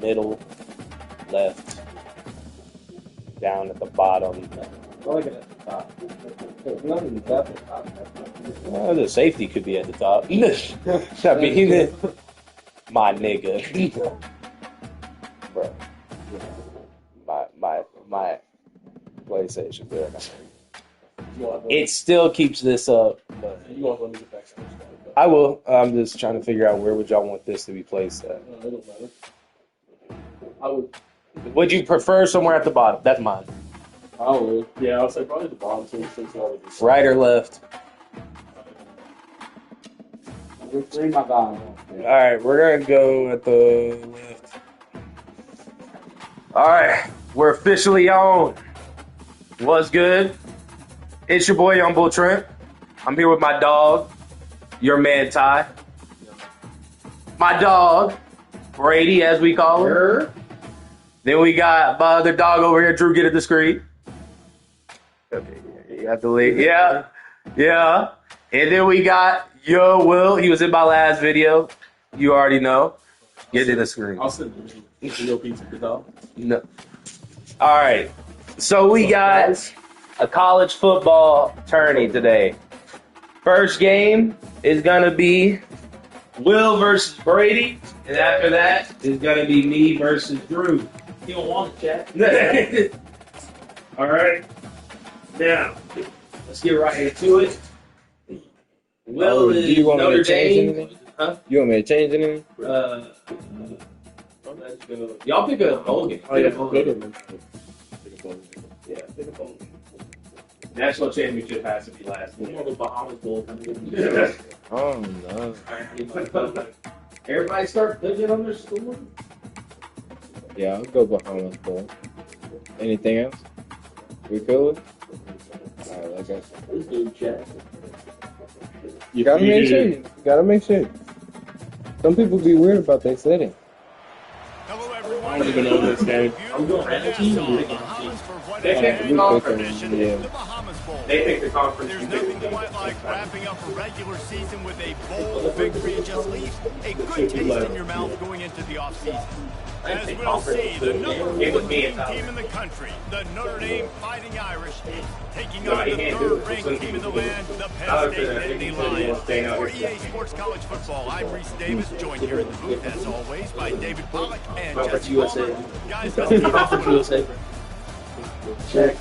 middle, left, down at the bottom. The safety could be at the top. I mean, my nigga. Bro. My PlayStation there. It still keeps this up. But I will. I'm just trying to figure out where would y'all want this to be placed at. I would. Would you prefer somewhere at the bottom? That's mine. I would. Yeah, I'll say probably the bottom two. Right or left? All right, we're gonna go at the left. All right, we're officially on. What's good? It's your boy, Young Bull Trent. I'm here with my dog, your man Ty. My dog, Brady, as we call her. Then we got my other dog over here, Drew. Get it discreet. Okay, you got the lead. Yeah. And then we got Yo Will. He was in my last video. You already know. Get it discreet. I'll send you your pizza, dog. No. All right. So we got a college football tourney today. First game is going to be Will versus Brady. And after that is going to be me versus Drew. You don't want to chat. All right. Now, let's get right into it. Will is you want Notre me to change Dame. anything? Huh? You want me to change anything? Let's go. Y'all pick a bowl game. Oh, yeah, bowl go game. to Yeah, pick a bowl game. National championship has to be last. One more the Bahamas Bowl coming in. Oh, no. Everybody start picking on their score. Yeah, I'll go Bahamas Bowl. Anything else? We cool with? Alright, let's go. This dude chat. You gotta make sure. You gotta make sure. Some people be weird about their setting. Hello, everyone. I don't even know this game. I'm going to They pick the conference. Yeah. The Bahamas Bowl. They pick the conference. There's nothing quite like wrapping up a regular season with a bowl victory. It just leaves a good taste in your mouth going into the offseason. As we'll see, the number one team in the country, the Notre Dame Fighting Irish, taking on the third-ranked team in the land, the Penn State Nittany Lions. For EA Sports College Football, I'm Reese Davis, joined here in the booth, as always, by David Pollack and Jesse Palmer. Guys, let's keep USA. Check.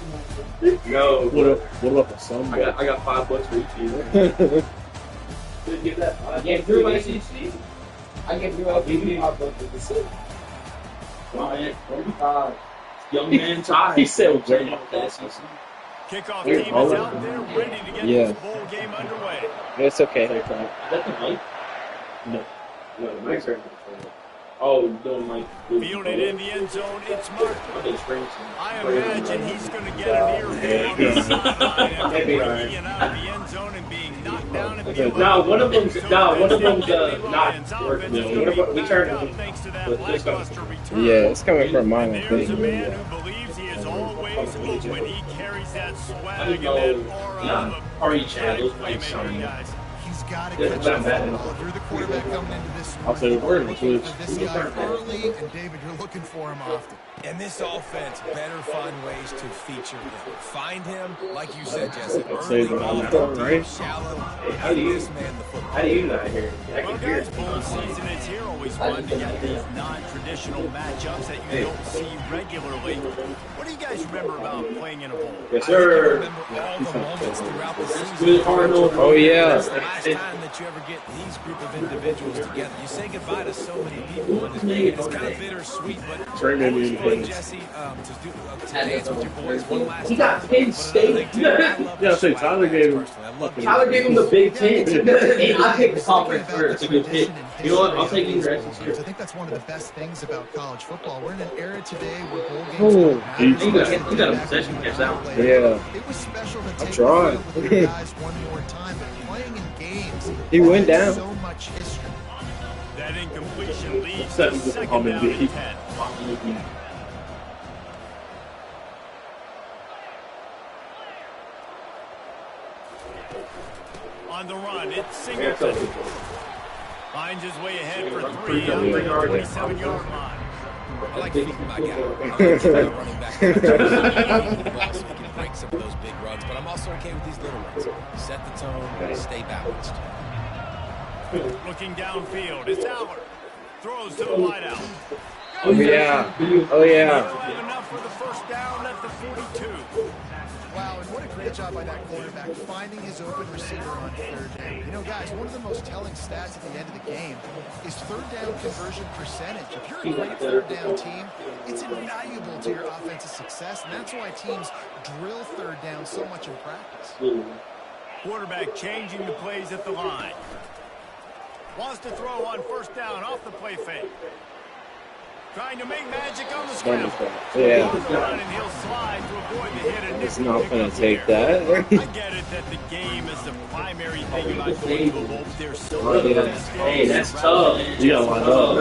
No. What about the Sun Bowl? I got $5 for each either. Give that. I gave Drew my CC. I gave Drew $5 for the city. Young man Ty. He said, Kickoff team is out there, ready to get this bowl game underway. It's okay. Is that the mic? No. No, the mic's right. Oh, no, Mike. Fielded in the end zone, it's Mark. I I imagine he's going to get an earful on the sideline after breaking out of the end zone and being knocked down at the No, one of them's not working. We turned it. Thanks to that lackluster return. Yeah, it's coming from mine, I There's a think. man who believes he is always open. He carries that swag and that aura of a playmaker, guys. He's got to Yeah, catch it's the not bad football. If you're the quarterback coming into this I'll say we're in the looking switch. for this guy early, and David, you're looking for him often. And this offense better find ways to feature him. Find him, like you said, Jesse, early on, right? shallow. How do you- This man the football. How do you not hear? I Well, can hear guys, it. bowl season is here. Always fun to get these non-traditional matchups that you don't see regularly. What do you guys remember about playing in a bowl? Yes, I sir. remember all the moments throughout the season. Good Cardinal. Oh, yeah. It's the last time that you ever get these group of individuals together. You say goodbye to so many people, and it's kind of bittersweet, but Trey made me always fun, independent. Jesse, to dance with your boys one last He got time. Penn State. Yeah, say Tyler gave him. Tyler gave him the Big Ten. Hey, I picked the conference first. A good pick. You know what? I'll take these I rest. think that's one of the best things about college football. We're in an era today where bowl games Oh, don't matter. he got a possession catch that one. Yeah. It was special to take tried. the field with your guys one more time, but playing in games. He went down. So much history. That incompletion leads Set to him with the second common down beat. and 10. On the run, it's Singleton. Finds his way ahead for three on the 27-yard line. I like feeding my guy. I like keeping my running back on the ball so he can break some of those big runs. But I'm also okay with these little runs. Set the tone, stay balanced. Looking downfield, it's Aller. Throws to the wideout. Oh yeah. Oh yeah. He'll have enough for the first down at the 42. Wow, and what a great job by that quarterback finding his open receiver on third down. You know, guys, one of the most telling stats at the end of the game is third down conversion percentage. If you're a great third down team, it's invaluable to your offensive success, and that's why teams drill third down so much in practice. Quarterback changing the plays at the line. Wants to throw on first down off the play fake. Trying to make magic on the scramble. Yeah. And he'll slide to avoid the hit and It's not gonna take that. I get it that the game is the primary thing about going to a bowl. There's so many Hey, that's tough. You gotta line up.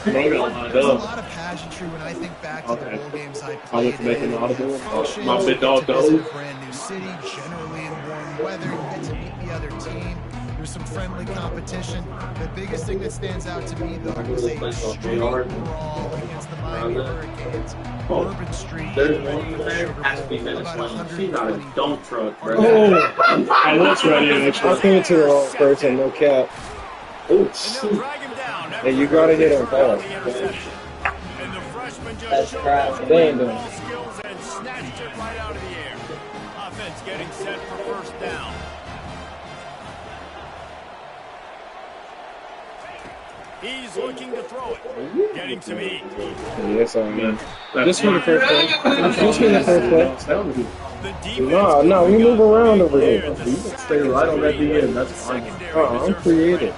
There's a lot of pageantry when I think back to the bowl games I played. I was making an audible. Functions, My big dog to visit goes. a brand new city, generally in warm weather. You get to meet the other team. There's some friendly competition. The biggest thing that stands out to me, though, was a street brawl against the Miami Hurricanes. Urban Street. There's one there. Has to be finished. About She's not a 120. dump truck, bro. Oh, I was ready I initially. threw it to the wrong person. No cap. Oh, And they'll shoot. drag him down. Hey, you gotta hit him fast. And the freshman just showed off his They ain't doing ball it. skills and snatched it right out of the air. Offense getting set for first down. He's looking to throw it. Getting some heat. Yes, I mean. Just for the first play. Just for the first play. The defense No, no, we move around over there. here. The Stay right on that DN. That's fine. I'm creative.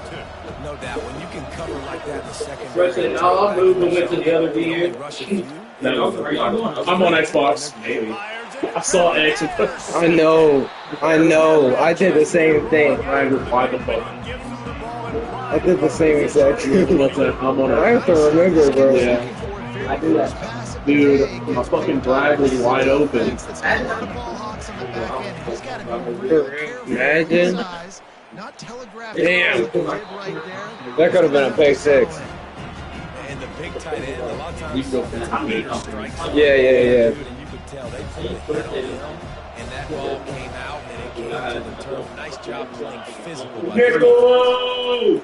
No doubt, when you can cover like that in the second. President, I'll move the way to the other DN. No, I'm on Xbox. Maybe. I saw X. I know. I did the same thing. Why the fuck? I did the same exact thing. What's that? I'm on I have to remember, bro. Yeah. I do that. Dude, my fucking drag was wide open. Imagine. Damn. That could have been a pick six. And the big tight end, a lot of times, You go for Yeah. and you could tell they played it downhill, and that ball came out and it came to the turf. Nice job playing physical. by the Niccolo!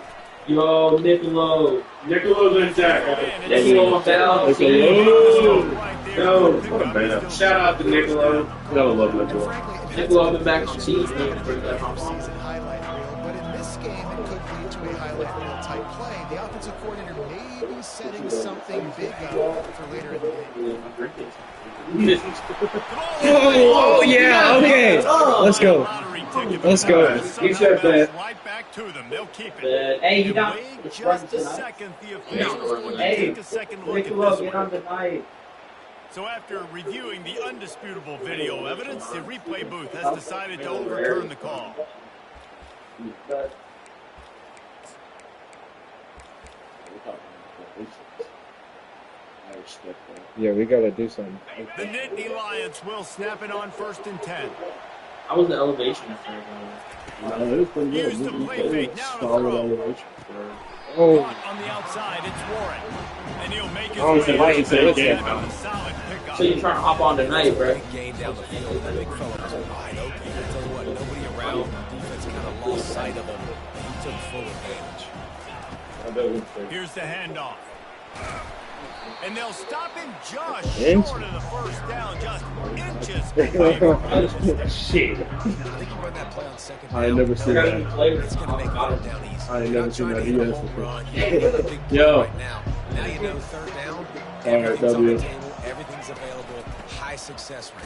Yo, Niccolo. Niccolo's in jack. Niccolo down. Niccolo. Yo, shout out to Niccolo. Gotta love Niccolo. Niccolo been back on cheese. Season highlight reel, but in this game it could lead to a highlight reel type play. The offensive coordinator may be setting something big up for later in the game. Oh, yeah, okay. Let's go. Let's go. You said that. Right back to them. They'll keep it. Hey, you And got wait just a second. The officials going to Hey, take a second look at Niccolo, this get one. on tonight. So after reviewing the undisputable video evidence, the replay booth has decided to overturn the call. Yeah, we gotta do something. The Nittany Lions will snap it on 1st and 10. How was the elevation after It was pretty good. Use the play fake, now to Solid throw. elevation. Oh, Caught on the outside, it's Warren. And he'll make his Oh, it's a way light to side the game. solid pickup. So you're trying to hop on tonight, bro? big gain down the field. That big fella was wide open. I tell you what, nobody around. The defense kind of lost sight of him. He took full advantage. Here's the handoff. And they'll stop him just Inch? short of the first down, just inches away from it. Shit. I think you run that play on second I ain't down. never seen that. It's going to make third down easy. I ain't You're never not seen trying that to hit a ES home before. run. You're hitting a big play Yo. right now. Now you know third down. All right, Everything's on the W. table. Everything's available. High success rate.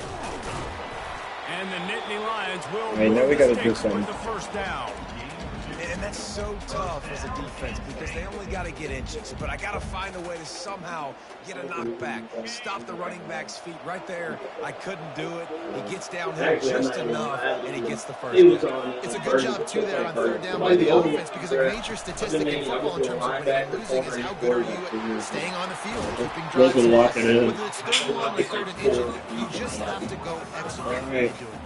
And the Nittany Lions will Hey, now we move gotta the do sticks with something. the first down. And that's so tough as a defense because they only got to get inches. But I got to find a way to somehow get a knockback. Stop the running back's feet right there. I couldn't do it. He gets downhill just enough, and he gets the first down. It's a good job, too, there on third down by the offense because a major statistic in football in terms of winning and losing is how good are you at staying on the field, keeping drives Those are locking in. whether it's third and long or third and inches, you just have to go execute what you're doing.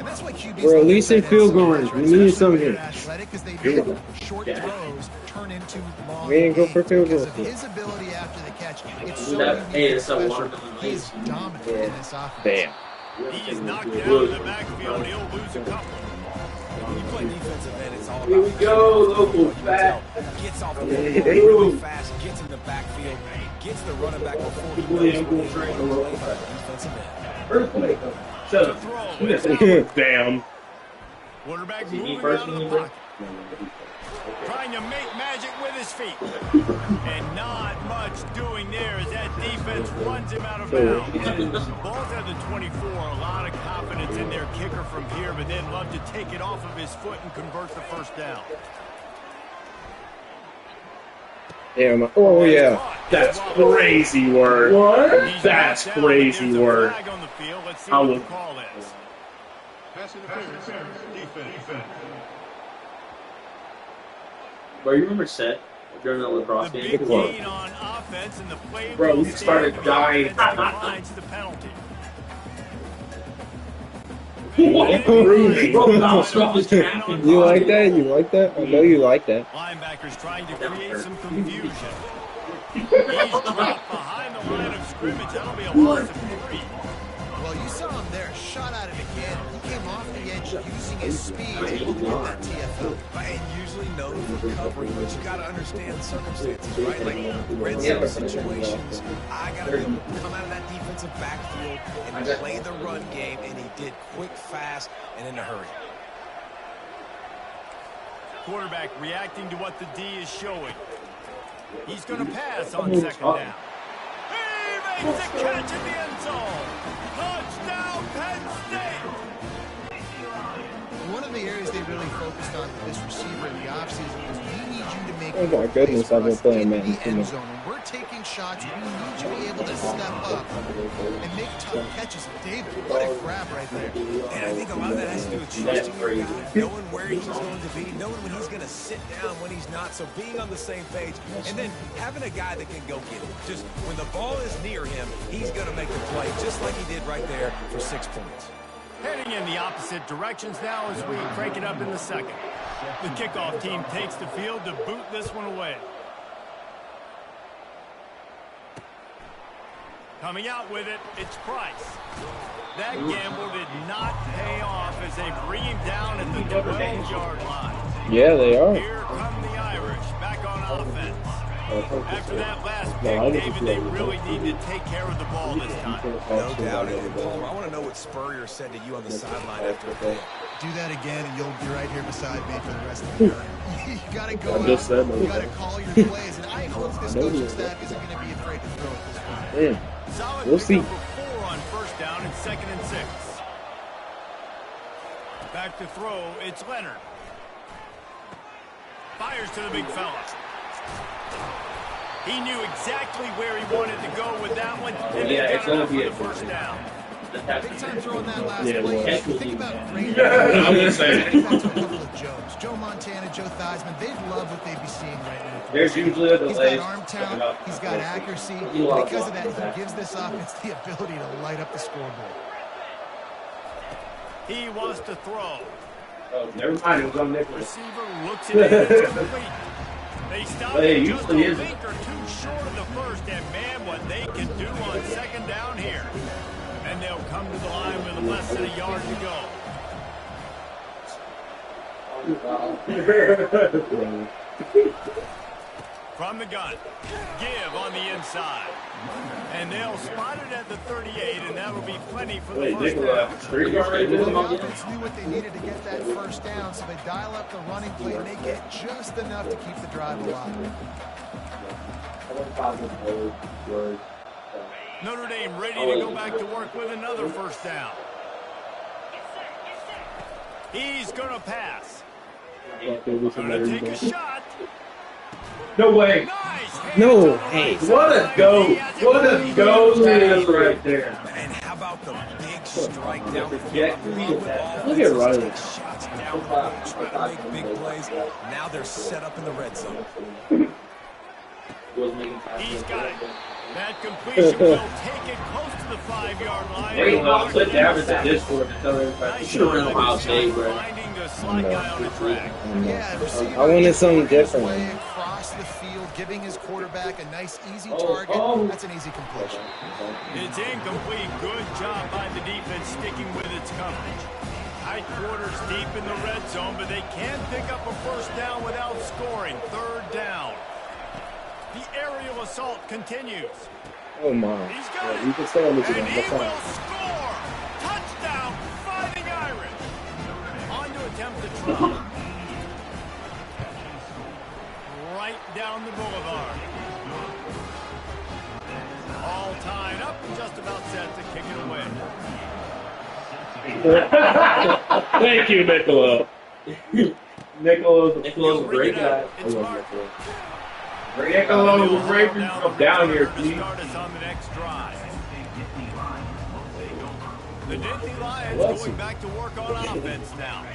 And that's why QBs We're at least in field goal range. We need something. Athletic, because they make short throws turn into long We didn't go for field because goal. of his ability after the catch. It's so That- unique hey, and it's a special. watermelon He is ice. dominant in this offense. Damn. He's knocked down in the backfield. He'll lose a couple. When you play defensive end, it's all about Here we go, local fat. gets off the ball really fast, gets in the backfield, gets the running back before he knows what he's going to play by the defensive end. Earthquake. Shut To up. throw. It's out. Damn. Quarterback he moving first out of when the you pocket. Trying to make magic with his feet. And not much doing there as that defense runs him out of bounds. Both at the 24, a lot of confidence in their kicker from here, but they'd love to take it off of his foot and convert the first down. Damn. Oh, yeah. That's crazy work. He's That's brought down, but crazy there's a work. flag on the field. Let's see I what the would- call is. Bro, you remember Set during the lacrosse The game? big gain on offense and the play Bro, will we started stand. dying. The offense declines the penalty. Bro, bounced off his cap. You like that? You like that? I know you like that. Linebackers trying to create some confusion. He's dropped behind the line of scrimmage. That'll be a loss of 3. Well, you saw him there, shot at it again. He came off the edge using his speed to get that TFL. And usually knows recovery, but you got to understand the circumstances, right? Like red zone situations, I got to be able to come out of that defensive backfield and play the run game, and he did quick, fast, and in a hurry. Quarterback reacting to what the D is showing. He's going to pass on second down. He makes a catch in the end zone. Touchdown, Penn State. One of the areas they really focused on with this receiver in the offseason was we need you to make Oh my big goodness, plays I've been for us playing in Madden the too end much. zone. When we're taking shots, we need you to be able to step up and make tough catches. David, what a grab right there. And I think a lot of that has to do with trusting your guy, knowing where he's going to be, knowing when he's going to sit down, when he's not, so being on the same page, and then having a guy that can go get it. Just when the ball is near him, he's going to make the play, just like he did right there for 6 points. Heading in the opposite directions now as we crank it up in the second. The kickoff team takes the field to boot this one away. Coming out with it, it's Price. That gamble did not pay off as they bring him down at the 12-yard line. Yeah, they are. Here come the Irish back on offense. After that last pick, David, they really need to take care of the ball this time. No doubt. And Palmer, I want to know what Spurrier said to you on the sideline after the play. Do that again, and you'll be right here beside me for the rest of the year. You got to go out. just said You got to that. call your plays, and I hope this coaching staff isn't going to be afraid to throw at this point. Solid We'll see. pickup for 4 on first down and 2nd and 6. Back to throw, it's Leonard. Fires to the big fella. He knew exactly where he wanted to go with that one, and Yeah, they it's got gonna enough be for a the first down. Big time throwing that last Yeah, play. well. Think about great. I'm just saying. Back to a couple of Joes. Joe Montana, Joe Theismann, they'd love what they'd be seeing right now. There's usually a He's delay. got arm talent, he's got accuracy, and because of that, he gives this offense the ability to light up the scoreboard. He wants to throw. Oh, never mind, it was on Nicholas. Receiver looks at it, it's complete. They stop Well, it it just a usually is. link or two short of the first, and man, what they can do on second down here. And they'll come to the line with less than a yard to go. From the gun, give on the inside. And they'll spot it at the 38, and that'll be plenty for the Wait, first Nicholas, down. street yard right Well, there? the offense knew what they needed to get that first down, so they dial up the running play, and they get just enough to keep the drive alive. Notre Dame ready to go back to work with another first down. He's going to pass. Going to take a shot. No way. Nice. No, Hands on the right hey. side. What a go. He has it What a really go good. it is right there. And how about the big strike down the field? Yeah, I love when look at offenses Riley. take shots down, trying to make big plays. Now they're set up in the red zone. He's got it. That completion will take it close to the 5-yard line. Hey, well, put Davis at this for to tell everybody. You should have ran Ohio State, bro. Finding the slot guy on the track. Yeah, the receiver I wanted something working his different. way across the field, giving his quarterback a nice, easy target. That's an easy completion. It's incomplete. Good job by the defense sticking with its coverage. Tight quarters deep in the red zone, but they can't pick up a first down without scoring. Third down. The aerial assault continues. Oh my. He's got it. You can stay on this And again. he That's will fine. score. Touchdown, Fighting Irish. On to attempt the try. Right down the boulevard. All tied up, just about set to kick it away. Thank you, Niccolo. Niccolo's a great guy. It's Mark. Niccolo was raping from down here, to please. start us on the next drive. The Nittany Lions going back to work on offense now.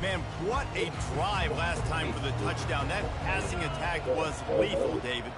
Man, what a drive last time for the touchdown. That passing attack was lethal, David.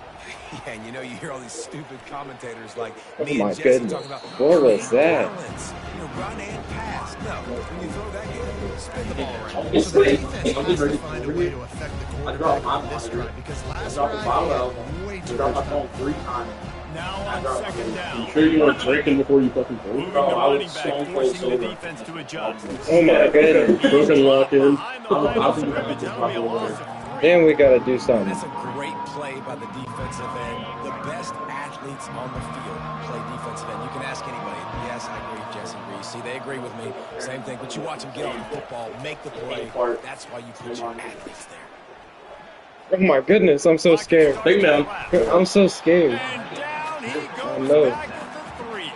Yeah, and you know, you hear all these stupid commentators like Oh me my and Jesse goodness. talking about What was that? balance. You know, run and pass. No, when you throw that game, spin the ball around. It's So the sweet. defense has to find a way to affect the quarterback on this drive because last drive he had way too much time. 3 times. Now on second down. You sure you weren't drinking before you fucking threw? Moving the running back, forcing the defense to adjust. Oh my goodness. Broken lock in. Behind the line of scrimmage, that'll be a loss of 3. Then we gotta do something. That's a great play by the defensive end. The best athletes on the field play defensive end. You can ask anybody. Yes, I agree, Jesse Reese. See, they agree with me. Same thing. But you watch them get on the football, make the play. That's why you put your athletes there. Oh my goodness, I'm so scared. Big man. I'm so scared. And down he goes know. back at the 3.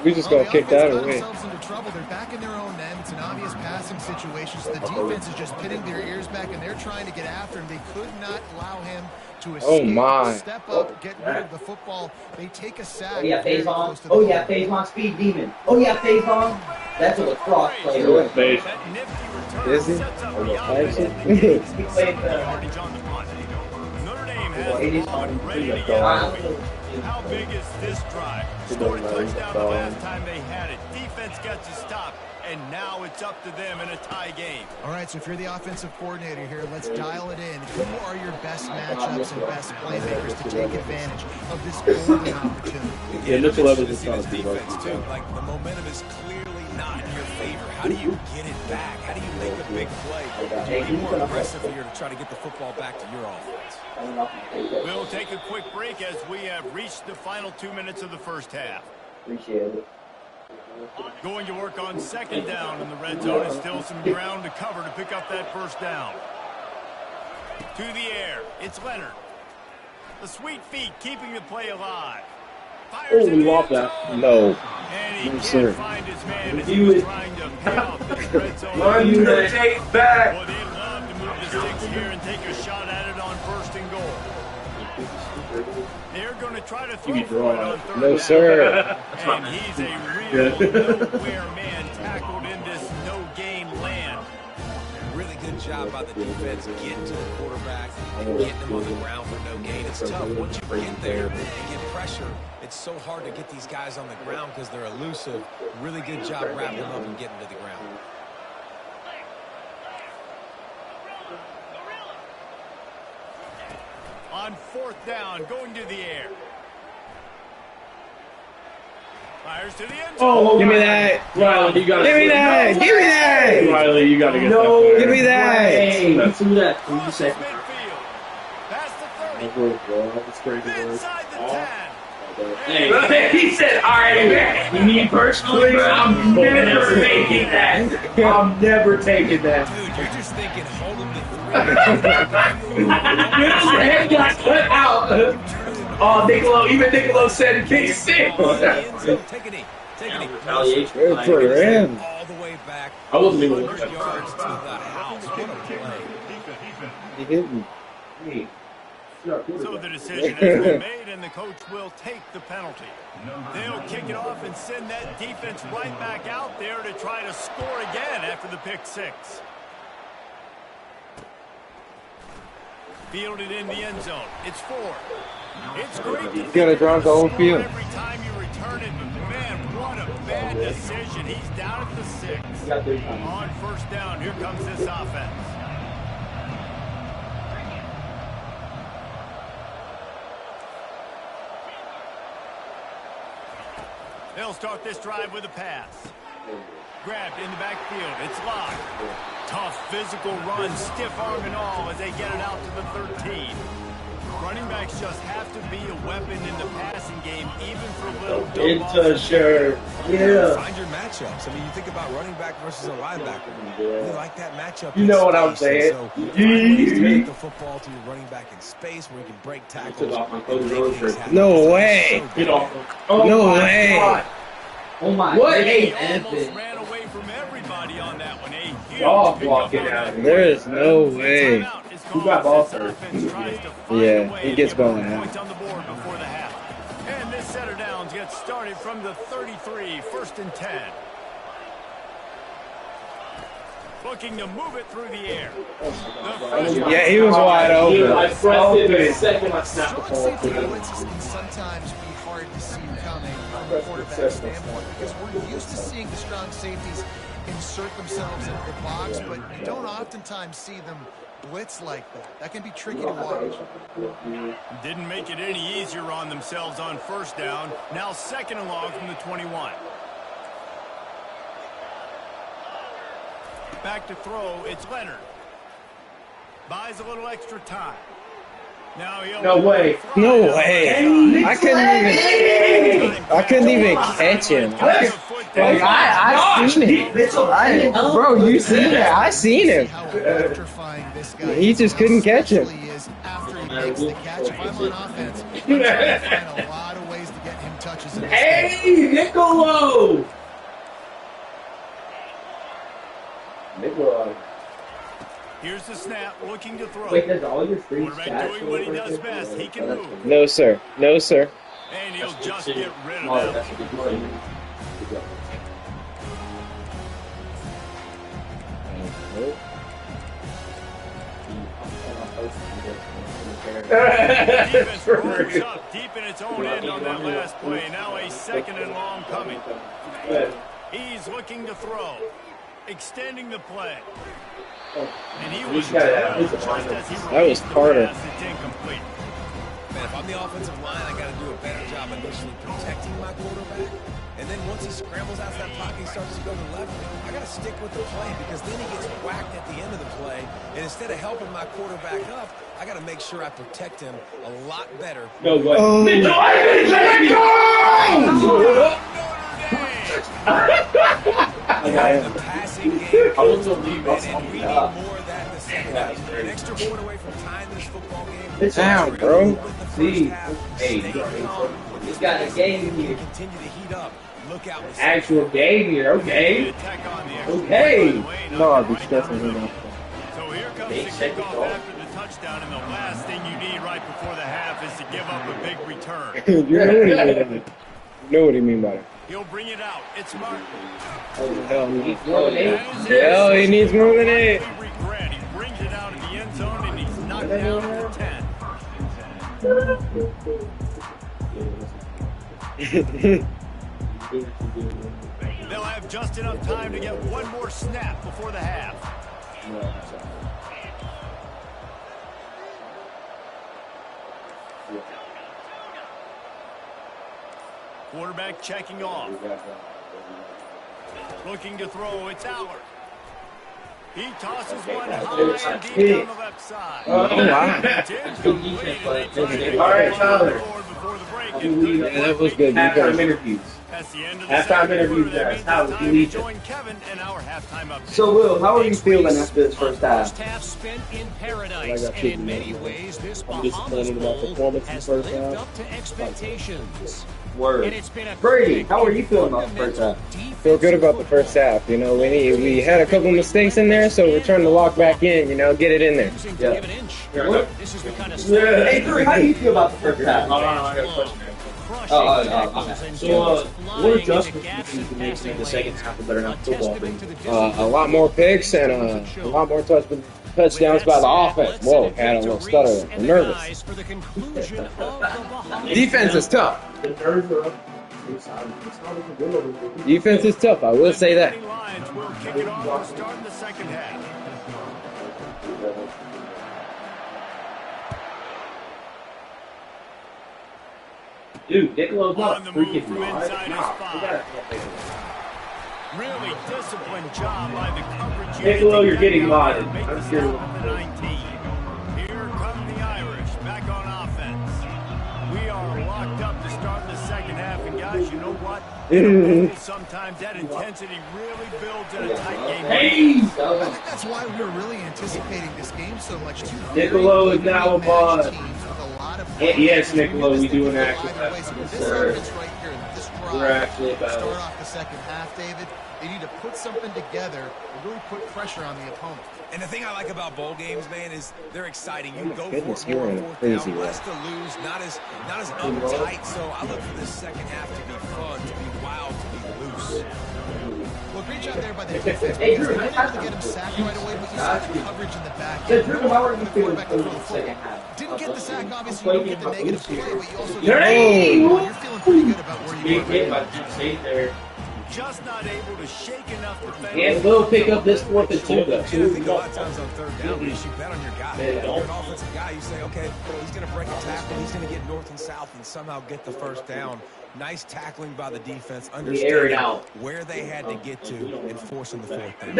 We just Well, gonna the kick offense that got away. themselves into trouble. They're back in their own end. It's an obvious passing situation. So the defense is just pinning their ears back, and they're trying to get after him. They could not allow him to escape. Oh, my. Step up, get rid of the football. They take a sack. Oh yeah, very phase on. close to the Oh yeah, goal. phase on, speed demon. Oh yeah, phase on. That's a lacrosse player. Good. Face. That nifty return Is he? sets up Oh, the actually? offense. He played the. Yardage on the punt. Notre Dame has Well, it the is ball on. ready to get moving. How big is this drive? Scored a touchdown the last time they had it. Defense gets a stop, and now it's up to them in a tie game. All right, so if you're the offensive coordinator here, let's dial it in. Who are your best matchups and best playmakers to take advantage of this golden opportunity? Yeah, this Mention Evans is this trying to be defense, right. too. Like, the momentum is clearly not in your favor. How do you get it back? How do you make a big play? Do you be more aggressive here to try to get the football back to your offense? We'll take a quick break as we have reached the final 2 minutes of the first half. Appreciate it. Going to work on second down in the red zone. Is still some ground to cover to pick up that first down. To the air. It's Leonard. The sweet feet keeping the play alive. Fires Oh, it we in the lost end that. zone. No. And he No, can't sir. find his man as he You was would- trying to pay off this red zone. Run your tape back. Well, they'd love to move the sticks here and take a shot at it on first and goal. They're going to try to throw You for draw it on it. third No, down. sir. And he's a real nowhere man tackled in this no-gain land. Really good job by the defense getting to the quarterback and getting him on the ground for no gain. It's tough. Once you get there and get pressure, it's so hard to get these guys on the ground because they're elusive. Really good job wrapping them up and getting to the ground. On fourth down, going to the air. Fires to the end zone. Oh, Give me that. Riley, you gotta Give me that. Give me that. Riley, you gotta get No. that. Give me that. Hey, let's do that. Cross 3 seconds. midfield. Past the 30. That's crazy. Inside the 10. Hey. He said, all right, man. You mean personally, bro? I'm never taking that. I'm never taking that. Dude, you're just thinking, hold him to 3. His head got cut out. Oh, Niccolo, even Niccolo said it can't sit. Take a knee. Take a knee. Retaliation. Good for him. All the way back. I wasn't even 100 yards to the house. What a play. He hit me. So the decision has been made, and the coach will take the penalty. They'll kick it off and send that defense right back out there to try to score again after the pick six. Fielded in the end zone. It's 4. It's great to Gotta drive the whole field. every time you return it, but man, what a bad decision. He's down at the 6. On first down, here comes this offense. They'll start this drive with a pass. Grabbed in the backfield. It's locked. Tough physical run, stiff arm and all as they get it out to the 13. Running backs just have to be a weapon in the passing game, even for little dumb balls. Sure. Yeah. Find your matchups. I mean, you think about running back versus a linebacker. You like that matchup. You know what I'm saying. So you find ways to get the football to your running back in space where you can break tackles. No way. No way. Oh my! What? He Hey, almost ran away from everybody on that one. A huge Dog pickup walking on out. that. There is no way. Timeout is Who called got ball as this first? offense tries to find Yeah, a way he to gets get ball more now. points on the board before the half. And this set of downs gets started from the 33, 1st and 10. Looking to move it through the air. Yeah, he was wide open. I pressed it the second I snapped the Strong ball. safety blitzes can sometimes be hard to see coming from a quarterback standpoint because we're used to seeing the strong safeties insert themselves into the box, but you don't oftentimes see them blitz like that. That can be tricky to watch. Didn't make it any easier on themselves on first down. Now 2nd and long from the 21. Back to throw, it's Leonard. Buys a little extra time. Now he'll No way. No way. I couldn't even catch him. I seen it. Bro, you seen it. I seen him. How electrifying this guy He just couldn't catch him. actually is after he makes the catch. If I'm on offense, I'm trying to find a lot of ways to get him touches in this game. Hey, Niccolo! Here's the snap, looking to throw. wait, does all your free Quarterback stats doing what he does best. He can move. No, sir. No, sir. And he'll just get rid of that. Defense rolls up deep in its own end on that last play. Now a 2nd and long coming. He's looking to throw. Extending the play. And he was drilled just as he That was released the Carter. pass. It's incomplete. Man, if I'm the offensive line, I got to do a better job initially protecting my quarterback. And then once he scrambles out of that pocket, he starts to go to the left, I got to stick with the play because then he gets whacked at the end of the play. And instead of helping my quarterback up, I got to make sure I protect him a lot better. No way. Oh. The passing game. I was gonna leave us And on we the need top. more of that in the second half. An extra point away from tying this football game. It's down, bro. See, Hey, He's got a game here. continue to heat up. Look out. actual game here, okay. Attack on the extra Okay. point, by the way, No, I'd be not stressing right. him out. So here comes They the check it kickoff off. after the touchdown, and the last thing you need right before the half is to give up a big return. You know what he mean by that. You know what he mean by that. He'll bring it out. It's Martin. Hell, That is hell, he needs more than eight. big regret. He brings it out of the end zone, and he's knocked down for 10. They'll have just enough time to get one more snap before the half. Quarterback checking off. Looking to throw. It's Allard. He tosses one high and deep down the left side. Oh, wow. It's complete, and they try to All right, get Tyler. forward before the break. Yeah, that was good. Halftime interviews. That's the end of the Halftime second interview, quarter. That guys. means How it's was time the to lead? join Kevin in our halftime update. So, Will, how are you feeling after this first half? First half spent in paradise, I got and two in many minutes. ways, this I'm Bahamas disappointed about Bowl performance in has the first lived half. up to expectations. Word. And it's been a Brady, how are you feeling about the first half? Feel good about the first half. You know, we had a couple mistakes in there, so we're trying to lock back in. You know, get it in there. Choosing Yeah. to give an inch. What? This is the kind of Yeah. Hey, Drew, how do you feel about the first half? Hold on, I got a question. crushing tackles and So, dudes what flying into adjustments gaps do you and think you make to passing make the second lanes. half a better A football testament to game? the discipline. A lot more picks and a lot more touchdowns by the offense. Whoa, had a little stutter. I'm nervous. For the conclusion of the Bahamas. Defense is tough. The nerves are up. Defense is tough. I will say that. Lions will kick it off and start the second half. Dude, Nicolo's not On a the move freaking from mod. inside Nah, his we five. gotta- Really disciplined job by the coverage. Nicolo, unit you're to getting get down there modded. and make I'm the sure. stop at the 19. Here come the Irish back on offense. We are locked up to start the second half, and guys, you know what? Sometimes that intensity really builds in a tight game. Hey! I think that's why we were really anticipating this game so much. Two Nicolo is now a mod. teams with a lot of Yes, Nicolo, we do an action. action. This Sir. offense right here, this drive, We're actually about start it. off the second half, David. They need to put something together and really put pressure on the opponent. And the thing I like about bowl games, man, is they're exciting. You go Goodness, for it more you're on in a fourth crazy down, way. less to lose, not as uptight. So I look for this second half to be fun, to be wild, to be loose. Well, great job there by the defense. Hey, Because Drew, they weren't able to get him sacked right away, but you saw the coverage in the back end. Drew, how are you The feeling quarterback for to the throw the second football. half? Didn't get the sack, obviously. You don't get the negative play, but you also Hey! you're feeling pretty good about where you Being are. hit Right by now. Penn State there. Just not able to shake enough defense. And we'll pick up this 4th and 2, though. And I think a lot of times on third down, you bet on your guy. If you're an offensive guy, you say, okay, he's going to break a tackle, he's going to get north and south and somehow get the first down. Nice tackling by the defense, air it understanding out. where they had to get to and forcing the fourth down.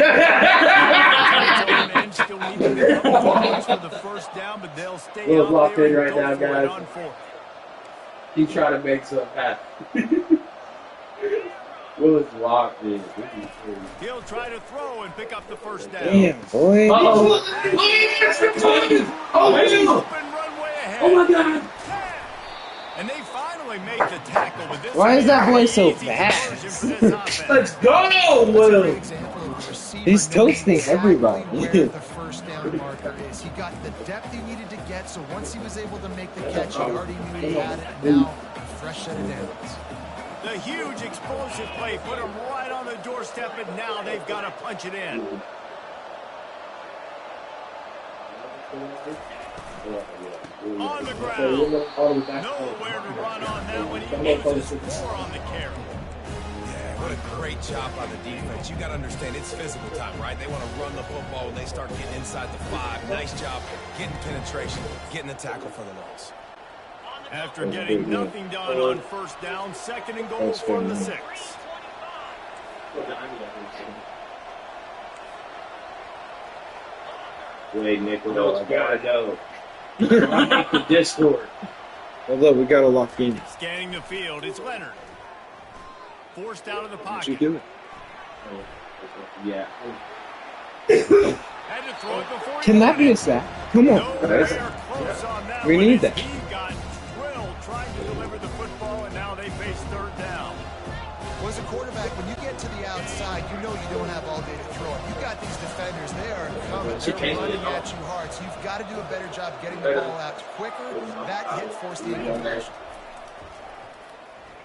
Still need to make a couple points for the first down, but they'll stay Will's out locked there in and right go now, for it guys. on fourth. He's trying to make some happen. Will is locked in. He'll try to throw and pick up the first down. Damn, boy. Oh, Open runway ahead. oh my God. And they finally make the tackle with this. Why is that boy so easy fast? conversion for this offense. Let's go, That's a great Will. example of a receiver He's knowing toasting exactly everybody. where the first down marker is. He got the depth he needed to get, so once he was able to make the catch, he already knew he had it. And now, a fresh set of downs. The huge explosive play put them right on the doorstep, and now they've got to punch it in. On the ground. Nowhere to run on that one. He makes his 4 on the carry. Yeah, what a great job by the defense. You got to understand, it's physical time, right? They want to run the football when they start getting inside the 5. Nice job getting penetration, getting the tackle for the loss. After getting nothing done on first down, second and goal from the 6. Wait, Nicolo, I gotta go. Make the Discord. Well, look, we got a lock in. Scanning the field, it's Leonard. Forced out of the What you pocket. doing? Yeah. Had to throw it before he Can that got be it. a sack? Come on, No, guys. they are close on that We one need as that. He got drilled trying to deliver the football, and now they face third down. Well, as a quarterback, when you get to the outside, you know you don't have all day to throw it. You got these defenders, they are coming, they're running at you hard, so you've got to do a better job getting the ball out quicker. That hit forced the incompletion.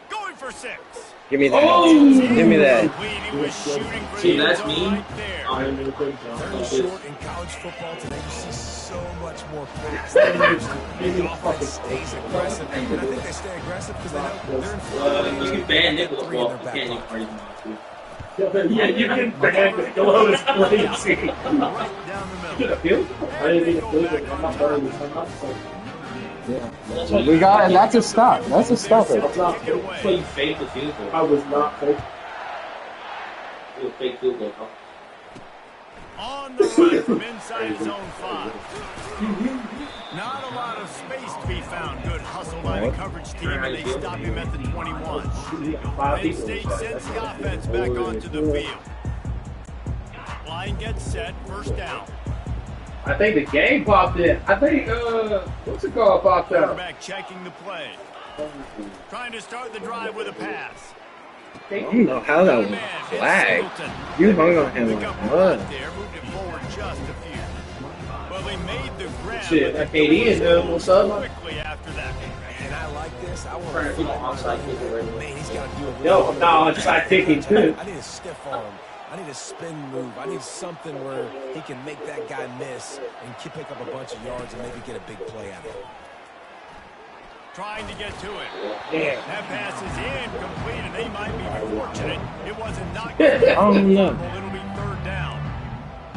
Going for 6. Give me that. Oh! Give me that. He was shooting for See, the that's end me. zone right there. Very short in college football today. You see so much more pass. The offense stays aggressive, and I think they stay aggressive because they know they're in front. You can ban Nicolo. Three in Well, their you back can't pocket. Yeah, you can ban Nicolo. It's crazy. Right down the middle. Field? I didn't think it was. I'm not better than some other. We got, and that's a stop. That's a stop. That's not fake. That's why you faked the field goal. I was not fake. You were fake field goal. On the run from inside zone 5. Not a lot of space to be found. Good hustle by the coverage team, and they stop him at the 21. Penn State sends the offense back onto the field. Line gets set, first down. I think the game popped in. I think, what's it called popped out? Quarterback checking the play. Trying to start the drive with a pass. I don't know how that was Man, a it's flag. Singleton. You hung on him Pick like up a mud. punt there, moved it forward just a few. Well, they made the grab. Shit, but that the KD is doors doing what's up. closed quickly after that. And I like like this, I want to man, he's got to do a No, I'm not onside kicking too. I need a stiff arm. I need a spin move. I need something where he can make that guy miss and pick up a bunch of yards and maybe get a big play out of it. Trying to get to it. Damn. That pass is incomplete, and they might be fortunate it wasn't knocked Oh no. It'll be third down.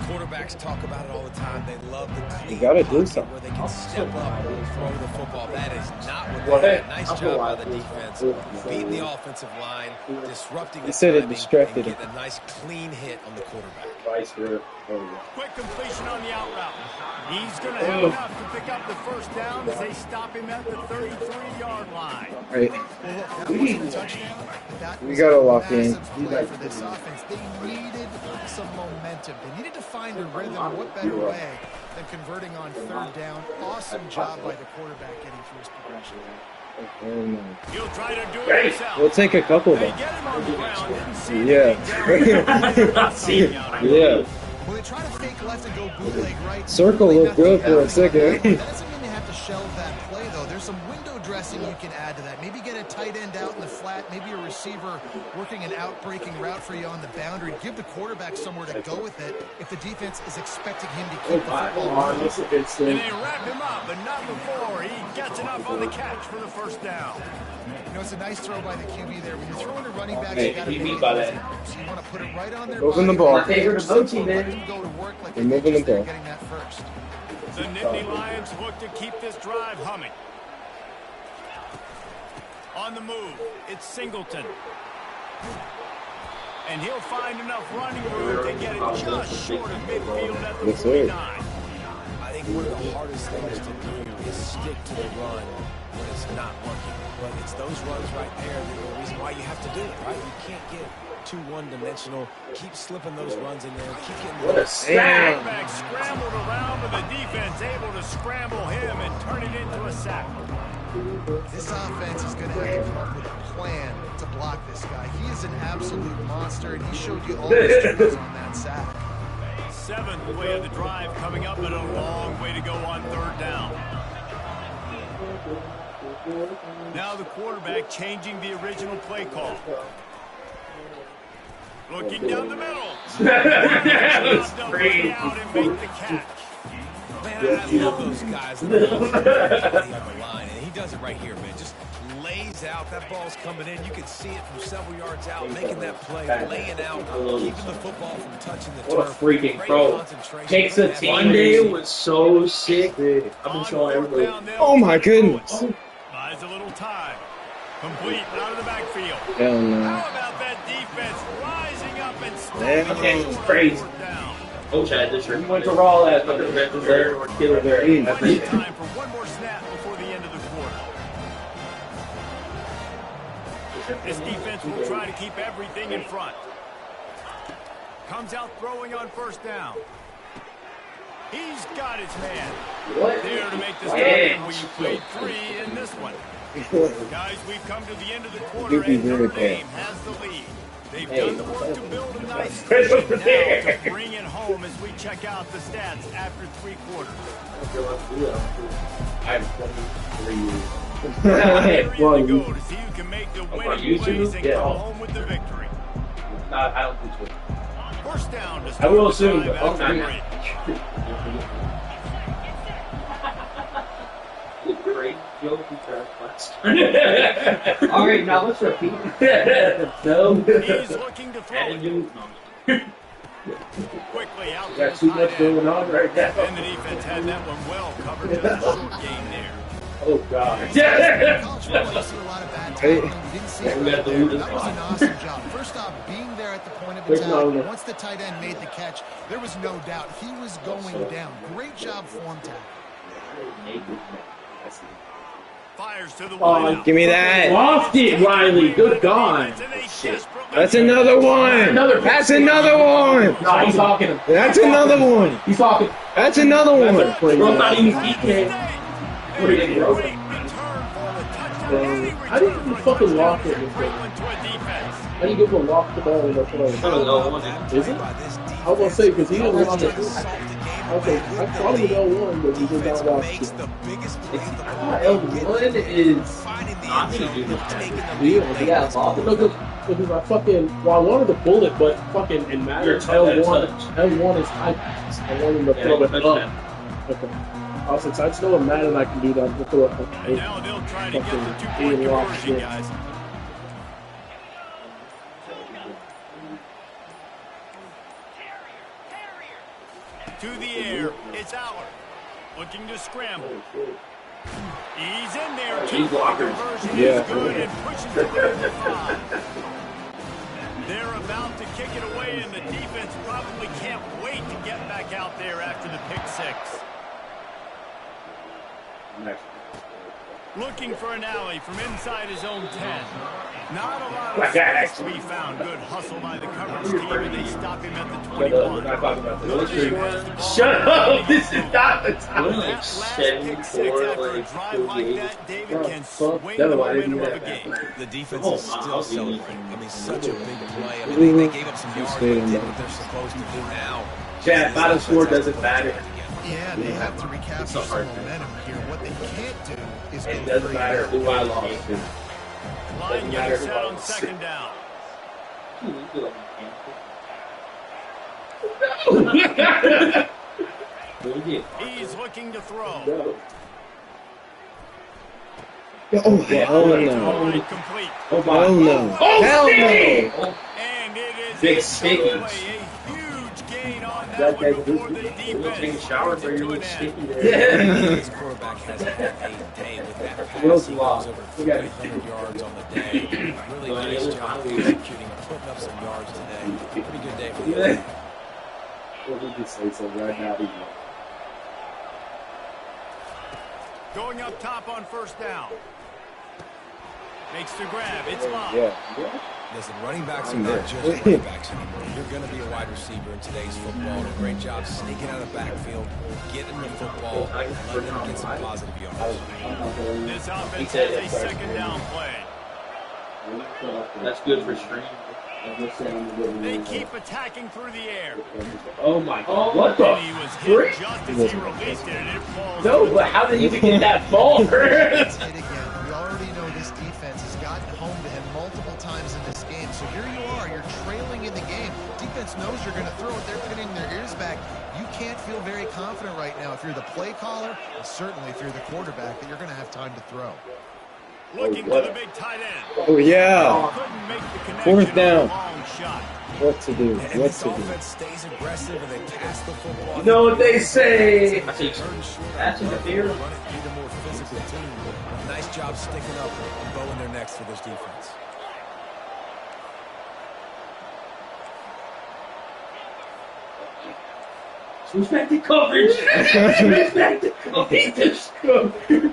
Quarterbacks talk about it all the time. They love the clean You gotta do pocket something. where they can step up and throw the football. That is not what they had. Nice job by the defense, beating the offensive line, disrupting the They said it timing, distracted and him. getting a nice clean hit on the quarterback. Quick completion on the out route. He's going to have enough to pick up the first down as they stop him at the 33-yard line. All right. That wasn't a touchdown. That We was gotta a lock in. massive play for this offense. They needed some momentum. They needed to find a rhythm. What better way than converting on third down? Awesome job by the quarterback getting through his progression. He'll try to do it himself. We'll take a couple They though. get him on the ground. Didn't see Yeah. Yeah. Well, they try to fake left and go bootleg right. Circle Really looked good nothing for a else. second. That doesn't mean they have to shelve that play, though. There's some window dressing you can add to that. Maybe get a tight end out in the flat. Maybe a receiver working an out-breaking route for you on the boundary. Give the quarterback somewhere to go with it if the defense is expecting him to keep the football. And they wrap him up, but not before he gets enough on the catch for the first down. You know, it's a nice throw by the QB there. When you're throwing to running backs, Hey, you got to what do you be mean by that? So you want to put it right on their Moving the body. ball. My favorite emoji, Let man. them go to work like We're they moving just the there ball. getting that first. The Nittany Lions look to keep this drive humming. On the move, it's Singleton. And he'll find enough running room to get it just short of midfield at the Yes, sir. 49. I think one of the hardest things to do is stick to the run when it's not working. But it's those runs right there that are the reason why you have to do it, right? You can't get too one-dimensional. Keep slipping those runs in there. Keep getting What a sack. Quarterback scrambled around, but the defense able to scramble him and turn it into a sack. This offense is going to have to come up with a plan to block this guy. He is an absolute monster, and he showed you all his tools on that sack. Seventh play of the drive coming up, and a long way to go on third down. Now the quarterback changing the original play call. Looking down the middle. That was They'll crazy. lay out and make the catch. Man, I love those guys that are on the line, and he does it right here, man. Just lays out. That ball's coming in. You can see it from several yards out, making that play, laying out, keeping the football from touching the What a turf. freaking Great throw. concentration. Takes a team. Monday was so sick. I've been On showing fourth everybody. down, they'll Oh my try to throw it. goodness. Buys a little time. Complete out of the backfield. Hell no. How about that defense rising up and Man, stopping it's the crazy. fourth down? Coach had this. He went to Raw last night. The Reds there or killer there. Plenty of time for one more snap before the end of the quarter. This defense will try to keep everything in front. Comes out throwing on first down. He's got his man. What? There to make the stop, Yeah. and we played 3 in this one. Guys, we've come to the end of the You quarter, be and very Notre bad. Dame has the lead. They've done the work to build a nice Right lead over now there. to bring it home as we check out the stats after 3 quarters. I have 23 years. Here Well, you go to see who can make the winning YouTube? plays and Yeah. go home with the victory. I don't think so. First down to I start will the soon, drive but after okay. break. Great joke you tried All right, now let's repeat. No. He's looking to throw And it. you Quickly out to got the too tight much end. going on right now. And the defense had that one well covered. Just a short gain there. Oh, God. In college football, you see a lot of bad tackling. You didn't see it We right got the there. losing That was an spot. awesome job. First off, being there at the point of There's attack. no- Once the tight end made the catch, there was no doubt he was going down. Great job form tackle. Fires to the Oh, wideout. Give me that. Lost it, Riley. Good God. That's another one. Another That's another one. No, he's talking. That's another one. He's talking. That's another one. Bro, not even PK. Great return for the touchdown. How do you fucking walk it? Franklin to a defense. How do you give a walk the ball in the play? Is it? I was gonna say because he didn't walk it. Okay, I thought it was L1, but he did not walk it. L1 is not to do this. Yeah, Because I fucking, well, I wanted to bullet, but fucking in Madden, L1 is high pass. I wanted to throw it up. Okay. Since I still in Madden, I can do that. We'll throw it up. And now they'll try to get the two-point conversion, guys. To the air, it's Aller. Looking to scramble. He's in there. Two-point conversion is good and pushes it over the 5. They're about to kick it away, and the defense probably can't wait to get back out there after the pick 6. Looking for an alley from inside his own 10. Not a lot of space to be found. Good hustle by the coverage team, and they stop him at the 21. Shut up! This is not the time. That last pick 6 after a drive like that, David can swing the momentum of a game. The defense is still celebrating. I mean, such a big play. I mean, they gave up some yards, but they did what they're supposed to do now. Chad, final score doesn't matter. Yeah, they have to recapture some momentum here. What they can't do is It go doesn't free. matter who I lost to. Line getting set on second down. He's looking to throw. Oh, hell no. Complete. Oh, hell no. Hell no. And it is Big a sticky. takeaway, a huge gain on that one before the defense. Take a shower for your sticky there. His quarterback has had a day with that pass. He goes over 300 yards on the day. Really nice job executing, putting up some yards today. Pretty good day for the Yeah. What did you say so right now? Going up top on first down. Makes the grab. It's Bob. Yeah. Listen, running backs are not just running backs anymore. You're going to be a wide receiver in today's football. A great job sneaking out of the backfield, getting the football, letting them get some positive yards. This offense has a second down play. That's good for stream. They keep attacking through the air. Oh my God! What the? And he was hit just as he released it, and it falls. No, but how did he even get that ball? It again. We already know this defense has gotten home to him multiple times in this game. So here you are, you're trailing in the game. Defense knows you're going to throw it. They're pinning their ears back. You can't feel very confident right now if you're the play caller, and certainly if you're the quarterback, that you're going to have time to throw. Looking to the big tight end. Oh, yeah. Couldn't make the connection. Fourth down. Long shot. What to do? And What this to do? offense stays aggressive and they pass the football. You know what they say? That's interference. Run it, be the more physical team. Nice job sticking up and bowing their necks for this defense. Respect the coverage. Respect the coverage.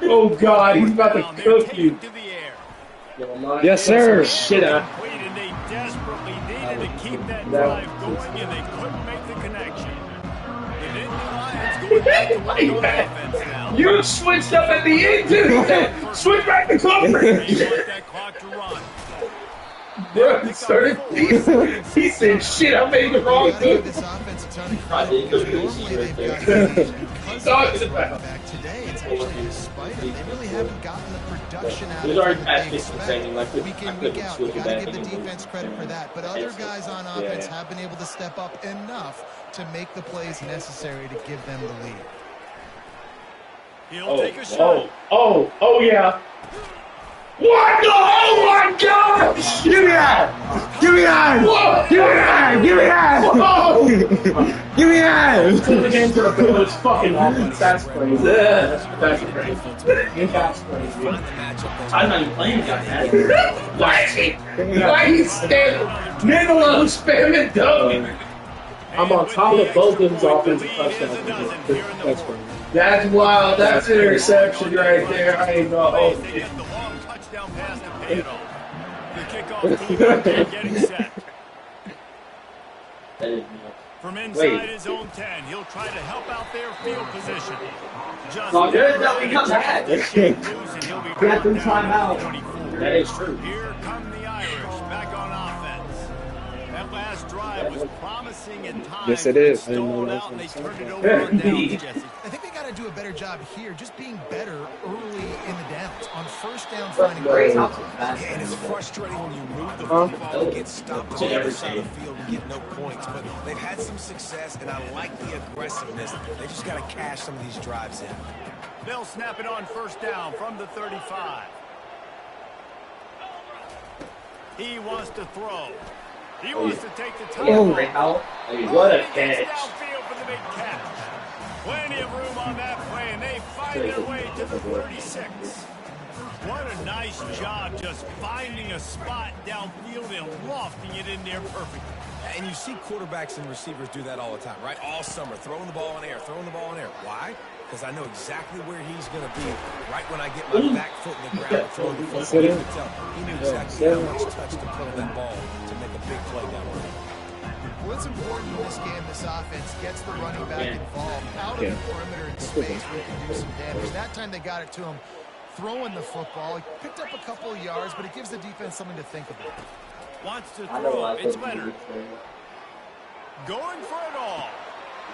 Oh God, he's about to cook you. To the air. Yes, sir. Shit, And they desperately needed to keep that drive going, and they couldn't make the connection. The Nittany Lions going back to work on offense now. You switched up at the end, too. Switch back to They coverage. want that clock to run. Bro, he started. He said, "Shit, I made the wrong Gotta give move." this offense a ton of Probably credit. could be Normally they've got He's talking about. back today. It's actually despite it. They really haven't gotten the production out There's of already it past that they 50 seconds, like, expect. Week I in, couldn't week out. switch You it gotta back give the anymore. defense credit for that. But other guys on offense have been able to step up enough to make the plays necessary to give them the lead. He'll take a shot. Oh, yeah. What the? Oh my God! Give me that! Give me that! Whoa! Give me that! Give me that! Whoa! Give me that! The game to the Bills fucking offense. That's crazy. That's crazy. That's crazy. I'm not even playing guys. Why is spamming? Nittany spamming Doug. I'm on top of both of his offensive touchdowns. That's crazy. That's wild. That's an interception right there. I ain't know. They get the long touchdown pass to pay it off. The kickoff team getting set. From inside his own 10, he'll try to help out their field position. Just Good that we come back. Got them timeout. That is true. Here come the Irish back on offense. That last drive was promising at times. Yes, it is. Stalled out and they turned it over on downs, Jesse. I think they got to do a better job here, just being better early in the downs. On first down, finding ways. Yeah, and it's frustrating when you move the football, get stopped on the other side of the field and get no points. But they've had some success, and I like the aggressiveness. They just got to cash some of these drives in. They'll snap it on first down from the 35. He wants to throw. He wants to take the time. What a catch. Downfield for the big catch. Plenty of room on that play, and they find their way to the 36. What a nice job just finding a spot downfield and lofting it in there perfectly. And you see quarterbacks and receivers do that all the time, right? All summer, throwing the ball in air, throwing the ball in air. Why? Because I know exactly where he's going to be right when I get my back foot in the ground throwing the football. You can tell he knew exactly how much touch to put on that ball to make a big play down the road. What's important in this game, this offense gets the running back involved out of the perimeter in space where he can do some damage. That time they got it to him throwing the football. He picked up a couple of yards, but it gives the defense something to think about. Wants to throw. It's Leonard. Going for it all.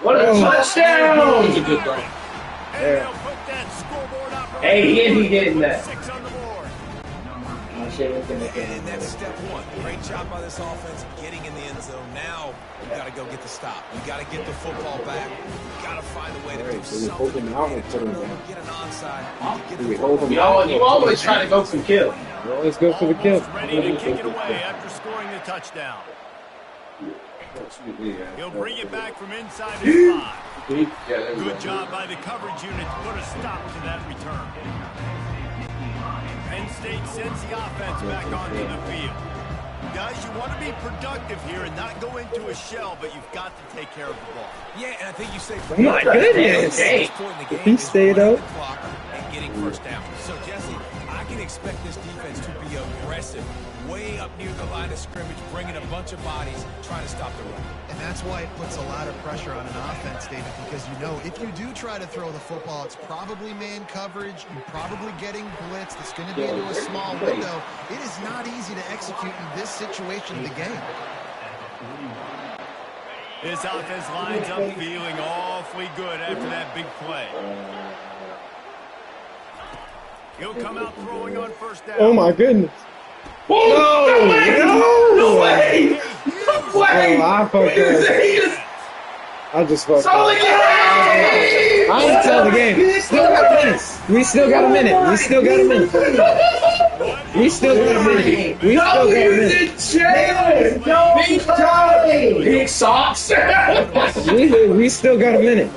What a touchdown! It's a good throw. And they'll put that scoreboard up. Hey, he getting that. 6 on the board. And that's step one. Great job by this offense getting in the end zone. Now you got to go get the stop. You got to get the football back. You got to find a way to do something. Get an onside. You always try to go for kill. You always go for the kill. Ready to kick it away after scoring the touchdown. He'll bring it back from inside his 5. Good job by the coverage unit to put a stop to that return. Penn State sends the offense back onto the field. Guys, you want to be productive here and not go into a shell, but you've got to take care of the ball. Yeah, and I think you say... Oh my goodness! If he stayed up. And getting first down. So, Jesse, I can expect this defense to be aggressive, way up near the line of scrimmage, bringing a bunch of bodies, trying to stop the run. And that's why it puts a lot of pressure on an offense, David, because you know if you do try to throw the football, it's probably man coverage. You're probably getting blitzed. It's going to be into a small window. It is not easy to execute in this situation of the game. This offense lines up feeling awfully good after that big play. He'll come out throwing on first down. Oh my goodness. No way! Oh, I fucked up. I just fucked up. I didn't tell the game. Still got a minute. We still got a minute. We still got a minute. We still got a minute. We still got a minute. Big socks. We still got a minute.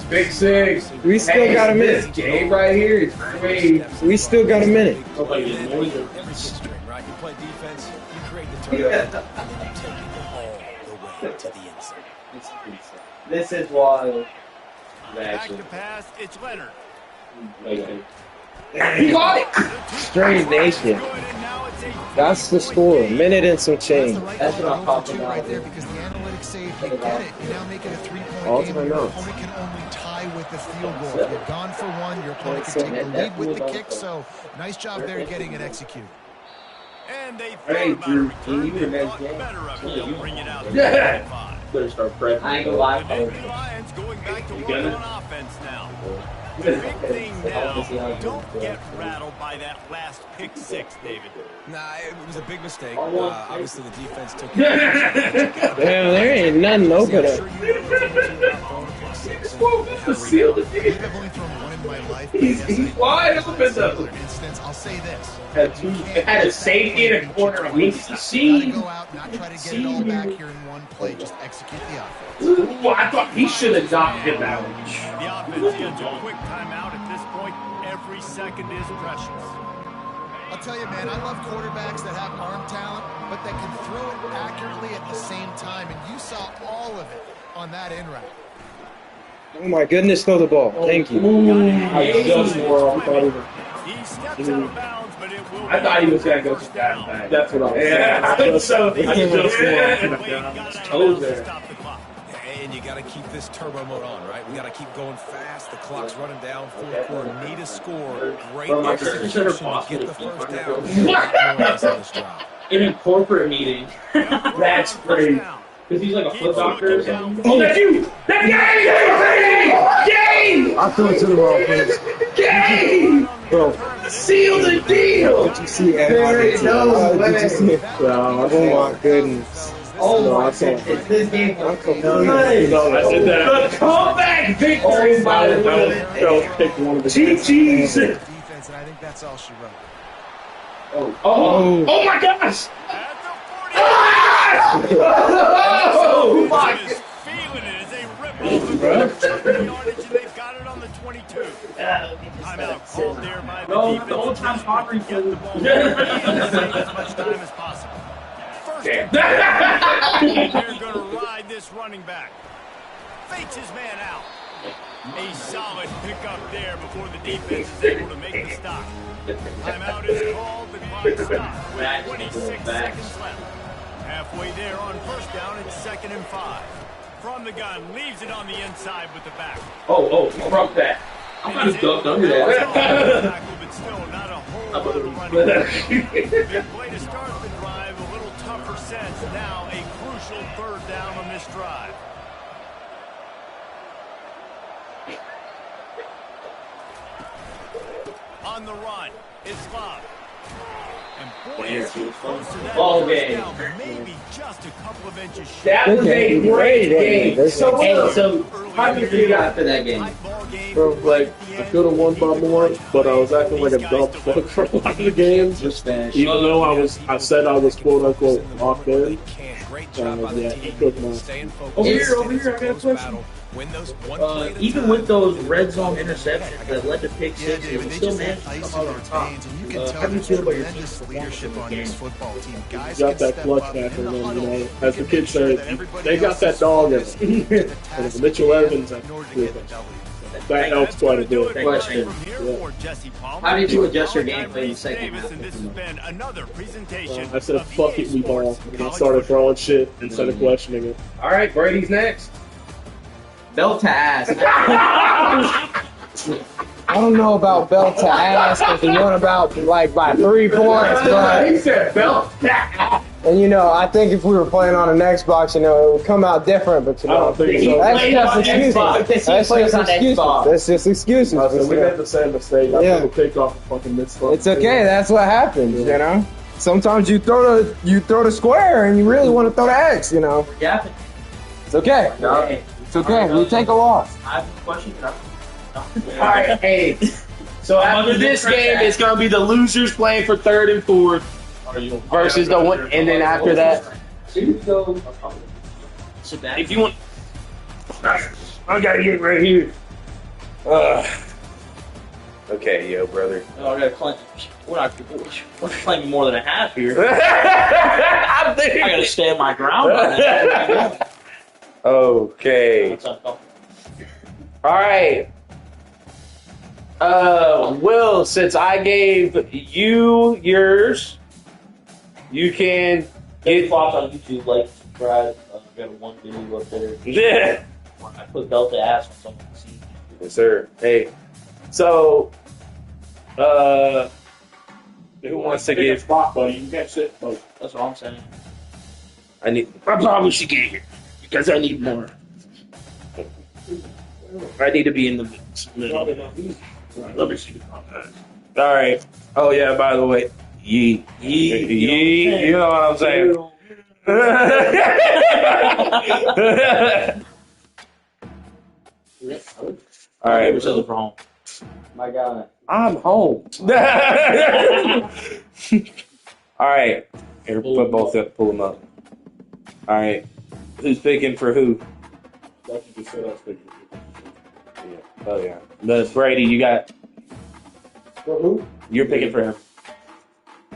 Big 6. We still got a This minute. game right here is great. We still got a minute. Every string, right? You play defense, you create the turnover, and then you take it all the way to the inside. This is wild. Back to pass, it's Leonard. He got it. Straight nation. That's the score. A minute and some change. That's what I'm talking about right there, because the analytics say if you get it, you now make it a 3-point game. Your opponent can only tie with the field goal. If you're gone for one, your opponent can take the lead with the kick. So nice job there getting it executed. And they thought about a return. They thought better of it. They'll bring it out to the 5. Better start prepping. I ain't gonna lie. The Navy Lions going back to work on offense now. The big thing now, don't get rattled by that last pick 6, David. Nah, it was a big mistake. Obviously, the defense took it. Damn, there ain't nothing open up. I've only thrown one in my life. He's wide open though. Instance, I'll say this. Had a safety in a corner. A weak Gotta see. go out, not try to get it all back here in one play. Just execute the offense. Ooh, I thought he should have not hit that one. The offense gets a quick timeout at this point. Every second is precious. I'll tell you, man, I love quarterbacks that have arm talent, but that can throw it accurately at the same time. And you saw all of it on that in route. Oh my goodness, throw the ball. Thank you. I just swore. He steps out of bounds, but it will. I thought he was gonna go to that. That's what I was saying. So I just swore. Toes there. and you got to keep this turbo mode on, right? We got to keep going fast. The clock's running down. Fourth quarter, need a score. Great execution to get the first down. In a corporate meeting. That's crazy. Because he's like a foot doctor or something. Oh, that's you! That's game! I threw it to the wrong place. Game! Bro, Seal the deal! did you see it? There it goes, Did you see it? No, Oh my goodness. Oh my I saw goodness. This game was Nice. No, I said that. The comeback victory by the That was pick one of the GG's. Defense, and I think that's all she wrote. Oh my gosh! Oh my! Is feeling it as they rip off the 30 yardage, and they've got it on the 22. Timeout called there by the defense. The whole time Aubrey Get the ball as much time as possible. First, they're going to ride this running back. Fakes his man out. A solid pickup there before the defense is able to make the stop. Timeout is called. The clock stopped. 26 seconds left. Halfway there on first down, it's 2nd and 5. From the gun, leaves it on the inside with the back. he broke that. I'm gonna duck under that. But still not a whole lot of running. Big play to start the drive, a little tougher sense. Now a crucial 3rd down on this drive. On the run, it's Love. And boy, is he close to that Ball first game. down, maybe just a couple of inches short. That was a great game. So, Hey, so how do you feel after that game? Bro, like, I could have won by more, but I was acting like a dumb fuck for a lot of the games. Even though I said I was quote unquote locked in. Great job by the Yeah, team. good man. Staying focused. Over here, I got a question. Win those one play at a Even time. with those red zone interceptions that led to pick Yeah, six, David, we they still just managed had to ice come in out their on top. veins, and you can How tell do you there's feel about your tremendous team's leadership on performance this in the football team. Guys You got can that step clutch up factor, in the man, huddle. as the They can kids make sure say, that everybody they got else that is dog in focused them. to the And task Mitchell at Evans, hand in order to yeah. get the W. That helps quite a bit. Question. How did you adjust your game play in the second half? And this has been another presentation I said, of fuck EA it, we ball. Sports And I College started Football. throwing shit instead of questioning it. All right, Brady's next. Belt to ass. I don't know about belt to ass if he won about like by 3 points, but He said belt. and you know I think if we were playing on an Xbox, you know, it would come out different. But you I know, don't think He so. that's played just on excuses. Xbox. That's He just plays on excuses. Xbox. That's just excuses. I said, we You know. made the same mistake. I Yeah. took a pick off and fucking missed something. It's okay. That's what happens. You know. Sometimes you throw the square and you really want to throw the X. You know. Yeah. It's okay. Hey, It's okay. We take a loss. I have a question. All right, hey. So after this game, it's gonna be the losers playing for 3rd and 4th versus the one, and then after that, if you want, I gotta get right here. Okay, yo, brother. Oh, I gotta claim. We're claiming more than a half here. I'm I gotta there. stand my ground on that. Okay. All right. Will, since I gave you yours, you can Get flops on YouTube, like, subscribe. We got one video up there. Yeah. I put belt to ass on someone to see. Yes, sir. Hey. So, who wants to Pick a give? spot, buddy. You can't sit both. That's what I'm saying. I probably should get here because I need more. I need to be in the mix. Let me see. All right. Oh yeah. By the way, yee. You know what I'm saying? All right. Who's other for home? My God. I'm home. All right. Here, put both up. Pull them up. All right. Who's picking for who? That's what you said I was thinking. Yeah. Oh yeah. The Brady, you got. For who? You're picking for him.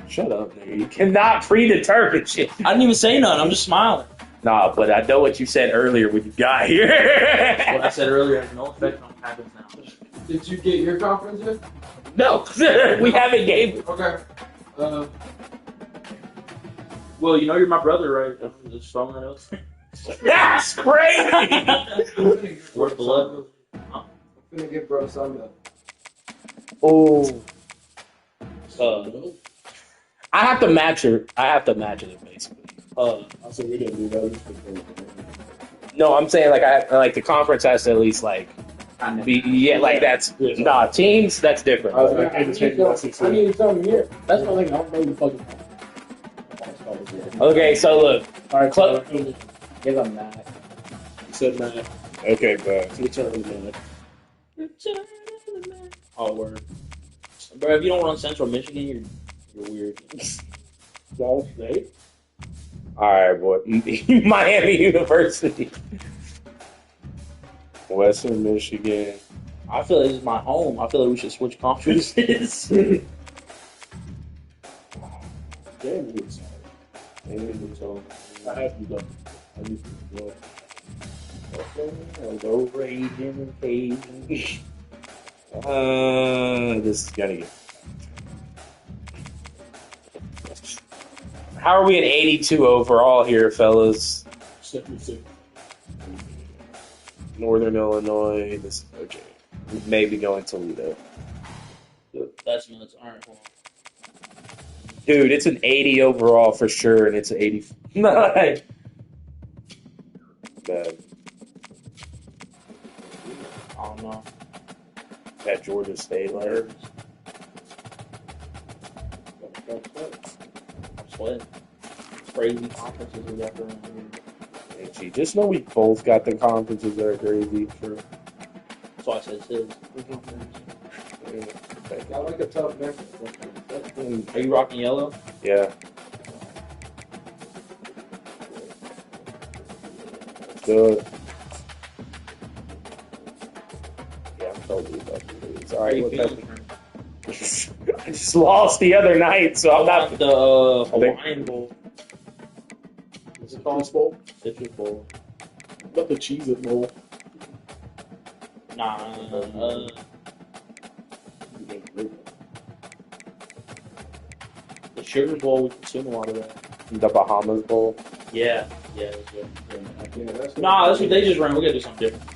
Shut up, nigga. You cannot predetermine shit. I didn't even say none. I'm just smiling. Nah, but I know what you said earlier when you got here. What I said earlier has no effect on what happens now. Did you get your conference yet? No, we haven't gave. Okay. Well, you know you're my brother, right? Just throwing that out. That's crazy. Worth the love. I'm gonna give bro some. Oh, I have to match her. I have to match it basically. I said we didn't do that. No, I'm saying like the conference has to at least like be that's teams that's different. I was like, I need to tell me here. That's not like I don't know the fucking. Okay, so look, All right, Club- Give him that. You said Matt. okay, bro. Return to Matt. oh word, bro. If you don't run Central Michigan, you're weird. Ball State. All right, boy. Miami University. Western Michigan. I feel like this is my home. I feel like we should switch conferences. Damn, it's so. I have to go. I need to go. Go raging Cajun. This is gonna get. How are we at 82 overall here, fellas? 76. Northern Illinois. This okay. We may be going Toledo. That's nuts. All right, hold on. Dude, it's an 80 overall for sure, and it's an 80. Bad. I don't know. At Georgia State, like. I'm sweating. Crazy conferences we got around here. And gee, just know we both got the conferences that are crazy. For That's why I said it's his. I like a tough mix. Are you rocking yellow? yeah. Good. Yeah, I'm totally about to lose. All How right, you what feeling? type I just lost the other night, so I'm not. The Hawaiian Bowl. What's it called? Bowl? Citrus Bowl. What the cheese it bowl? Nah. The Sugar Bowl, we consume a lot of that. The Bahamas Bowl. Yeah. Yeah, that's good. Yeah, that's Nah, that's what they just ran. We gotta do something different.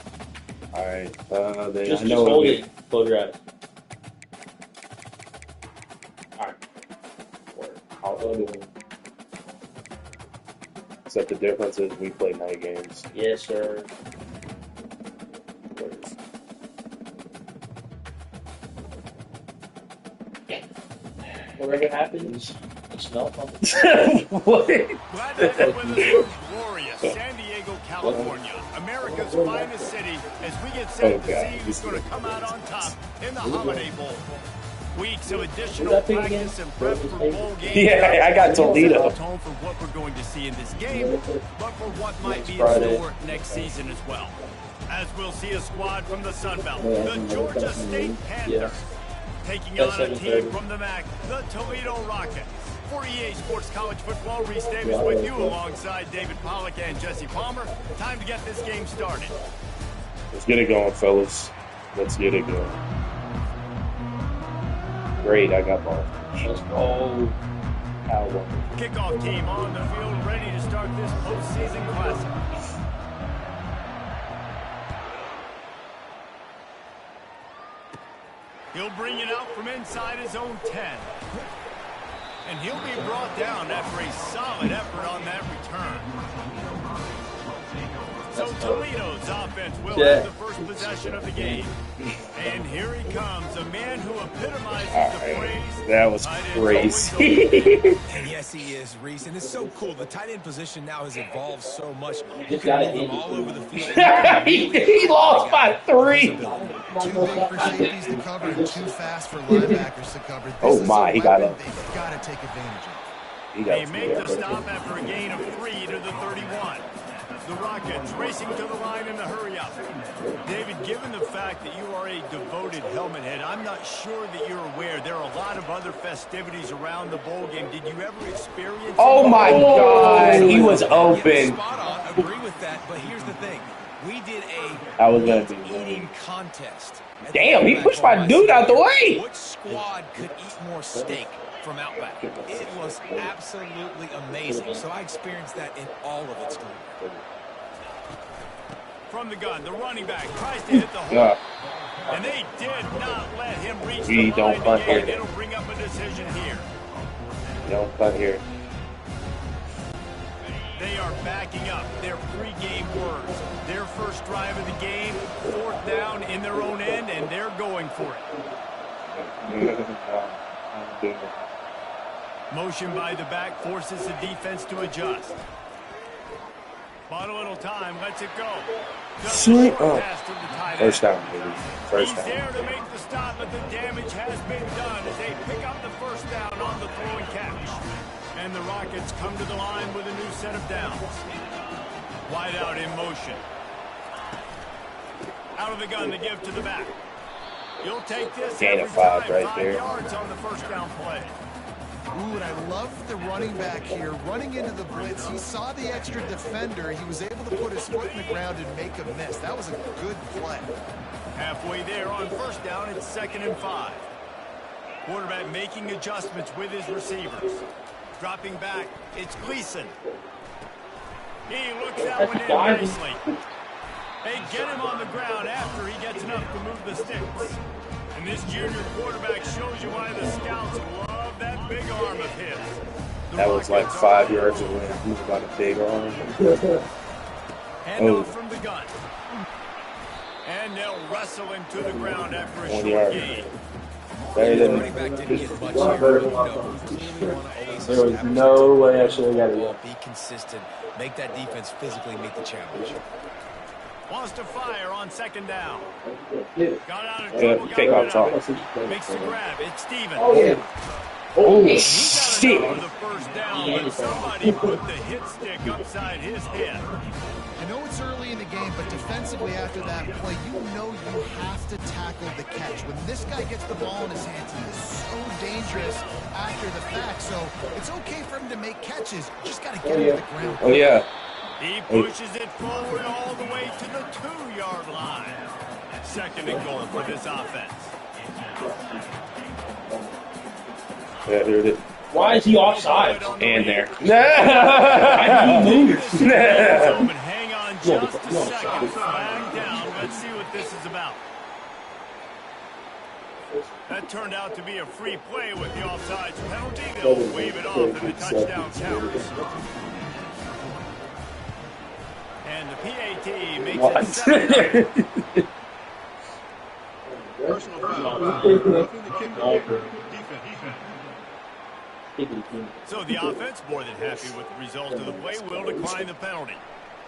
All right. Then Just I know hold we- it. Close your eyes. Alright. I'll do it. Except the difference is we play night games. Yes, sir. Whatever happens, it's not something. What? Glad to have with us from glorious San Diego, California, America's finest city, as we get set to see who's going to come out on top in the Holiday Bowl. Weeks of additional practice and prep for bowl games. Yeah, I got Toledo. Tone for what we're going to see in this game, but for what might be in store next season as well. As we'll see a squad from the Sun Belt, the Georgia State Panthers, taking on a team from the MAC, the Toledo Rockets. For EA Sports College Football, Reese Davis with you alongside David Pollack and Jesse Palmer. Time to get this game started. Let's get it going, fellas. Let's get it going. Great, I got ball. Let's go. How wonderful. Kickoff team on the field, ready to start this postseason classic. He'll bring it out from inside his own 10. And he'll be brought down after a solid effort on that return. So Toledo's offense will have the first possession of the game. And here he comes, a man who epitomizes the phrase. That was crazy. And yes, he is, Reese. And it's so cool. The tight end position now has evolved so much. You Just can gotta move hit them all over the field. he lost by 3. Too big for safeties to cover and too fast for linebackers to cover. This Oh is my, a he got weapon up. they've got to take advantage of. He They got make the stop after a gain of 3 to the 31. The Rockets racing to the line in the hurry-up. David, given the fact that you are a devoted helmet head, I'm not sure that you're aware there are a lot of other festivities around the bowl game. Did you ever experience? Oh my God, he was Yeah, open. spot on. Agree with that. But here's the thing. We did I was gonna a be eating contest. at Damn, the he pushed Outback my on dude out the Wednesday. way. Which squad could eat more steak from Outback? It was absolutely amazing. So I experienced that in all of its glory. From the gun, the running back tries to hit the hole. Yeah. And they did not let him reach We the don't line punt again. here. It'll bring up a decision here. Don't punt here. They are backing up their pregame words. Their first drive of the game, 4th down in their own end, and they're going for it. Motion by the back forces the defense to adjust. Bought a little time, lets it go. Just a short pass to the tight end. First down, baby. First He's down. there to make the stop, but the damage has been done as they pick up the first down on the throw and catch. And the Rockets come to the line with a new set of downs. Wide out in motion. Out of the gun to give to the back. You'll take this Gain every of 5 time. right 5 there. yards on the first down play. Ooh, and I love the running back here. Running into the blitz, he saw the extra defender. He was able to put his foot in the ground and make a miss. That was a good play. Halfway there on first down, it's 2nd and 5. Quarterback making adjustments with his receivers. Dropping back, it's Gleason. He looks that one in nicely. They get him on the ground after he gets enough to move the sticks. And this junior quarterback shows you why the scouts love that big arm of his. That was like 5 yards away. He was about a big arm. Handoff from the gun. And they'll wrestle him to the ground after a 1 short yard. gain. Better than Running back didn't get much here. There was no way I should have got it. Be consistent. Make that defense physically meet the challenge. Wants to fire on 2nd down. Got out of Yeah, trouble. take off top. Makes the grab. It's Steven. Oh, He got shit. enough for the first down, but somebody put the hit stick upside his head. I know it's early in the game, but defensively after that play, you know you have to tackle the catch. When this guy gets the ball in his hands, he is so dangerous after the fact. So it's okay for him to make catches. Just got to get him to the ground. Oh, yeah. He pushes it forward all the way to the 2-yard line. 2nd and goal for this offense. Yeah, here it is. Why is he offside? And there. Hang on just a second. Flag down. Let's see what this is about. That turned out to be a free play with the offsides penalty. They'll wave it off and the touchdown counts. And the PAT makes What? it 7. Personal foul. Roughing the kicker. Defense. So the offense, more than happy with the result of the play, will decline the penalty.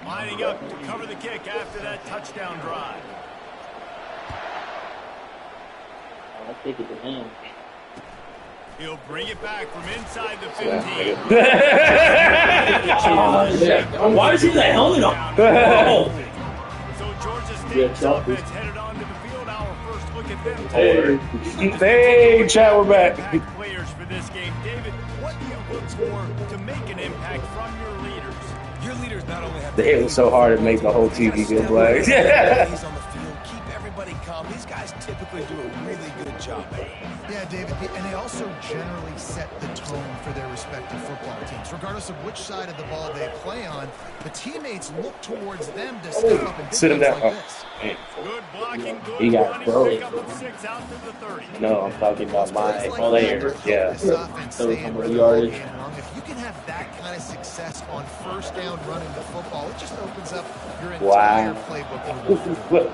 Lining up to cover the kick after that touchdown drive. I'll take it to him. He'll bring it back from inside the 15. Why is he with a helmet on? So Georgia State's offense headed onto the field. Our first look at them. Hey, chat, we're back. Players for this game. David, what do you look for to make an impact from your leaders? Your leaders not only have They hit it so hard it made the whole TV go black. He's on the field, keep everybody calm. These guys typically do a really good job. Yeah, David, and they also generally set the tone for their respective football teams. Regardless of which side of the ball they play on, the teammates look towards them to step up and do Sit him things down. like this. Good blocking, good He got running, broke. pick up of 6 out to the 30. No, I'm talking about my player. Yeah. This offense staying with the ball game long. If you can have that kind of success on first down running the football, it just opens up your entire playbook.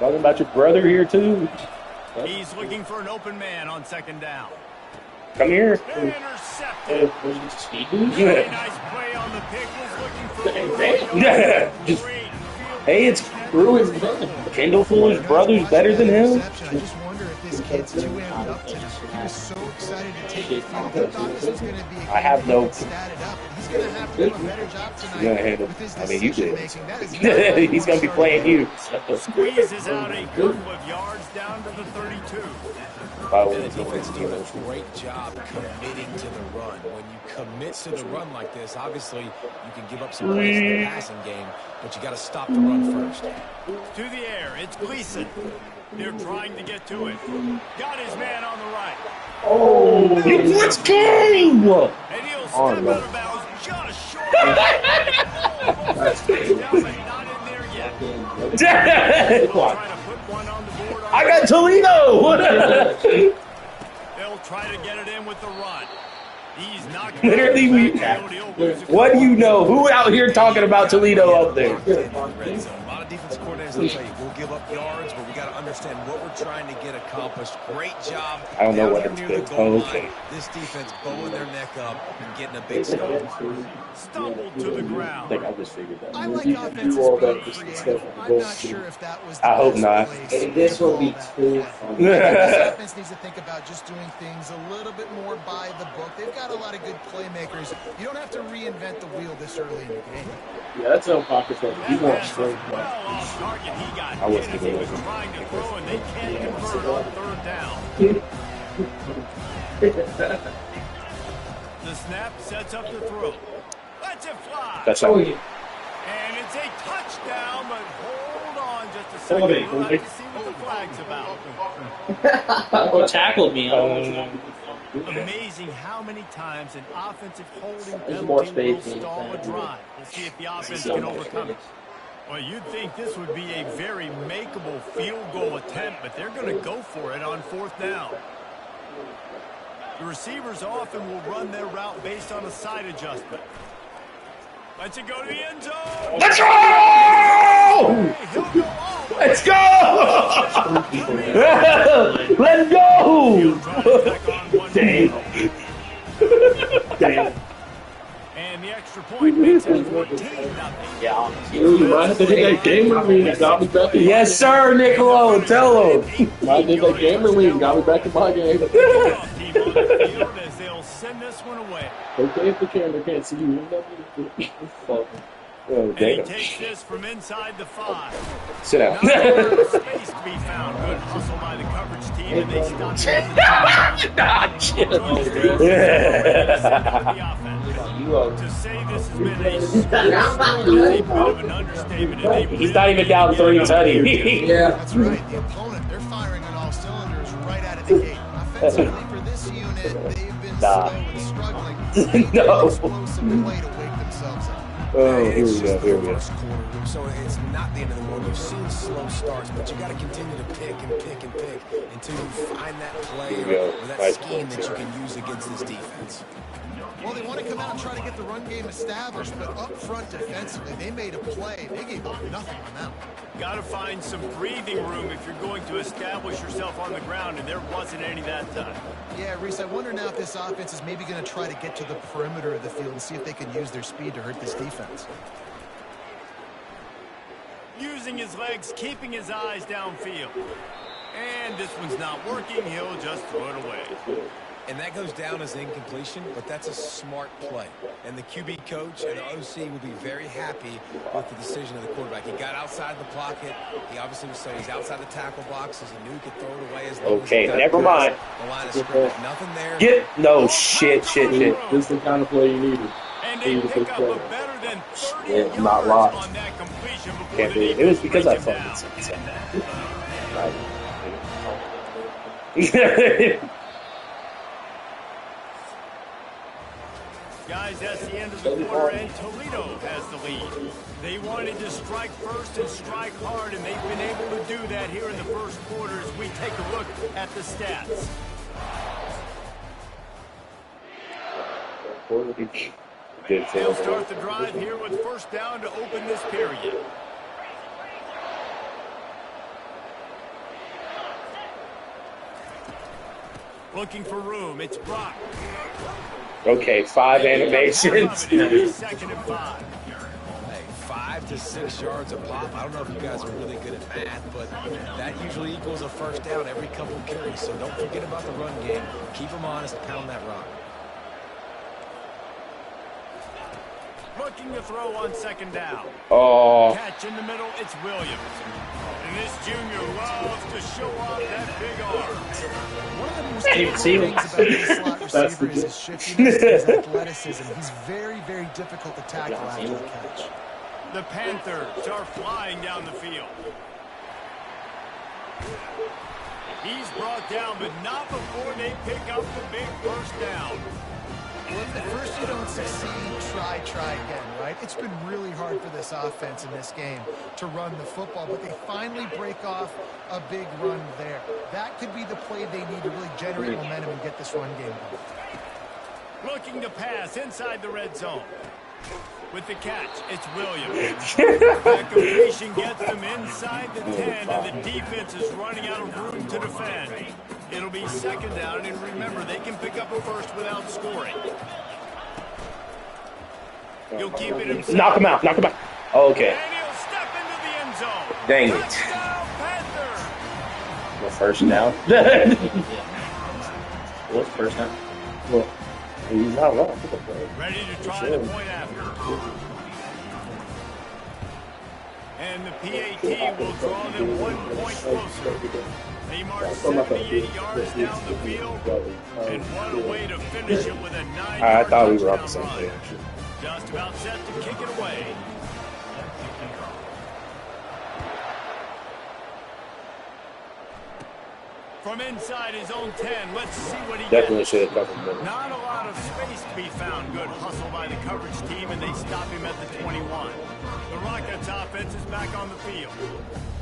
Talking about your brother here too. He's looking for an open man on 2nd down. Come here. Intercepted. Very nice play on the pick. Was looking for Yeah. Just, hey, it's Kendall Fuller's brother's better than him. I just wonder if this kid's too amped up tonight. He was so excited to take it. He thought this was going to be a I have no. statted up. He's going to have to do a better job tonight. He's gonna handle. with his I mean, you did. decision-making. That is not He's gonna be playing you. Squeezes out a couple of yards down to the 32. And the defense doing a great job committing to the run. When you commit to the run like this, obviously you can give up some plays in the passing game, but you got to stop the run first. To the air, it's Gleason. They're trying to get to it. Got his man on the right. Oh, let's go! And he'll step out of bounds just short. Touchdown, but not in there yet. I got Toledo. They'll try to get it in with the run. He's not Literally, what do you know? Who out here talking about Toledo up there? A lot of defense coordinators will tell you, we'll give up yards, but we got to understand what we're trying to get accomplished. Great job. I don't know down what here it's near been. the goal line. Okay. This defense bowing their neck up and getting a big stop. Stumbled to the ground. I just figured that. I like You offenses do all being that just to creative. step on the I'm ball. not sure if that was the I hope best not. place This to will be call that too play. fun. This offense needs to think about just doing things a little bit more by the book. They've got a lot of good playmakers. You don't have to reinvent the wheel this early in the game. Yeah, that's how Pocket's like. He wants strength. Well off target, he got I wasn't hit as he even was looking. trying to throw, and they can't convert on third down. The snap sets up the throw. Lets it fly. That's all. And it's a touchdown, but hold on just a second. We'll have to see what the flag's about. Or tackled me. Amazing how many times an offensive holding There's more penalty will space in stall a the drive. We'll see if the offense can overcome it. Well, you'd think this would be a very makeable field goal attempt, but they're going to go for it on fourth down. The receivers often will run their route based on a side adjustment. Lets it go to the end zone. Let's go! He'll go all the way. Let's go! Let's go! He'll try to tack on one more. Damn. And the extra point makes it 14-0. You might have to hit that gamer league and got me back in Yes, sir, Nicolo. Tell him. Might have hit that gamer league and got me back in my game. Team on the field as they'll send this one away. Okay, if the camera can't see you, Oh, And he damn. takes this from inside the 5. Sit down. Not a lot of space to be found. Good hustle by the coverage team, and they stop to say this has been a is a bit of an understatement. And they He's not even down 3 tutty. That's right. The opponent, they're firing on all cylinders right out of the gate. Offensively, for this unit, they've been slow and struggling. No. Explosive play to wake themselves up. Oh, here we go. Here we go. First quarter, so it's not the end of the world. You've seen slow starts, but you got to continue to pick and pick and pick until you find that play Here we go. or that Nice scheme points that you here. can use against this defense. Well, they want to come out and try to get the run game established, but up front defensively, they made a play. They gave up nothing on that one. got to find some breathing room if you're going to establish yourself on the ground, and there wasn't any that time. Yeah, Reese, I wonder now if this offense is maybe going to try to get to the perimeter of the field and see if they can use their speed to hurt this defense. Using his legs, keeping his eyes downfield. And this one's not working. He'll just throw it away. And that goes down as incompletion, but that's a smart play. And the QB coach and the OC will be very happy with the decision of the quarterback. He got outside the pocket. He obviously was saying he's outside the tackle boxes. He knew he could throw it away as long as he got never mind. the line of scrimmage. Nothing there. Shit. This is the kind of play you needed. And they pick up a better than 30 yards not locked. on that completion before Can't the be. It was because I defense fucking brings him down. said that. Guys, that's the end of the quarter, and Toledo has the lead. They wanted to strike first and strike hard, and they've been able to do that here in the first quarter as we take a look at the stats. They'll start the drive here with first down to open this period. Looking for room, it's Brock. Okay, 5 animations. Second and 5. Hey, 5 to 6 yards a pop. I don't know if you guys are really good at math, but that usually equals a first down every couple of carries. So don't forget about the run game. Keep them honest, pound that rock. Looking to throw on second down. Oh. Catch in the middle, it's Williams. And this junior loves to show off that big arm. One of the most difficult things about this slot receiver is his shiftiness, his athleticism. He's very, very difficult to tackle after the catch. The Panthers are flying down the field. He's brought down, but not before they pick up the big first down. Well, if at first you don't succeed, try try again, right? It's been really hard for this offense in this game to run the football, but they finally break off a big run there. That could be the play they need to really generate momentum and get this run game going. Looking to pass inside the red zone. With the catch, it's Williams. That completion gets them inside the 10, and the defense is running out of room to defend. It'll be second down, and remember, they can pick up a first without scoring. He'll keep it himself. Knock him out. Knock him out. Okay. And he'll step into the end zone. Dang it. Touchdown, Panthers. The first down. What's first down? Well, he's not wrong. Ready to try the point after. And the PAT will draw them 1 point closer. They march 78 yards down the field. And what a way to finish it with a 9-yard I thought we were on the same touchdown page. run. Just about set to kick it away. From inside his own 10, let's see what he Definitely gets. should have covered better. Not a lot of space to be found. Good hustle by the coverage team, and they stop him at the 21. The Rockets offense is back on the field.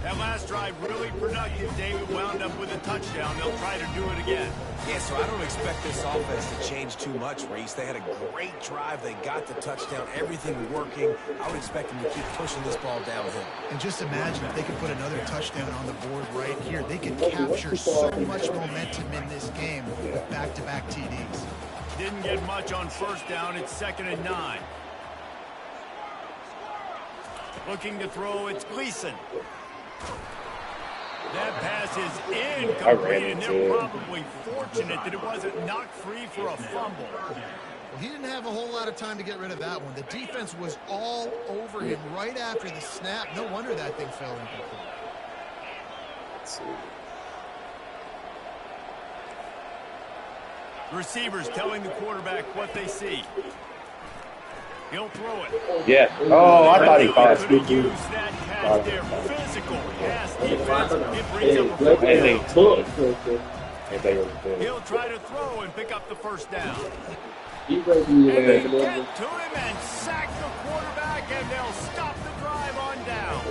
That last drive really productive. David wound up with a touchdown. They'll try to do it again. Yeah, so I don't expect this offense to change too much, Reese. They had a great drive. They got the touchdown. Everything working. I would expect them to keep pushing this ball downhill. And just imagine if they could put another touchdown on the board right here. They could capture so much momentum in this game with back-to-back TDs. Didn't get much on first down. It's 2nd and 9. Looking to throw, it's Gleason. That pass is incomplete, and they're probably fortunate that it wasn't knocked free for a fumble. Well, he didn't have a whole lot of time to get rid of that one. The defense was all over him right after the snap. No wonder that thing fell incomplete. Let's see. Receivers telling the quarterback what they see. He'll throw it. Yeah. Oh, I thought he caught Could have used that catch there. Physical pass defense. It brings up a He'll try to throw and pick up the first down. And they get to him and sack the quarterback, and they'll stop the drive on down.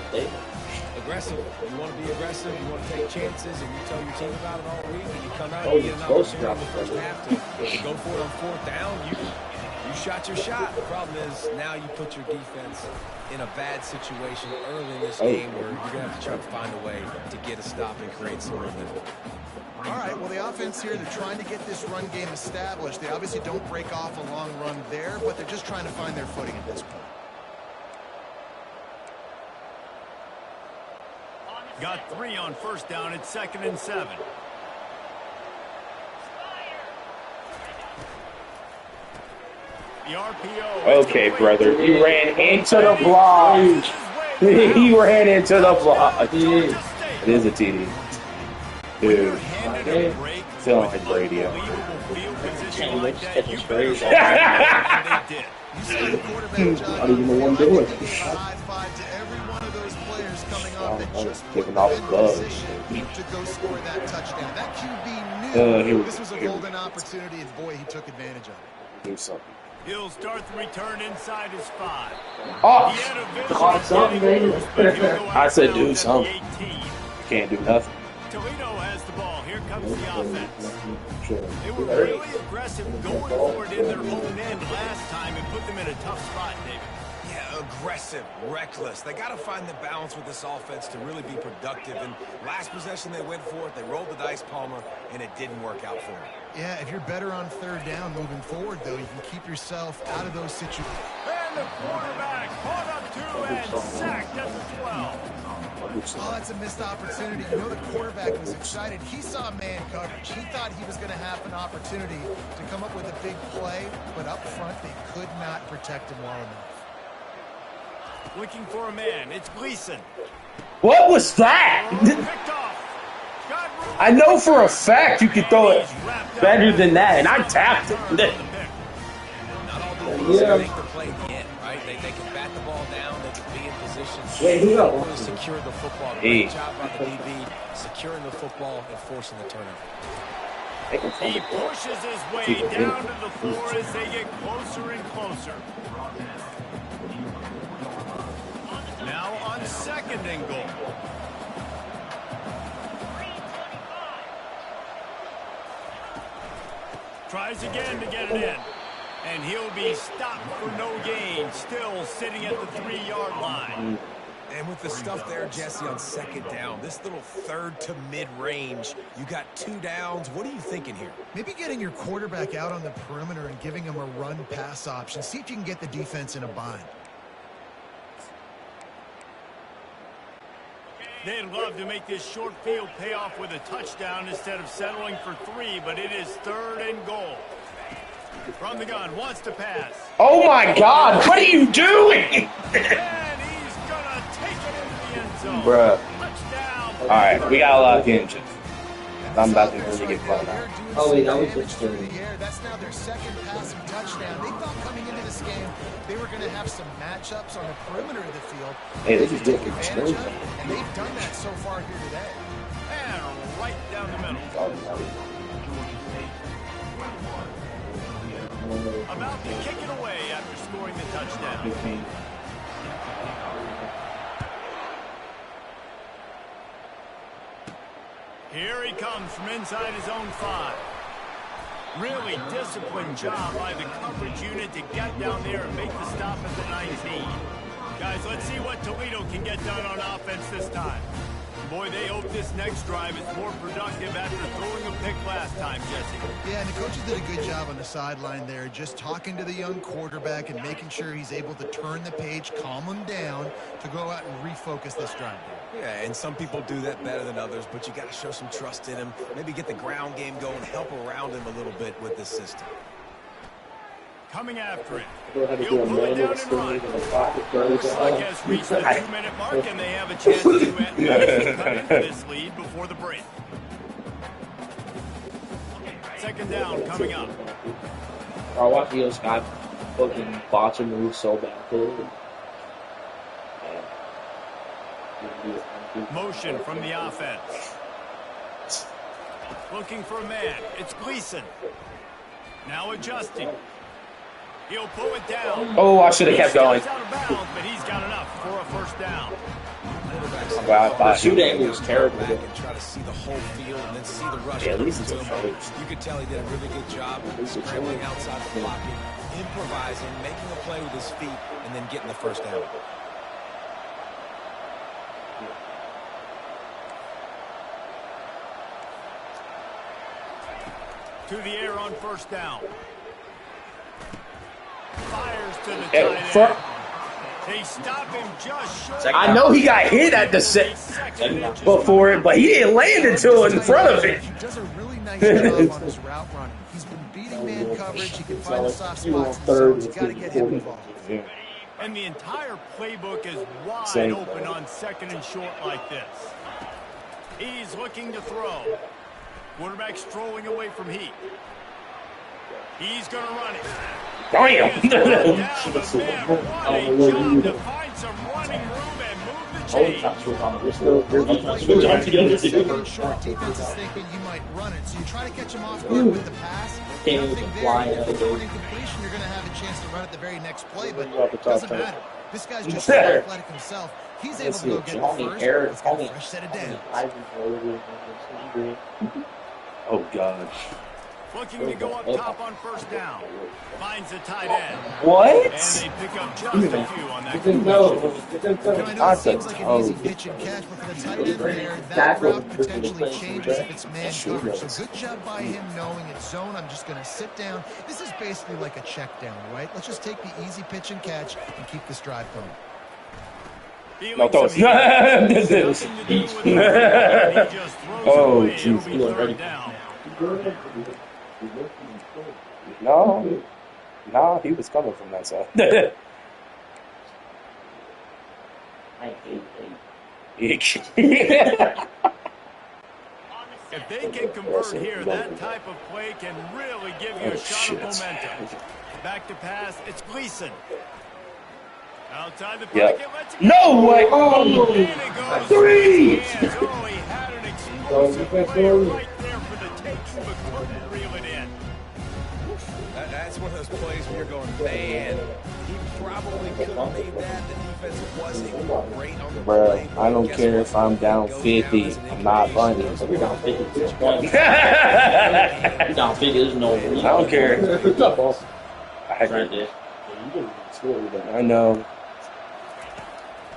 Aggressive. You want to be aggressive. You want to take chances, and you tell your team about it all week, and you come out and you get an opportunity in the first half to go for it on 4th down. You shot your shot. The problem is now you put your defense in a bad situation early in this game where you're going to have to try to find a way to get a stop and create some momentum. All right, well, the offense here, they're trying to get this run game established. They obviously don't break off a long run there, but they're just trying to find their footing at this point. Got 3 on first down. It's 2nd and 7. The RPO. Okay, brother. He ran into the block. He ran into the block. It is a TD. Dude. Feeling like Brady. I don't even know what I'm doing. High five to every one of those players coming off that just Giving put off them in gloves. position to go score that touchdown. That QB knew this was a golden opportunity, and boy, he took advantage of it. Do something. He'll start the return inside his 5. Oh! He had a vision getting loose, but he'll go I said do outbounds at something. the 18. Can't do nothing. Toledo has the ball. Here comes the offense. They were really aggressive going forward in their own end last time and put them in a tough spot, David. Yeah, aggressive, reckless. They got to find the balance with this offense to really be productive. And last possession they went for it. They rolled the dice, Palmer, and it didn't work out for them. Yeah, if you're better on 3rd down moving forward, though, you can keep yourself out of those situations. And the quarterback caught up to and sacked at the 12. Oh, that's a missed opportunity. You know the quarterback was excited. He saw man coverage. He thought he was going to have an opportunity to come up with a big play, but up front they could not protect him well enough. Looking for a man. It's Gleason. What was that? Picked off. I know for a fact you can throw it better than that, and I tapped it. Not all defenses make the play at the end, right? They can bat the ball down. They can be in position. Really secure the football. Great job by the DB, securing the football and forcing the turnover. He pushes his way down to the floor as they get closer and closer. Now on 2nd and goal. Tries again to get it in. And he'll be stopped for no gain. Still sitting at the 3-yard line. And with the stuff there, Jesse, on 2nd down, this little 3rd to mid-range, you got 2 downs. What are you thinking here? Maybe getting your quarterback out on the perimeter and giving him a run-pass option. See if you can get the defense in a bind. They'd love to make this short field pay off with a touchdown instead of settling for 3, but it is 3rd and goal. From the gun, wants to pass. Oh my God! What are you doing? And he's gonna take it into the end zone. Bruh. Touchdown. All right, we got a lot of inches. I'm about to really get blown out. Oh, wait, that was just dirty. That's now their 2nd passing touchdown. They thought coming into this game they were going to have some matchups on the perimeter of the field. Hey, this is Take good. advantage of, and they've done that so far here today. And right down the middle. About to kick it away after scoring the touchdown. Here he comes from inside his own 5. Really disciplined job by the coverage unit to get down there and make the stop at the 19. Guys, let's see what Toledo can get done on offense this time. Boy, they hope this next drive is more productive after throwing a pick last time, Jesse. Yeah, and the coaches did a good job on the sideline there, just talking to the young quarterback and making sure he's able to turn the page, calm him down to go out and refocus this drive. Yeah, and some people do that better than others, but you got to show some trust in him. Maybe get the ground game going, help around him a little bit with this system. Coming after it. He'll pull it down and run. Looks like has reached the 2-minute mark, and they have a chance to cut into this lead before the break. 2nd down coming up. I watched Leo Scott fucking botch and move so bad. Motion from the offense. Looking for a man. It's Gleason. Now adjusting. He'll pull it down. Oh, I should have kept going. Out of bounds, but he's got enough for a 1st down. The shoot angle was terrible. Back and try to see the whole field and then see the rush. Yeah, at least it's a You could tell he did a really good job scrambling outside the blocking, improvising, making a play with his feet, and then getting the 1st down. To the air on 1st down. Fires to the tight end. They stop him just short. I know he got hit at the set before it, but he didn't land until in front of it. He does a really nice job on his route running. He's been beating man coverage. He can find the soft spots in the zones. You got to get him involved. And the entire playbook is wide open on 2nd and short like this. He's looking to throw. Quarterback strolling away from Heat. He's going to run it. Damn! To find some running room and move the chains. Short defense is thinking you might run it, so you try to catch him off guard with the pass. Nothing there. If you throw an incompletion, you're going to have a chance to run it the very next play, but it doesn't matter. This guy's just so athletic himself. He's able to go get the 1st. Let's get a fresh set of downs. Oh, God. Looking to go up top on 1st down. Finds the tight end. What? And they pick up just a few on that completion. I know it seems like an easy pitch and catch, but for the tight end there, that route potentially changes if it's man coverage. So good job by him knowing it's zone. I'm just going to sit down. This is basically like a check down, right? Let's just take the easy pitch and catch and keep this drive going. No, throw Oh, jeez. No, he was coming from that side. I hate If they can convert here, that type of play can really give you a shot of momentum. Back to pass, it's Gleason. Outside the pocket, lets it go. No way! Oh, and it goes 3! Oh, he had an explosive player right there for the takes, but couldn't reel it in. That's one of those plays where you're going, man, he probably could have made that. The defense wasn't great on the Bro, play. I don't Guess care what? if I'm down Goes 50. as an I'm not bunting. invitation. You're down 56 points. I You're down 50. There's no. don't care. Good job, boss. Right there. I know.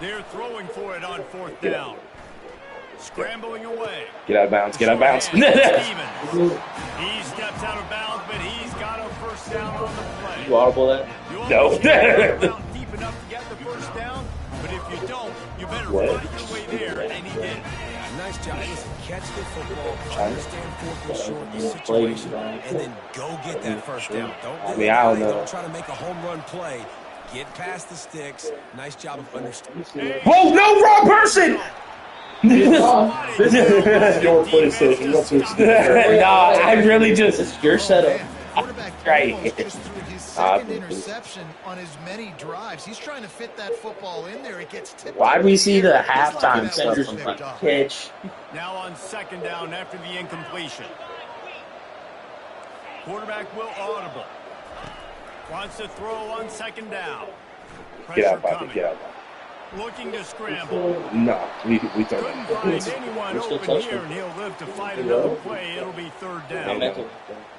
They're throwing for it on fourth down. Scrambling away. Get out of bounds. Get out of bounds. Stevens. He steps out of bounds, but he's got a first down on the play. You audible that? No. Deep enough to get the first down, but if you don't, you better What? fight your way there, and he did. Nice job. Listen, catch the football, understand fourth and short the Play. situation, and then go get that first down. Don't I do mean, it I don't early. know. Don't try to make a home run play. Get past the sticks. Nice job of understanding. Whoa, no, wrong person! This is your PlayStation. What's your Nah, I really just. It's your setup. Quarterback Right. almost just threw his second interception on his many drives. He's trying to fit that football in there. It gets tipped. Why'd we see the He's lucky halftime that stuff wasn't from picked off. Catch. Now on second down after the incompletion. Quarterback will audible. Wants to throw on second down. Get out, Pressure Bobby. coming. Get out. Looking to scramble. No, we throw Couldn't that. find anyone We're still open touching. here, and he'll live to fight another play. It'll be third down.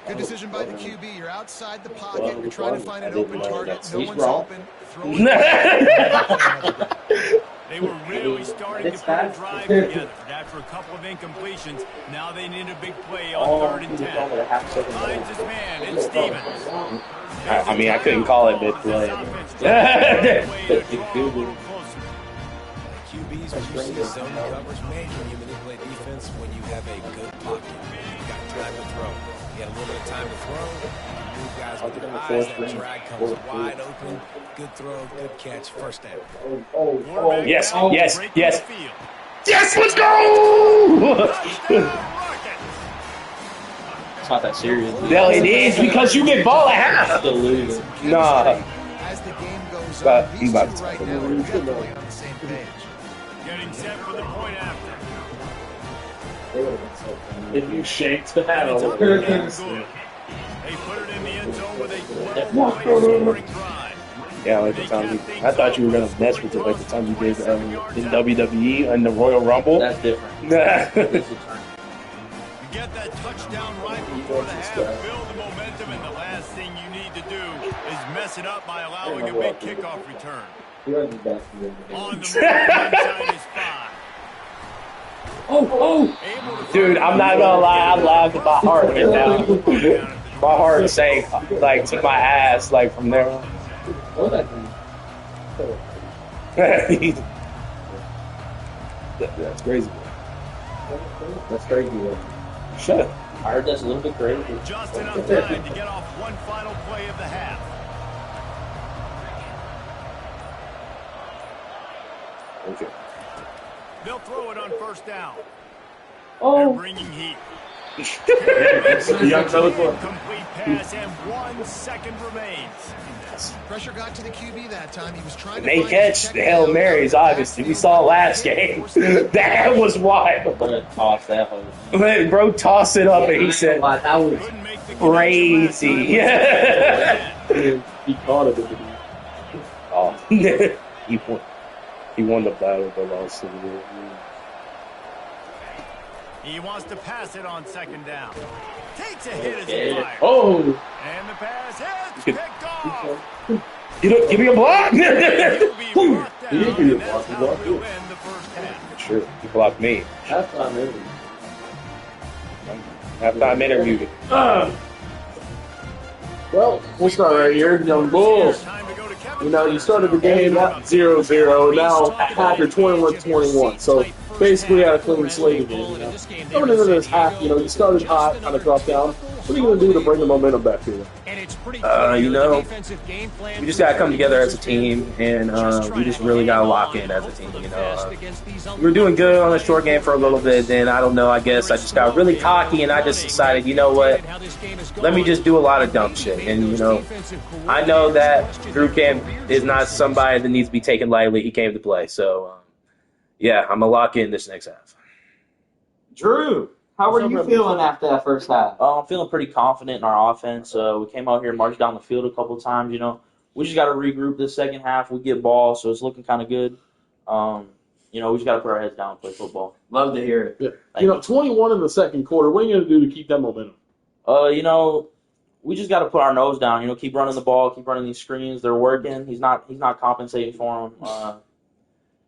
Good decision by the QB. You're outside the pocket. You're trying to find an open target. No He's one's wrong. open. Throw it. They were really starting to put a drive together. After a couple of incompletions, now they need a big play on third and 10. Finds his man, it's Stevens. I mean, I couldn't call it mid-play. QBs, when you see zone covers, man, when you manipulate defense, when you have a good pocket, you've got time to throw. You got a little bit of time to throw. You move guys with their eyes. That drag comes wide open. Good throw, good catch, first down. Yes, yes, yes. Yes, let's go! It's not that serious. No, it is because you get ball at half. Still lose. Nah. As the game goes But on, I'm these about two to right talk now about are definitely on the same page. Getting set for the point after. If you shake that, It's I'll up and good. They put it in the end zone with a 12-play scoring drive. Yeah, like the time I thought you were gonna mess with it, like the time you did in WWE and the Royal Rumble. That's different. Nah. This is a turn. You get that touchdown right before the half, build the momentum, and the last thing you need to do is mess it up by allowing a big kickoff return. On the move, inside is 5. Oh, dude, I'm not gonna lie, I laughed at my heart right now. My heart sank like to my ass, like from there on. That's crazy. That's crazy. Shut up. I heard that's a little bit crazy. Just enough time to get off one final play of the half. Okay. They'll throw it on first down. Oh. They're bringing heat. Young fella. Complete pass, and 1 second remains. Pressure got to the QB that time. He was trying And to they find catch his the Hail check Marys, down. obviously. We saw last game. That was wild. I'm gonna toss that one. Bro tossed it up and he said, That was Couldn't make the crazy. He caught it. Oh, he won the battle, but lost the war. He wants to pass it on second down. Takes a hit as he fires. Oh! And the pass hits, picked off. You don't give me a block. He'll be brought down, He didn't give you a and block, that's he how blocked we'll you. end the first half. Sure, you blocked me. That's not really. Halftime interview. Well, we'll start right here. Young Bulls. Time to go to Kevin. You know, you started the game 0-0. Now at half you're 21-21. So basically had a clean slate again. You know? Coming into this half, you know, you started hot, kind of dropped down. What are you going to do to bring the momentum back here? You know, we just gotta come together as a team, and we just really gotta lock in as a team. You know, we were doing good on the short game for a little bit. Then I don't know. I guess I just got really cocky, and I just decided, you know what? Let me just do a lot of dumb shit. And you know, I know that Drew Camp is not somebody that needs to be taken lightly. He came to play, so yeah, I'm gonna lock in this next half. Drew, how are you feeling after that first half? I'm feeling pretty confident in our offense. We came out here and marched down the field a couple times. You know, we just got to regroup this second half. We get ball, so it's looking kind of good. You know, we just got to put our heads down and play football. Love to hear it. Yeah. You know, 21 in the second quarter. What are you going to do to keep that momentum? You know, we just got to put our nose down. You know, keep running the ball, keep running these screens. They're working. He's not compensating for them.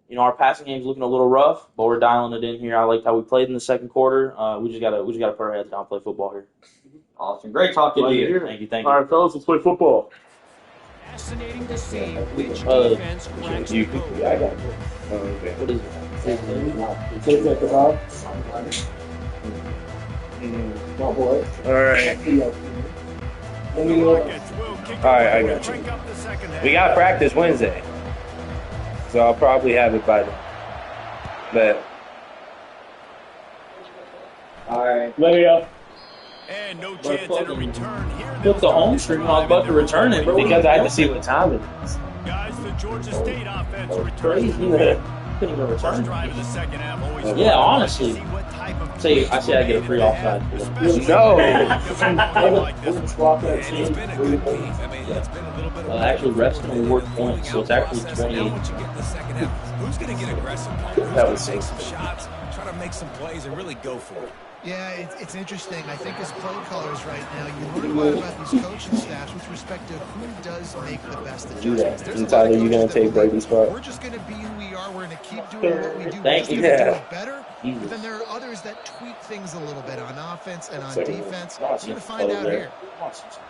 You know, our passing game's looking a little rough, but we're dialing it in here. I liked how we played in the second quarter. We just gotta put our heads down and play football here. Awesome. Great talking to you. Thank you. All right, fellas, let's play football. Fascinating to see which defense cracks the code. Yeah, I got it. Okay. What is it? It says at the bottom. Oh, boy. All right. All right, I got you. We got practice Wednesday, so I'll probably have it by then. But all right, Let it go. And no chance at a return here. Put the home screen. I was about to return it, bro. because I had to see what time it is. Guys, the Georgia State offense Crazy. returns. Couldn't even First return. drive of the second half always. Yeah, honestly. See what type of I say I get a free offside. No. And it's been a good game. I mean, it's been a little bit of Actually, refs can award points, so it's actually 28. Now what you get in the second half. Who's going to get aggressive? Who's That going was to take so some shots, try to make some plays, and really go for it? Yeah, it's interesting. I think as play callers right now, you learn a lot about these coaching staffs with respect to who does make the best adjustments. There's a lot Tyler, of you gonna coaches that take believe Brady's spot? we're just going to be who we are. We're going to keep doing what we do. Thank We're you. just gonna do Yeah. it better. But then there are others that tweak things a little bit on offense and on So, defense. We're going to find out here.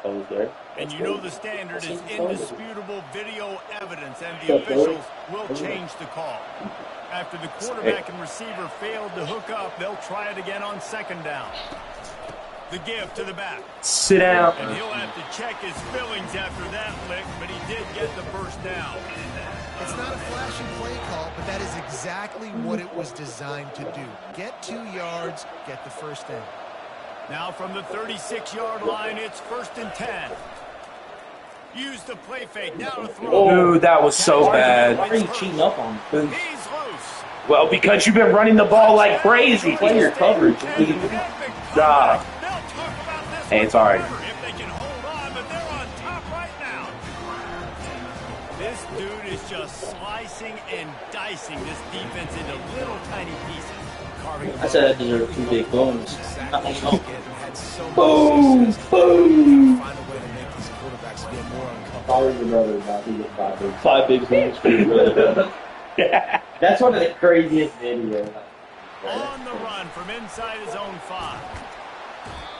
There. And you know the standard is indisputable video evidence, and the officials will change the call. After the quarterback and receiver failed to hook up, they'll try it again on second down. The give to the back. Sit down. And he'll have to check his fillings after that lick, but he did get the first down. It's not a flashy play call, but that is exactly what it was designed to do. Get 2 yards, get the first down. Now from the 36-yard line, it's 1st and 10. Use the play fake. Now to throw. Dude, that was so bad. Why are you cheating up on me? He's loose. Well, because you've been running the ball like crazy. Play your coverage. Nah. Hey, it's all right. If they can hold on, but they're on top right now. This dude is just slicing and dicing this defense into little tiny pieces. Carving I said I deserve 2 big booms. Boom! Boom! Find a way to make these quarterbacks get more uncomfortable. Follow your brother about who was 5 big. 5 big booms for you, brother. That's one of the craziest videos. on the run from inside his own 5.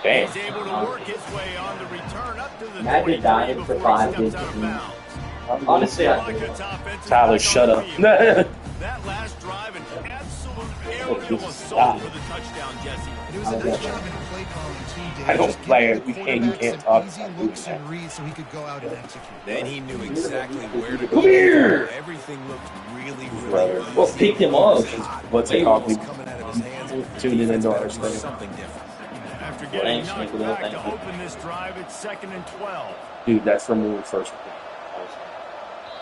Damn. He's able to work his way on the return up to the Imagine 23 dying for before 5 he steps big out of booms. bounds. Honestly, Rockets offense is Tyler, back shut on up. the field. That last drive, an absolute aerial assault for the touchdown, Jesse. It was a nice job in play calling too, Dave. I don't Just play giving it. the You can't quarterback talk some easy about looks that. and reads so he could go out and execute. Then he knew exactly where to Come go. here. Everything looked really Brother. easy. Well, pick him up. What's it called? Was coming out of his hands. Tuning into our It was thing. something different. After getting Thanks, knocked Nicola, back thank to you. open this drive, it's 2nd and 12. Dude, that's from when we first.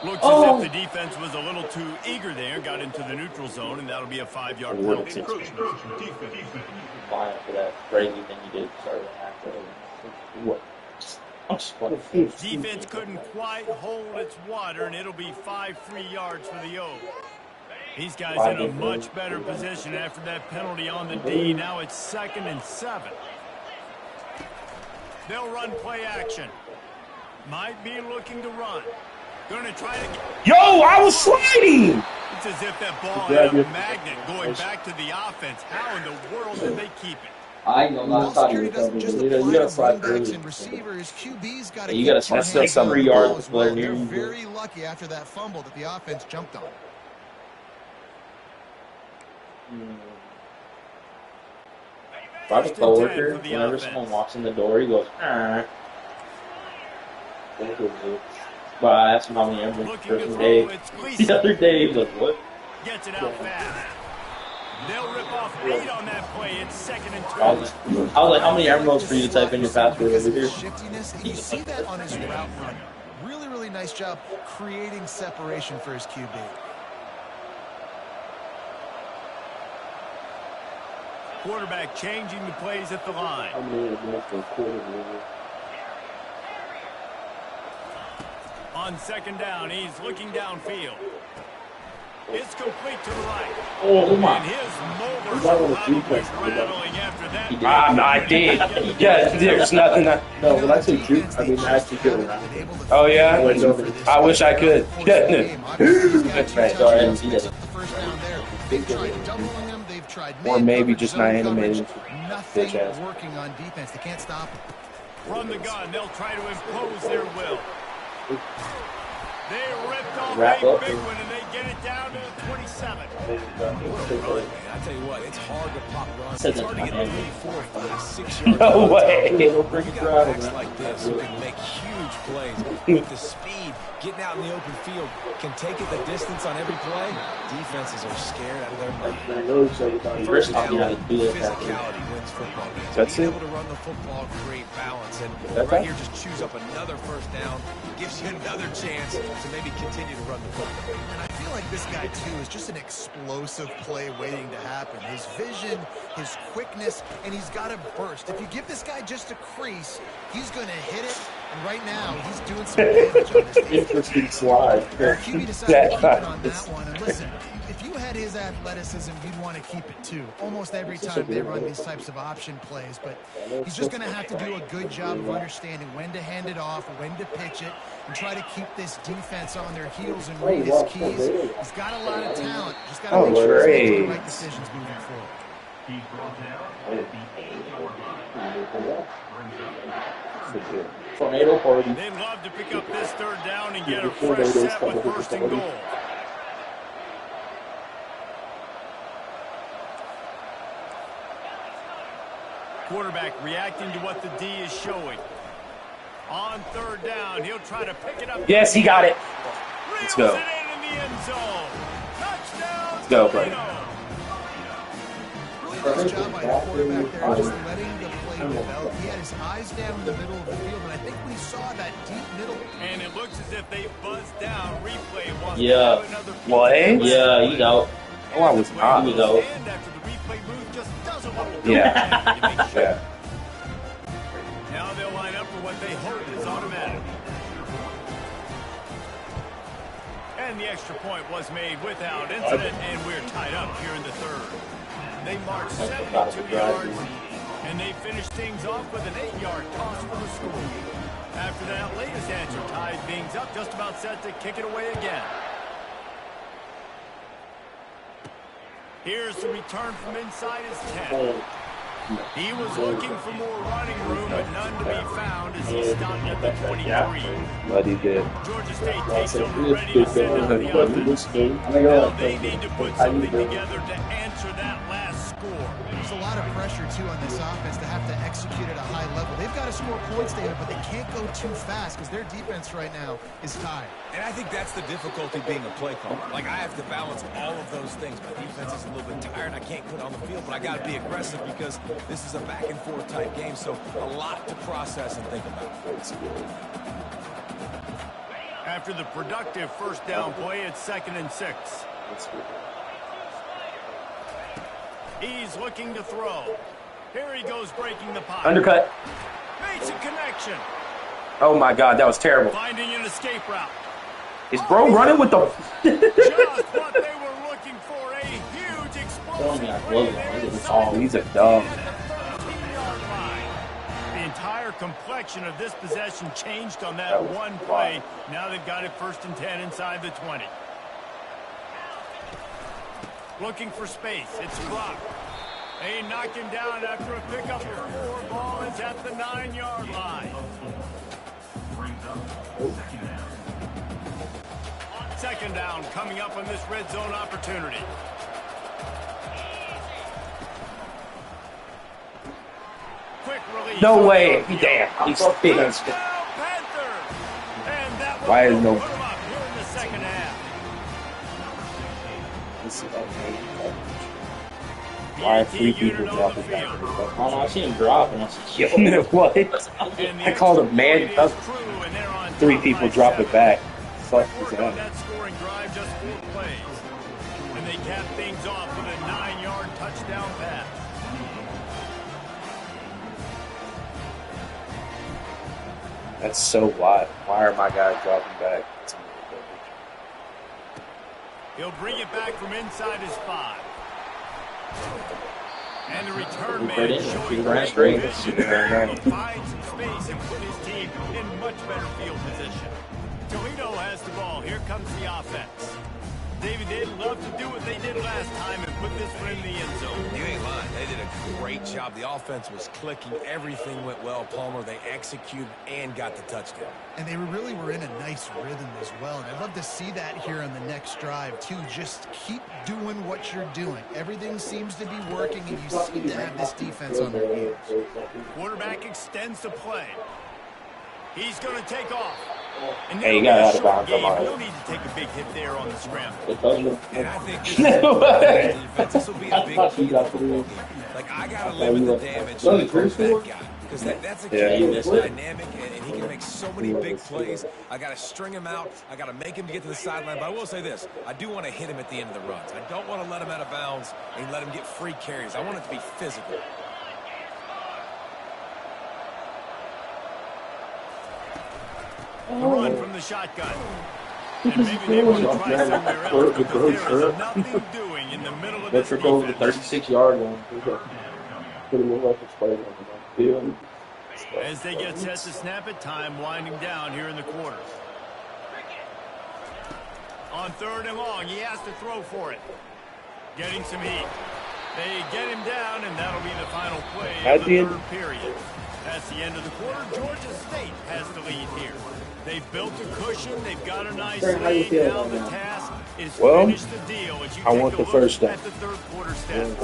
Looks Oh. as if the defense was a little too eager there, got into the neutral zone, and that'll be a 5-yard What? penalty. Fine for that crazy thing you did start after. What? I'm just going Defense couldn't quite hold its water, and it'll be 5 free yards for the O's. These guys in a much better position after that penalty on the D. Now it's 2nd and 7. They'll run play action. Might be looking to run. Going to try to get... Yo, I was sliding. It's as if that ball had a magnet going back to the offense. How in the world did they keep it? I know Ball not security doesn't just you apply gotta to slide running backs through. and receivers. QB's got to You get gotta two slide still hands some on the 3 ball yards as player well. near They're you. very lucky after that fumble that the offense jumped on. If I have a First and 10 coworker, for the whenever offense. someone walks in the door, he goes, ah. But I asked him how many emeralds Looking the to first throw, day. it's Gleason. The other day, he was like, what? Gets it out fast. They'll rip off 8 on that play. It's 2nd and 2. I was like, how many emeralds for you to type in your password Because over of his here? shiftiness, and you see that on his route run. Really, really nice job creating separation for his QB. Quarterback changing the plays at the line. On second down, he's looking downfield. It's complete to the right. Oh, my. And his molar probably rattling after that. I did. Yeah, there's nothing. No, when I say juke, I mean actually get around. Oh, yeah? I wish I could. That's right. Go ahead and see that. First down there. They've tried doubling them. They've tried Or maybe coverage, just zone not animated. coverage. Nothing working on defense. They can't stop them. From the gun, they'll try to impose their will. They ripped off Wrap a up. big one, and they get it down to the 27. I tell you what, it's hard to pop runs. Said It's that hard to to get my 3, 4, 5, 6 yards. No way. You got backs like this who can make huge plays with the speed, getting out in the open field, can take it the distance on every play. Defenses are scared out of their mind. First time you have to do this. Physicality wins football games. That's Being it. able to run the football, create balance, and That's right it. here just choose up another first down, gives you another chance to maybe continue to run the football. And I feel like this guy, too, is just an explosive play waiting to happen. His vision, his quickness, and he's got a burst. If you give this guy just a crease, he's going to hit it. And right now, he's doing some damage on this team. Interesting slide. QB decided to keep it on that one. And listen, if you had his athleticism, you'd want to keep it too. Almost every time they run these types of option plays. But he's just going to have to do a good job of understanding when to hand it off, when to pitch it, and try to keep this defense on their heels and read his keys. He's got a lot of talent. Just got to make sure he's making the right decisions moving forward. Tornado party. They'd love to pick up this third down and get a fresh set with first and goal. Quarterback reacting to what the D is showing. On third down, he'll try to pick it up. Yes, he got it. Let's go. Reels it in the end zone. Touchdown. Let's go, buddy. Really nice job by the quarterback there, just letting the play develop. He had his eyes down in the middle of the field, and I think we saw that deep middle. And it looks as if they buzzed down. Replay wants Yeah. to have another peek. What? Yeah, he's out. Oh, I was not. He was out. And after the replay move just doesn't want to go. Yeah. You make sure. Yeah. Now they'll line up for what they hope is automatic. And the extra point was made without incident, and we're tied up here in the third. They march 72 yards, and they finish things off with an 8-yard toss for the score. After that latest answer tied things up, just about set to kick it away again. Here's the return from inside his 10. He was looking for more running room, but none to be found as he stopped at the 23. But he did. Georgia State takes over, ready to send out the offense. Now they need to put something together to answer that last score. There's a lot of pressure, too, on this offense to have to execute at a high level. They've got to score points, David, but they can't go too fast because their defense right now is tied. And I think that's the difficulty being a play caller. Like, I have to balance all of those things. My defense is a little bit tired. I can't put on the field, but I got to be aggressive because this is a back-and-forth type game, so a lot to process and think about. After the productive first down play, it's 2nd and 6. He's looking to throw. Here he goes breaking the pocket. Undercut. Makes a connection. Oh my God, that was terrible. Finding an escape route. Is bro running with the? Just what they were looking for. A huge explosive play there. Oh, he's a dog. The entire complexion of this possession changed on that one play. Now they've got it 1st and 10 inside the 20. Looking for space. It's blocked. They knock him down after a pickup of 4. Ball is at the 9-yard line. Second down coming up on this red zone opportunity. Quick release. No way. Damn. He's big. Why is no? Why are 3 people dropping back? I don't know, I see him drop, and I said, Yo, what? I called a man. 3 people drop it back. Fuck is that? That scoring drive, just 4 plays. And they cap things off with a 9-yard touchdown pass. That's so wide. Why are my guys dropping back? He'll bring it back from inside his 5. And the return man showing great vision. He finds some space and put his team in much better field position. Toledo has the ball. Here comes the offense. David, they'd love to do what they did last time and put this one in the end zone. You ain't lying. They did a great job. The offense was clicking. Everything went well, Palmer. They executed and got the touchdown. And they really were in a nice rhythm as well. And I'd love to see that here on the next drive, too. Just keep doing what you're doing. Everything seems to be working, and you seem to have this defense on their heels. Quarterback extends the play. He's going to take off. And hey, you got out of bounds. We'll need to take a big hit there on the scramble. And I think this will be a big key to the football game. Like, I got to limit the damage to that guy. Because that's a key that's dynamic, and he can make so many big plays. I got to string him out. I got to make him get to the sideline. But I will say this. I do want to hit him at the end of the runs. I don't want to let him out of bounds and let him get free carries. I want it to be physical. The run from the shotgun. And maybe they want to try somewhere else because there is nothing doing in the middle of this defense. Over the 36-yard line. As they get set to snap it, time winding down here in the quarter. On 3rd and long, he has to throw for it. Getting some heat. They get him down, and that'll be the final play of the 3rd period. That's the end of the quarter. Georgia State has the lead here. They've built a cushion. They've got a nice lead. Now the task is finish the deal. As you I want the first down. at the 3rd quarter stats.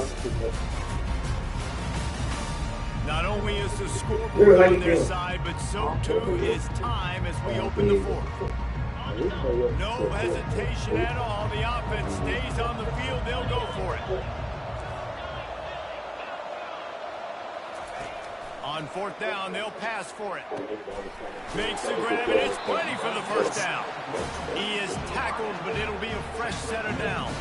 Not only is the scoreboard on their side, but so too is time as we open the 4th. No hesitation at all. The offense stays on the field. They'll go for it. On 4th down, they'll pass for it. Makes the grab, and it's plenty for the first down. He is tackled, but it'll be a fresh set of downs.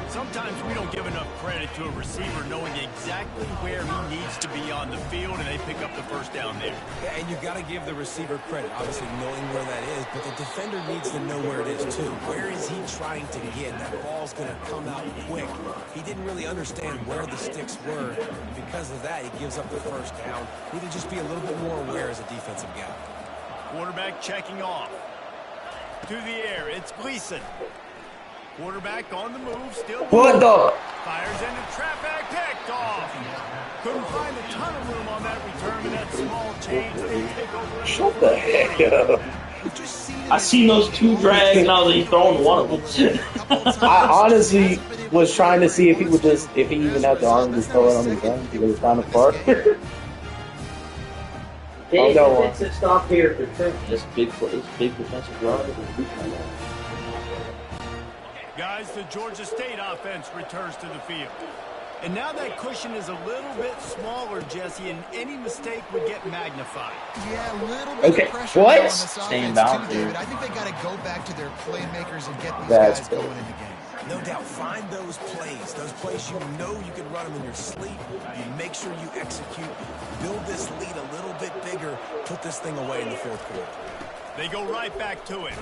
Sometimes we don't give enough credit to a receiver knowing exactly where he needs to be on the field, and they pick up the first down there. Yeah, and you've got to give the receiver credit, obviously knowing where that is, but the defender needs to know where it is too. Where is he trying to get? That ball's going to come out quick. He didn't really understand where the sticks were, and because of that, he gives up the first down. He need to just be a little bit more aware as a defensive guy. Quarterback checking off. To the air, it's Gleason. Quarterback on the move, still what the? Fires into traffic, picked off. Couldn't find a ton of room on that return, and that small change. They take over. Shut the heck up. I seen those 2 drags, and I was like, he's throwing one of them. I honestly was trying to see if he would just, if he even had the arm to throw it on his gun because it was kind of far. Oh, no. It's a stop here for Trent. This big defensive drive. Guys, the Georgia State offense returns to the field. And now that cushion is a little bit smaller, Jesse, and any mistake would get magnified. Yeah, a little bit of pressure on this offense too, David. I think they got to go back to their playmakers and get these guys going in the game. No doubt, find those plays you know you can run them in your sleep. You make sure you execute, build this lead a little bit bigger, put this thing away in the 4th quarter. They go right back to it.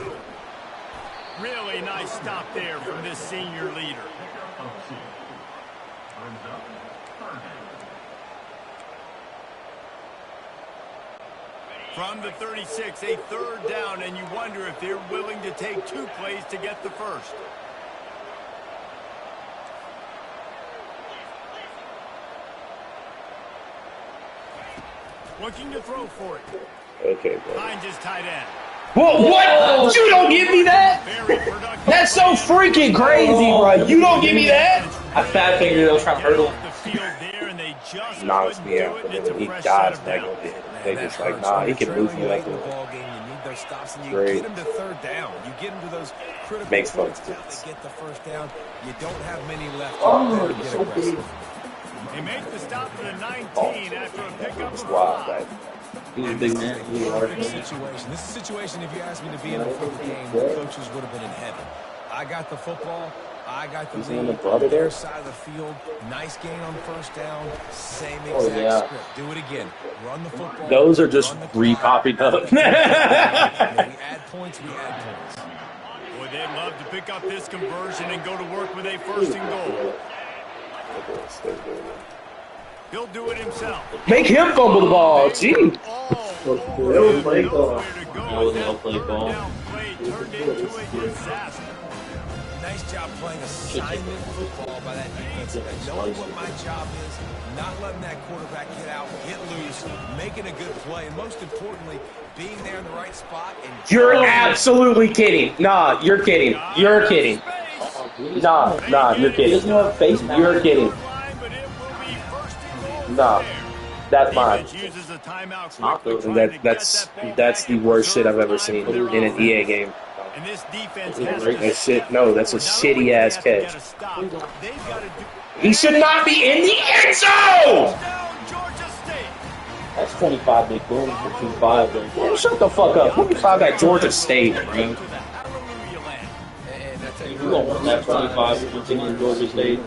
Really nice stop there from this senior leader. From the 36, a 3rd down, and you wonder if they're willing to take 2 plays to get the first. Looking to throw for it. Okay, bro. Finds his tight end. What? You don't give me that? That's so freaking crazy, bro. You don't give me that? I fat fingered it. I was trying to hurdle. Knocks me out, and then he dives back over it. They just like, nah, he can move me like those stops and you great. get him to 3rd down. You get him to those critical makes points. sense. They get the first down. You don't have many left. Oh, so big. They make the stop for the 19 after a pickup of Wow, 5. He's a big man. He's a large man. This is a situation, if you asked me to be in a football game, the coaches would have been in heaven. I got the football. I got the He's lead on the on brother their there? side of the field. Nice gain on first down. Same exact Oh, yeah. script. Do it again. Run the football. Those are just run the clock. re-popping up. You know, we add points, we add points. Boy, they'd love to pick up this conversion and go to work with a first and goal. He'll do it himself. Make him fumble the ball. Gee. That was no play ball. Turned into a disaster. Nice job playing assignment football by that defensive end. Knowing what my job is, not letting that quarterback get out, get loose, making a good play, and most importantly, being there in the right spot. And You're absolutely kidding. Nah, you're kidding. You're kidding. Nah, you're kidding. You're kidding. Nah, that's mine. That's the worst shit I've ever seen in an EA game. And this defense That shit, no, that's a shitty ass catch. He should not be in the end zone! That's 25 big boom for 2-5. Man, shut the fuck up. 25 at Georgia State, bro. You don't want that 25 if you're taking Georgia State.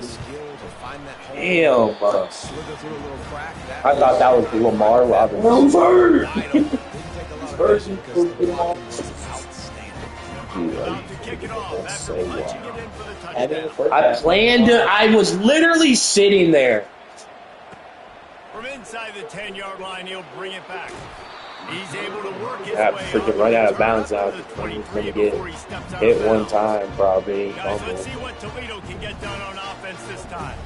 Damn, bro. I thought that was Lamar Robinson. I was literally sitting there. From inside the 10-yard line, he'll bring it back. He's able to work his That way freaking run out of bounds out. He's gonna get hit one time, probably. Guys, let's see what Toledo can get done on offense this time.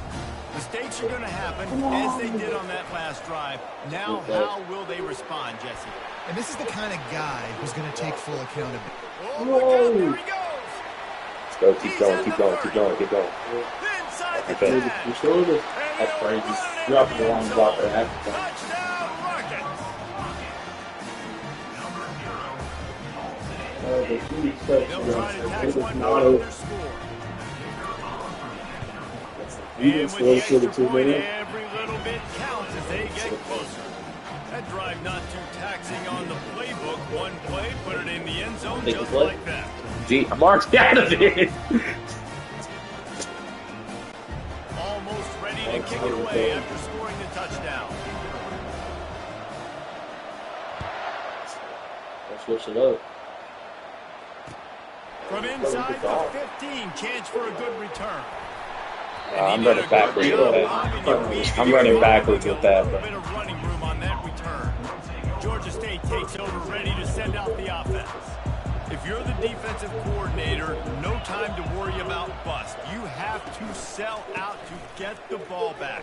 Mistakes are going to happen, as they did on that last drive. Now, how will they respond, Jesse? And this is the kind of guy who's going to take full accountability. Oh, look out, there he goes. Let's go, keep going. Inside the 10. You sure this? That's crazy. Drop the long blocker. Touchdown, Rockets. They'll try to tack one point on their score. And with the extra point, every little bit counts as they get closer. That drive not too taxing on the playbook. One play, put it in the end zone just like that. Gee, I'm marked out of it. Almost ready to kick it away after scoring the touchdown. Let's switch it up. From inside the 15, chance for a good return. I'm running backwards with that. I'm running backwards with that. A bit of running room on that return. Georgia State takes over, ready to send out the offense. If you're the defensive coordinator, no time to worry about bust. You have to sell out to get the ball back.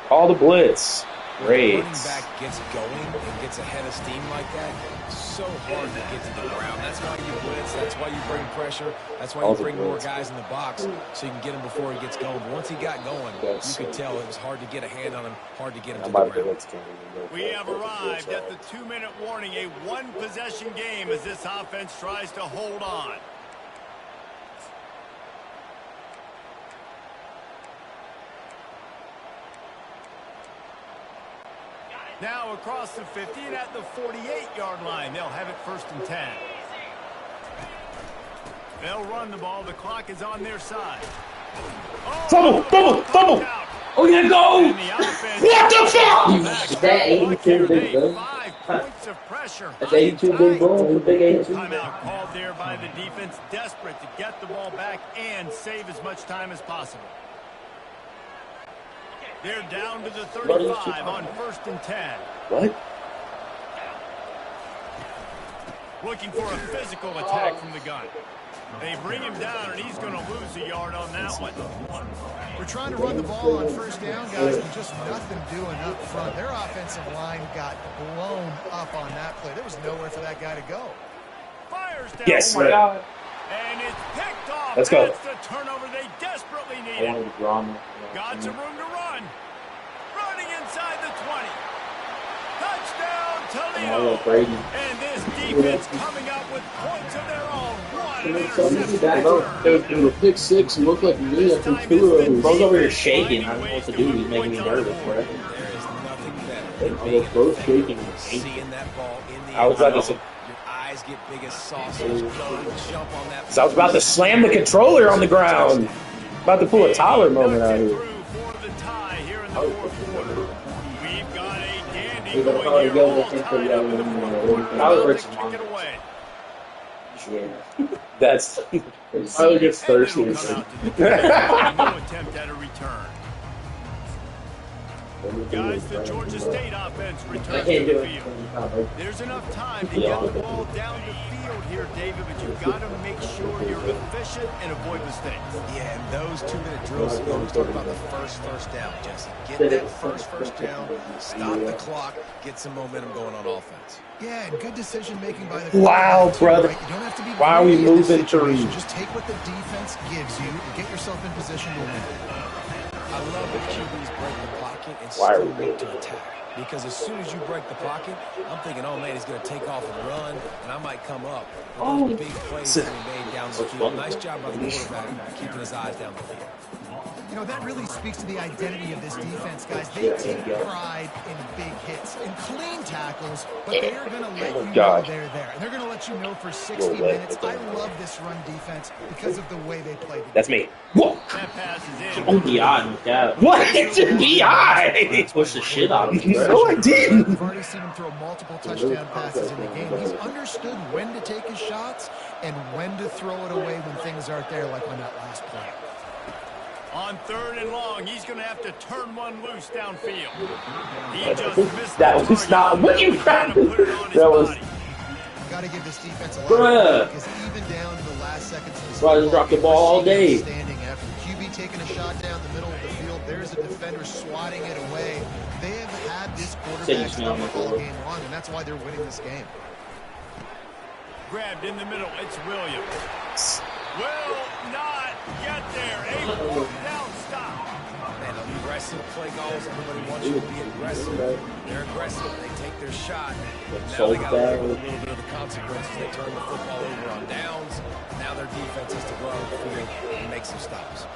Call the blitz. Great. Running back gets going and gets ahead of steam like that. So hard to get to the ground. That's why you blitz. That's why you bring pressure. That's why you bring more guys in the box so you can get him before he gets going. But once he got going, you could tell it was hard to get a hand on him, hard to get him to the ground. We have arrived at the 2-minute warning, a one-possession game as this offense tries to hold on. Now across the 50 and at the 48-yard line, they'll have it 1st and 10. They'll run the ball. The clock is on their side. Fumble! Oh, yeah, go! What the fuck? Is that 82 big boom? 5 points of pressure. That's 82 big boom. Big 82. Timeout called there by the defense, desperate to get the ball back and save as much time as possible. They're down to the 35 on 1st and 10. What? Looking for a physical attack from the gun. They bring him down, and he's going to lose a yard on that one. We're trying to run the ball on 1st down, guys, and just nothing doing up front. Their offensive line got blown up on that play. There was nowhere for that guy to go. Fires down. Yes, oh my God. And it's picked off. Let's go. That's the turnover they desperately needed. Got some room to run. Running inside the 20. Touchdown, Toledo. And this defense coming up with points of their own. One interception. It was a pick six. You look like me after two of them. Bro's over here shaking. I don't know what to do. He's making me nervous, bro. There is nothing better. I was both shaking. Seeing that ball in the I was about to say. your eyes get big as saucers. Jump on that. So I was about to slam the controller on the ground. About to pull a Tyler moment out here. For the tie here in the fourth quarter. We've got a dandy going here, all tied up in the fourth quarter. About to kick it away. That's Tyler gets thirsty. No attempt at a return. Guys, the Georgia State offense returns to the field. There's enough time to get the ball down the field here, David, but you've got to make sure you're efficient and avoid mistakes. Yeah, and those 2-minute drills, you always talk about the first down, Jesse. Get that first down, stop the clock, get some momentum going on offense. Yeah, and good decision making by the wow, brother. Right? You don't have to be why are we moving to read? Just take what the defense gives you and get yourself in position to win. I love that QBs break the pocket and still look to attack. Because as soon as you break the pocket, I'm thinking, oh man, he's going to take off and run, and I might come up. But those big plays being made down the field. Nice job by the quarterback keeping his eyes down the field. You know, that really speaks to the identity of this defense, guys. They take pride in big hits and clean tackles, but they are going to let you know they're there. And they're going to let you know for 60 minutes. I love this run defense because of the way they play. That's me. Whoa. That pass is in. Oh, B.I. Yeah. What? It's a B.I. Push the shit out of him. No, I didn't. We've already seen him throw multiple touchdown passes in the game. He's understood when to take his shots and when to throw it away when things aren't there, like on that last play. On 3rd and long, he's going to have to turn one loose downfield. He just missed that was not what you tried to put it on his body. Got to give this defense a lot because even down to the last seconds of the Bruh, drop the ball all day. Standing after QB taking a shot down the middle of the field, there's a defender swatting it away. They have had this quarterback stop all game long, and that's why they're winning this game. Grabbed in the middle, it's Williams. Will not get there. A 4th down stop. Man, aggressive play calls. Everybody wants you to be aggressive. They're aggressive. They take their shot. Now they got to live with a little bit of the consequences. They turn the football over on downs. Now their defense has to go out on the field and make some stops.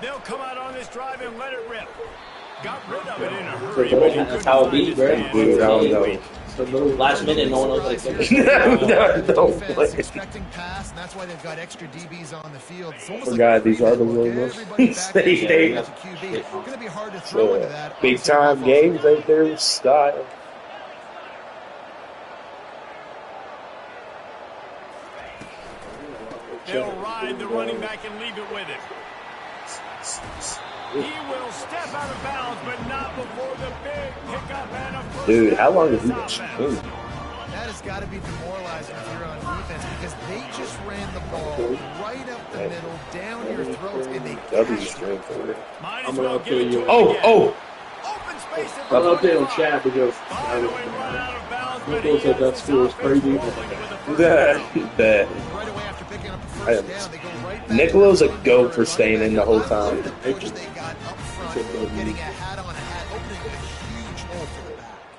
They'll come out on this drive and let it rip. Got rid of it in a hurry, but he that's how it be, bro. Last minute, no one knows what to do. Expecting pass, and that's why they've got extra DBs on the field. Forgot these are the ones. They going to be hard to throw into that. Big time games right there with style. They'll ride the running back and leave it with him. He will step out of bounds, but not before the big pickup and a first. Dude, how long has he been shooting? That has got to be demoralizing if you're on defense because they just ran the ball right up the middle, down your throats, and they cashed you. I'm going to update you. Open space. I'm going to update on chat because Nichols said that school is crazy. Nicolo's a goat for staying in the whole time.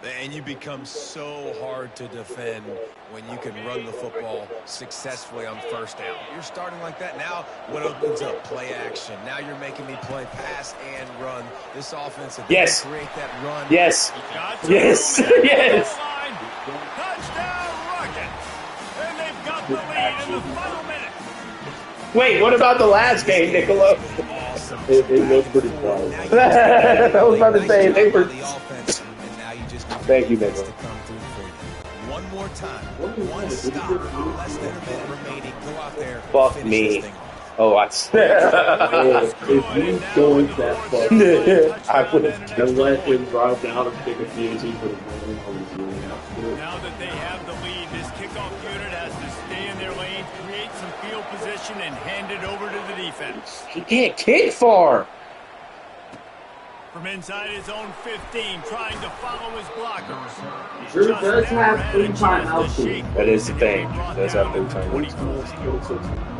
And you become so hard to defend when you can run the football successfully on 1st down. You're starting like that. Now what opens up? Play action. Now you're making me play pass and run. This offense, if yes. They create that run. Yes. Yes. Yes. Touchdown Rocket. And they've got the lead in the final minute. Wait, what about the last game, Nicolo? It was pretty close. I was about to say, they were... Thank you, Nicolo. One more time. One stop. Less than a minute remaining. Go out there. Fuck me. Oh, I if you go into that fuck, I would have and let him drive down and pick a few, he would have won. Now that they have the lead, this kickoff unit has to stay in their lane, create some field position, and hand it over to the defense. He can't kick far. From inside his own 15, trying to follow his blockers. Drew does have 3 timeouts. That is the thing. He does have 3 timeouts.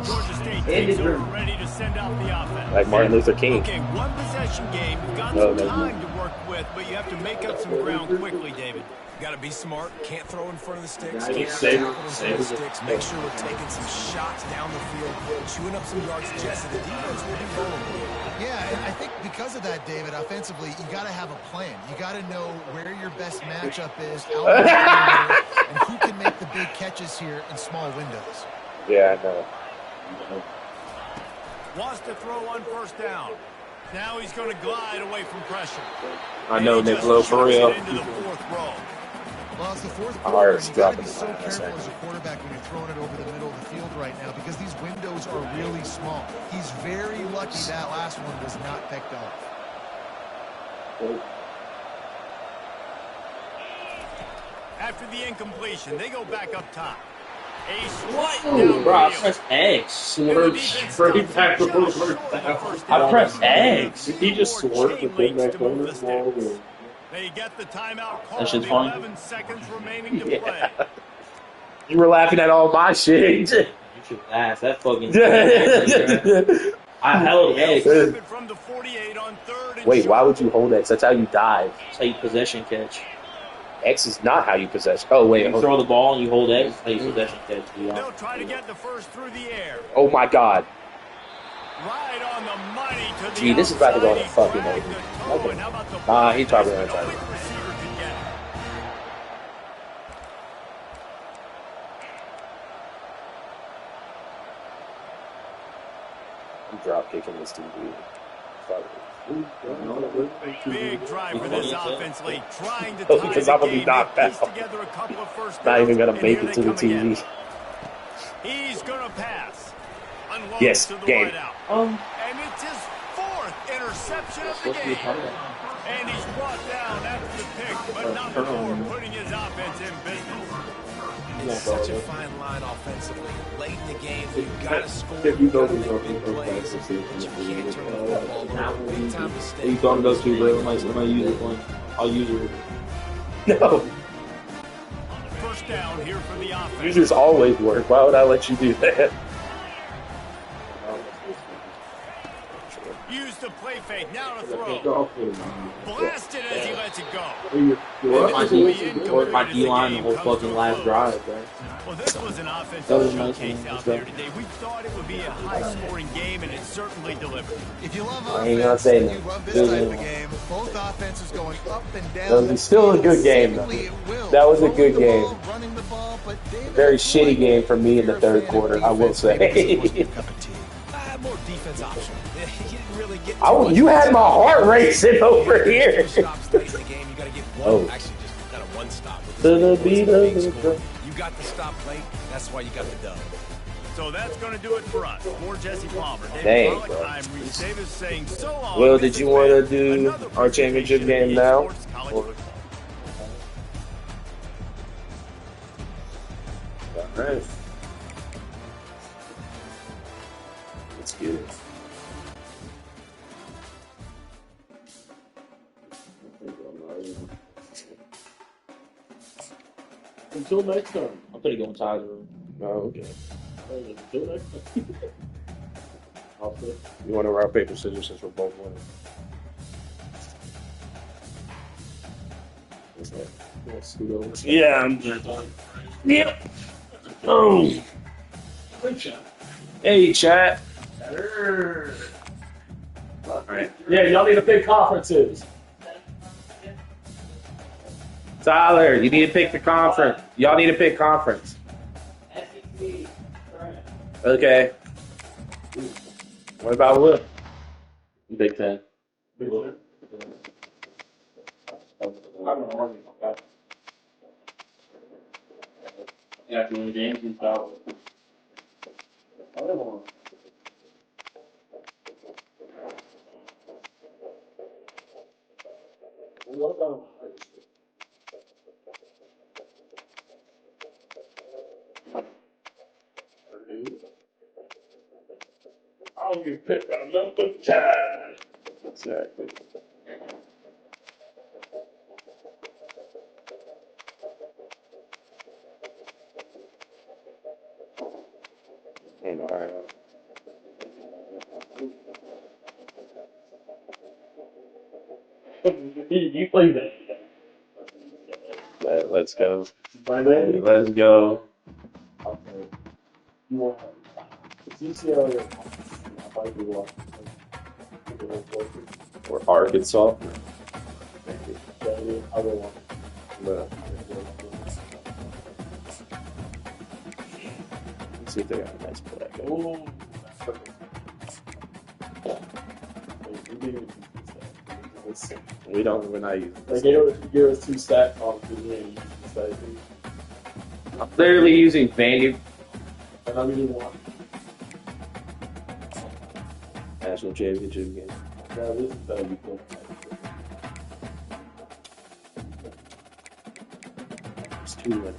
Georgia State takes over, ready to send out the offense. Like Martin Luther King. Okay, one possession game. You've got some time to work with, but you have to make up some ground quickly, David. Got to be smart. Can't throw in front of the sticks. Can't Can't save tackle in front of the it. sticks. Make sure we're taking some shots down the field, chewing up some yards. Jesse, the defense will be vulnerable. Yeah, and I think because of that, David, offensively, you got to have a plan. You got to know where your best matchup is, out and who can make the big catch. catches here in small windows. Yeah, I know. Wants to throw on first down. Now he's going to glide away from pressure. I know, Niccolo, for real. Into the fourth row. Well, it's the fourth My quarter, heart's and you got to dropping be in so my careful ass. as a quarterback when you're throwing it over the middle of the field right now because these windows are really small. He's very lucky that last one was not picked off. After the incompletion, they go back up top. A slight Ooh, bro, I downfield. pressed X. Swerve straight back to first down. I pressed X. Did he just swerve within that corner? Whoa. They get the timeout call. That shit's The funny. 11 seconds remaining to play. You were laughing at all my shit. You should ask that fucking. I held X. From the 48 on third and Wait, why short. would you hold X? That's how you dive. That's how you possession catch. X is not how you possess. Oh, wait. You throw the ball and you hold X. That's how you possession catch. They'll try to get the first through the air. Oh, my God. Right on the money to the Gee, this is about to go in the outside. fucking He over. dragged the toe, and how about the Nah, he's probably ball? gonna try No it. receiver could get it. I'm drop kicking this TV. Big drive for this offense league, trying to Oh, tie because the I'm gonna be game. knocked They piece out. together a couple of first Not even downs, gonna and make here it to they the come again. TV. He's gonna pass. Unloads Yes, to the game. wideout. And it's his fourth interception of the game. And he's brought down after the pick, but not before putting his offense in business. It's such a fine line offensively. Late in the game, you've got to score. If you know You've these got are to make big plays, but you can't turn the football over. Big time mistake. You gonna go to, bro? My user one. I'll use it. No. First down here for the offense. Users always work. Why would I let you do that? Used to play fake, now to throw. Blasted as he lets it go. My D-line the whole fucking last drive, bro. Well, this was an That offensive was nice, showcase man. out there today. We thought it would be a high-scoring game, and it certainly delivered. If you love I ain't gonna offense, say you that. love this type of game. Both offenses going up and down. That was still a good game, though. Seemingly it will. That was a Throwing good the game. ball, running the ball, but David, Very I shitty like game for me in the you're a third fan of quarter, I will defense, maybe this say. wasn't your cup of tea. More defense option. He didn't really get You had my heart racing over here. Two stops late in the game. You got to get one. Oh. Actually, just kind of one stop. To the beat of Big the score. drum. You got the stop late. That's why you got the dub. So that's going to do it for us. For Jesse Palmer, David Dang, Pollack, bro. I'm Reese Davis saying so long. Will, did you want to do Another our championship presentation game of now? eSports College Or- Football. All right. Let's get it. Until next time. I'm gonna go inside the room. Oh, okay. Until next time. I'll say. You want to rock, paper, scissors since we're both winning? What's that? Let's scoot over. Yeah, I'm good. Yep. Oh. Hey, chat. All right. Yeah, y'all need to pick conferences. Tyler, you need to pick the conference. Y'all need to pick conference. Okay. What about Will? Big Ten. Yeah, when the games and stuff. I'll get picked on number 10. Exactly. All right. You play that. Let's go. By then, Let's go. okay. You want CCL? I might be one. Or Arkansas. The other one. No. see if they got a nice play. Oh. We're not using They gave us 2 stat columns. We ain't using the stat sheet. I'm literally using Vandy And I'm using one. National Championship game. Yeah, this is better. It's 2 winners.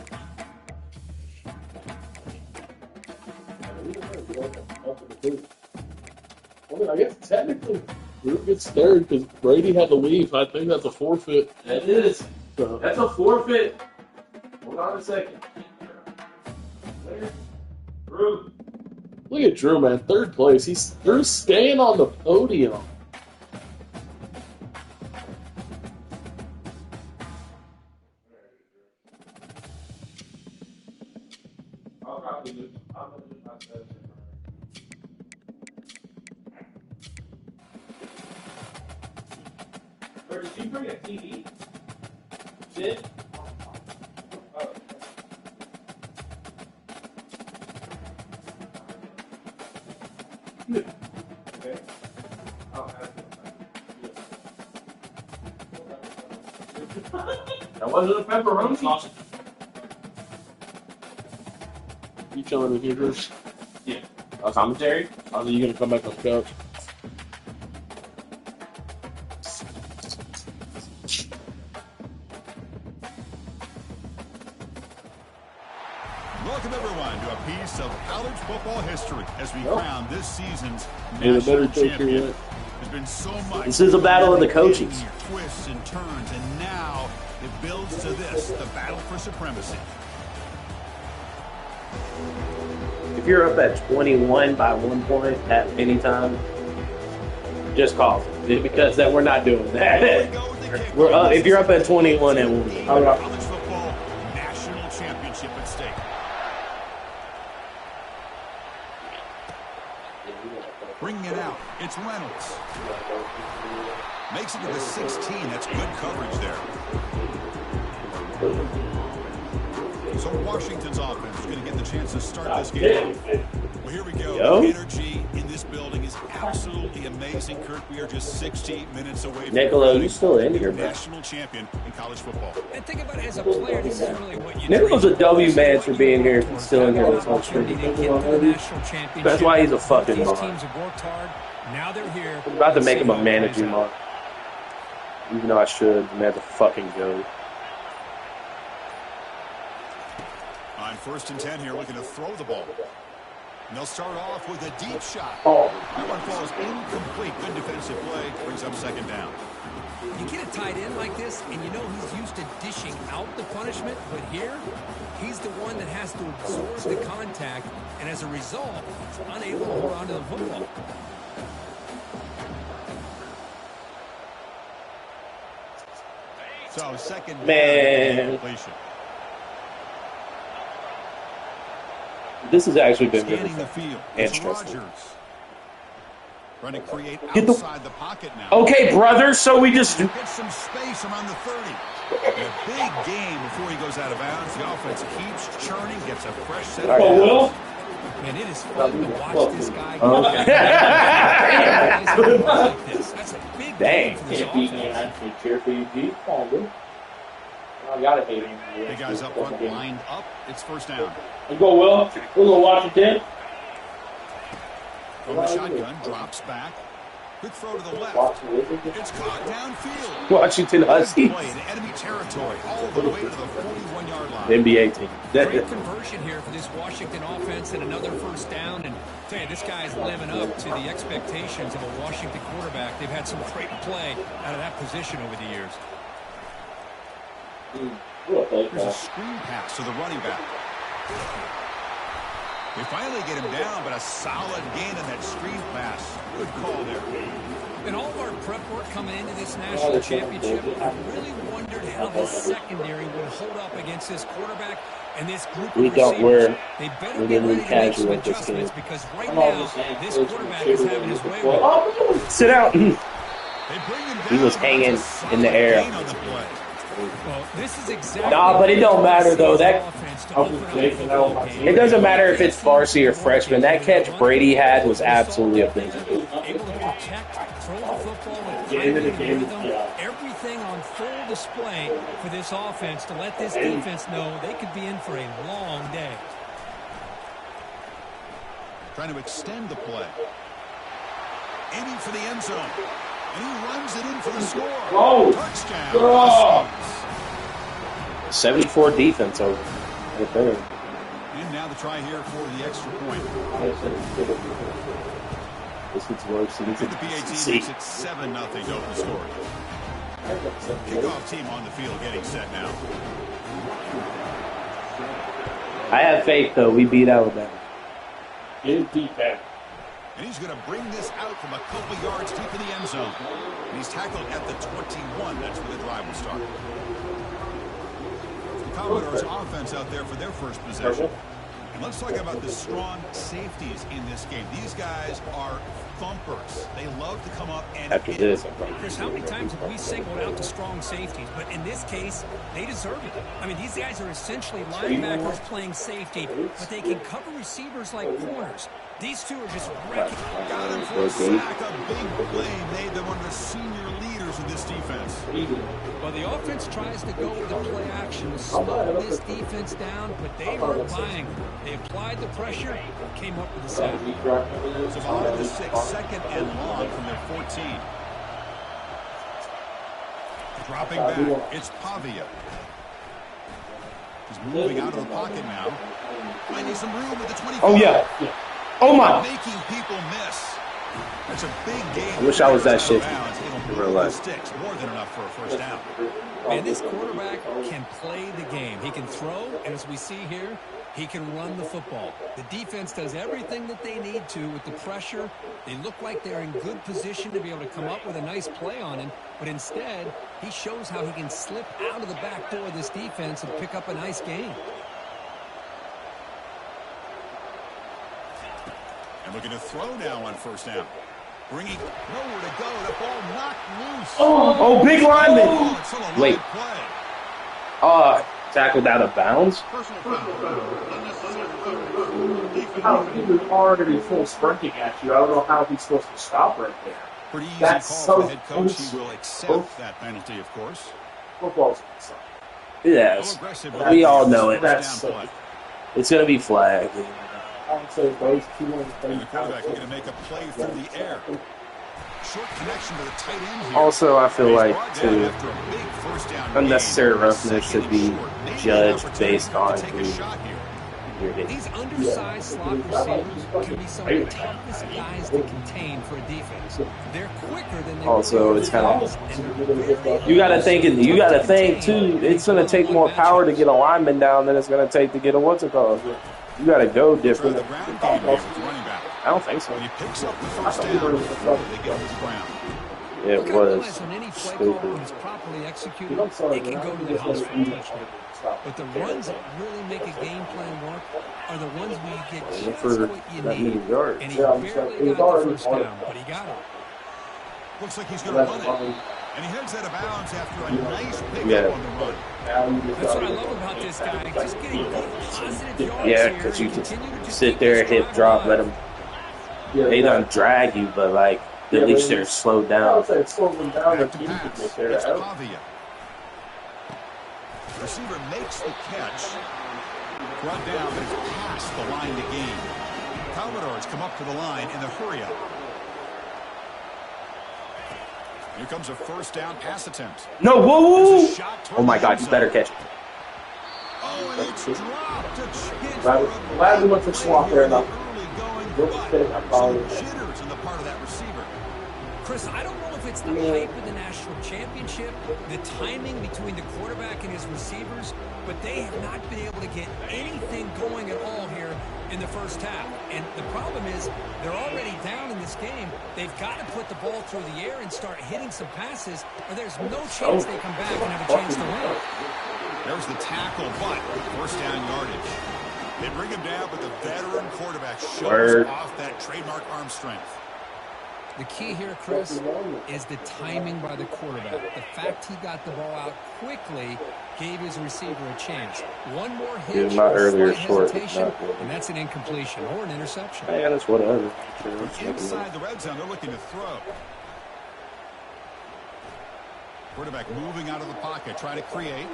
I guess technically Drew gets third because Brady had to leave. I think that's a forfeit. That is. So, That's a forfeit. Hold on a second. Drew. look at Drew, man. 3rd place. Drew's staying on the podium. Did you bring a TV? Did? Okay. That wasn't a pepperoni. You chilling with you, Drew? Yeah. A commentary? Are you going to come back on the couch? Welcome everyone to a piece of college football history as we crown this season's You're the better national coach champion. here yet. There's been so much. This is a battle of the coaches. Twists and turns, and now it builds to this, the battle for supremacy. If you're up at 21 by 1 point at any time, just call it because that we're not doing that. We're up, if you're up at 21 and 1. College football national championship at stake. Bringing it out, it's Reynolds. Makes it to the 16. That's good coverage there. So Washington's offense is going to get the chance to start this game. Well, here we go. The energy in this building is absolutely amazing, Kirk. We are just 60 minutes away from Nicola, you still in here, bro? national champion in college football. And think about it as a player, this is really what you Nicola's a W man for being here. He's still in here this whole stream. That's why he's a fucking These mod. teams have worked hard. Now they're here. I'm about to make him a managing mod. Even though I should. The man's a fucking goat. On 1st and 10 here, looking to throw the ball. And they'll start off with a deep shot. That one falls incomplete. Good defensive play. Brings up 2nd down. You get a tight end like this, and you know he's used to dishing out the punishment, but here, he's the one that has to absorb the contact, and as a result, he's unable to hold on to the football. So 2nd Man. completion. This has actually been really Scanning the fun field. and It's stressful. Rogers. Trying to create Get the- outside the pocket now. Okay, brother, so we just... Gets some space around the 30. And a big game before he goes out of bounds. The offense keeps churning, gets a fresh set of Oh, Will? Man, it is fun to watch this guy. That's a big Dang. game for this Can't beat me. offense. I take care for you, G. Come on, dude. I gotta hate him. The guys up front lined up. It's 1st down. Let's go, Will. We'll go Washington. From the shotgun, drops back. Quick throw to the left. It's caught downfield. Washington Huskies. Play in enemy territory all the way to the 41-yard line. NBA team. Great conversion here for this Washington offense and another 1st down. And tell you, this guy's living up to the expectations of a Washington quarterback. They've had some great play out of that position over the years. There's a screen pass to the running back. They finally get him down, but a solid gain on that screen pass. Good call there. In all of our prep work coming into this national championship, I really wondered how the secondary would hold up against this quarterback and this group of We don't receivers. wear They better be ready to make some adjustments because right now, this quarterback is having his way with it. Sit out. They bring him down, He was hanging in the air. gain on the play. Well, this is exactly Nah, but it don't matter though. That it doesn't matter if it's varsity or freshman. That catch Brady had was absolutely abysmal. Able to protect, throw the football with timing and rhythm, everything on full display for this offense to let this defense know they could be in for a long day. Trying to extend the play. Aiming for the end zone. And he runs it in for the score. Oh. Touchdown. 74 defense over right there. And now the try here for the extra point. This one's worse. And the PAT makes it 7-0 to open the score. Kickoff team on the field getting set now. I have faith though. We beat Alabama. Good defense. And he's going to bring this out from a couple yards deep in the end zone. And he's tackled at the 21. That's where the drive will start. The Commodores offense out there for their first possession. And let's talk about the strong safeties in this game. These guys are thumpers. They love to come up and After this, Chris, how many times have we singled out the strong safeties? But in this case, they deserve it. I mean, these guys are essentially linebackers playing safety, but they can cover receivers like corners. These two are just wrecking. Got him for a sack. A big play made them one of the senior leaders of this defense. Well, the offense tries to go with the play action to slow this defense down, but they weren't buying it. They applied the pressure, came up with the sack. So behind the 6, second and long from their 14. Dropping back, it's Pavia. He's moving out of the pocket now. Finding some room with the 25. Oh yeah. Oh my. Making people miss. That's a big game. I wish I was that shit. Sticks, more than enough for a first down. And this quarterback can play the game. He can throw, and as we see here, he can run the football. The defense does everything that they need to with the pressure. They look like they're in good position to be able to come up with a nice play on him, but instead, he shows how he can slip out of the back door of this defense and pick up a nice gain. And looking to throw now on first down. Bringing nowhere to go. The ball knocked loose. Oh, big lineman. Oh, wait. Tackled out of bounds? It's hard and he's full sprinting at you. I don't know how he's supposed to stop right there. Pretty easy That's call so for the head coach. He will accept that penalty, of course. Football's Yes. We all know it. That's It's going to be flagged. I would say those two And the quarterback looking to make a play through the air. Short connection to the tight end here. Also, I feel like too, After a big first down unnecessary gain, roughness should be judged based on take a who shot here. you're hitting. These undersized slot receivers can be some of the toughest guys to contain for a defense. They're quicker than they Also, it's kind of you got to think too. It's going to take more power to get a lineman down than it's going to take to get a what's it called. You got to go different. The ground game here with the running back. I don't think so. When he picks up the first down, they get to the ground. It was on any play call when it's properly executed, it can go to the house for a touchdown. But the runs that really make a game plan work are the ones where you get just what you need. And he barely got the first down, but he got it. Looks like he's going to run it. And he heads out of bounds after a nice pickup on the run. That's what I love about this guy. Just getting good, positive yards yeah, because you can sit there, hip drop, let them. They don't drag you, but like at least they're slowed down. Back to pass. It's Pavia. The receiver makes the catch. Brought down, but it's past the line to gain. Commodores come up to the line in the hurry-up. Here comes a first down pass attempt. No, whoa! Oh my God, you better catch it. Oh, and it's dropped. Glad we went for swap there enough. Jitters on the part of that receiver. Chris, I don't know if it's the hype of the national championship, the timing between the quarterback and his receivers, but they have not been able to get anything going at all here in the first half. And the problem is they're already down in this game. They've got to put the ball through the air and start hitting some passes, or there's no chance they come back and have a chance to win. There's the tackle, but first down yardage. They bring him down, but the veteran quarterback shows off that trademark arm strength. The key here, Chris, is the timing by the quarterback. The fact he got the ball out quickly gave his receiver a chance. One more hitch, my earlier slight short, hesitation, and that's an incompletion or an interception. Yeah, that's whatever. Inside the red zone, they're looking to throw. Quarterback moving out of the pocket, trying to create.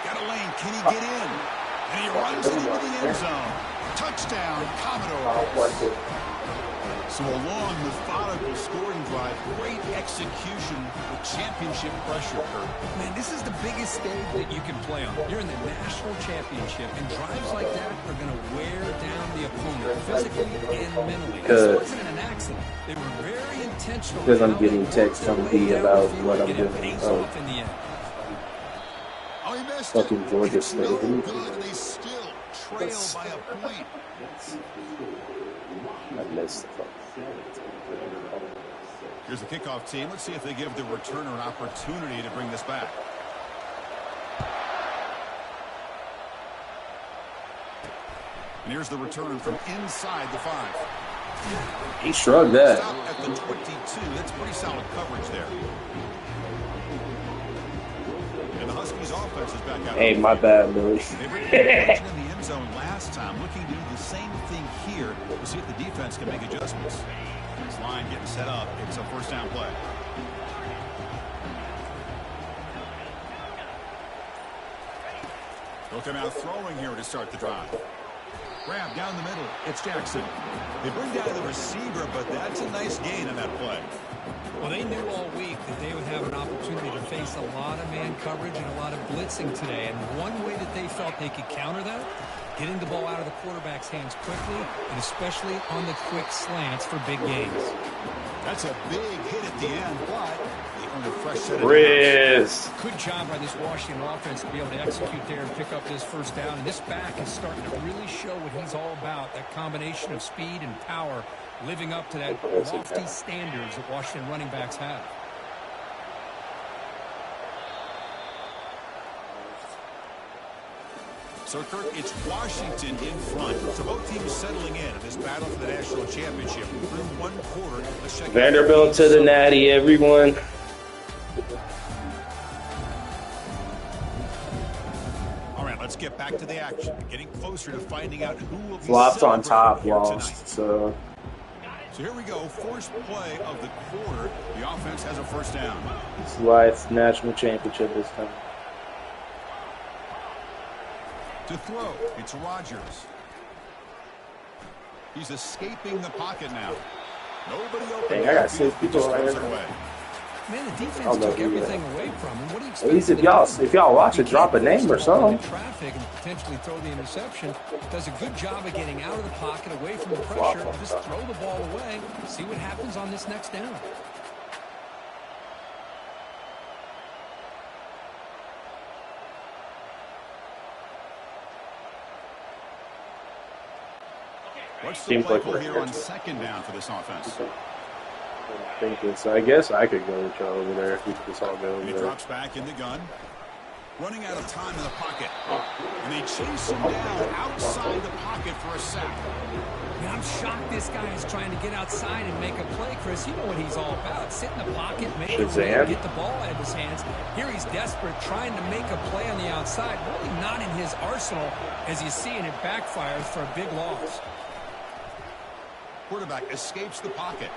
Got a lane. Can he get in? And he runs it into the end zone. Touchdown, Commodores. So a long, methodical scoring drive. Great execution with championship pressure, Kurt. Man, this is the biggest stage that you can play on. You're in the national championship, and drives like that are going to wear down the opponent physically and mentally. This wasn't an accident. They were very intentional. Because I'm getting texts from D about what I'm doing. Oh, he missed fucking Georgia State. No good. They still trail by a point. I missed the fuck. Here's the kickoff team. Let's see if they give the returner an opportunity to bring this back. And here's the return from inside the 5. He shrugged that. Stop at the 22. That's pretty solid coverage there. And the Huskies offense is back out. Hey, my bad, Billy. They were in the end zone last time, looking to do the same thing here to see if the defense can make adjustments. This line getting set up. It's a first down play. They'll come out throwing here to start the drive. Grab down the middle. It's Jackson. They bring down the receiver, but that's a nice gain on that play. Well, they knew all week that they would have an opportunity to face a lot of man coverage and a lot of blitzing today. And one way that they felt they could counter that, getting the ball out of the quarterback's hands quickly, and especially on the quick slants for big gains. That's a big hit at the end, but they earned a fresh set of Riz. Good job by this Washington offense to be able to execute there and pick up this first down. And this back is starting to really show what he's all about, that combination of speed and power, living up to that lofty standards that Washington running backs have. So, Kirk, it's Washington in front. So both teams settling in this battle for the national championship through one quarter. Let's check Vanderbilt to the natty, everyone. All right, let's get back to the action. Getting closer to finding out who will be Flops on top, tonight. lost. So here we go. First play of the quarter. The offense has a first down. this is why it's the national championship this time. To throw, it's Rodgers. He's escaping the pocket now. Nobody open. Dang, I got 6 people right here. Man, the defense took everything away from him. What do you expect? At least if y'all watch it, drop a name or something. Traffic and potentially throw the interception. Does a good job of getting out of the pocket, away from the pressure. Just throw the ball away. See what happens on this next down. What's the play call here on second down for this offense? I guess I could go with y'all over there if we could just all go over He there. drops back in the gun. Running out of time in the pocket. And they chase him down outside the pocket for a sack. Man, I'm shocked this guy is trying to get outside and make a play, Chris. You know what he's all about. Sit in the pocket, make a play, get the ball out of his hands. Here he's desperate, trying to make a play on the outside. Really not in his arsenal as you see, and it backfires for a big loss. Quarterback escapes the pocket.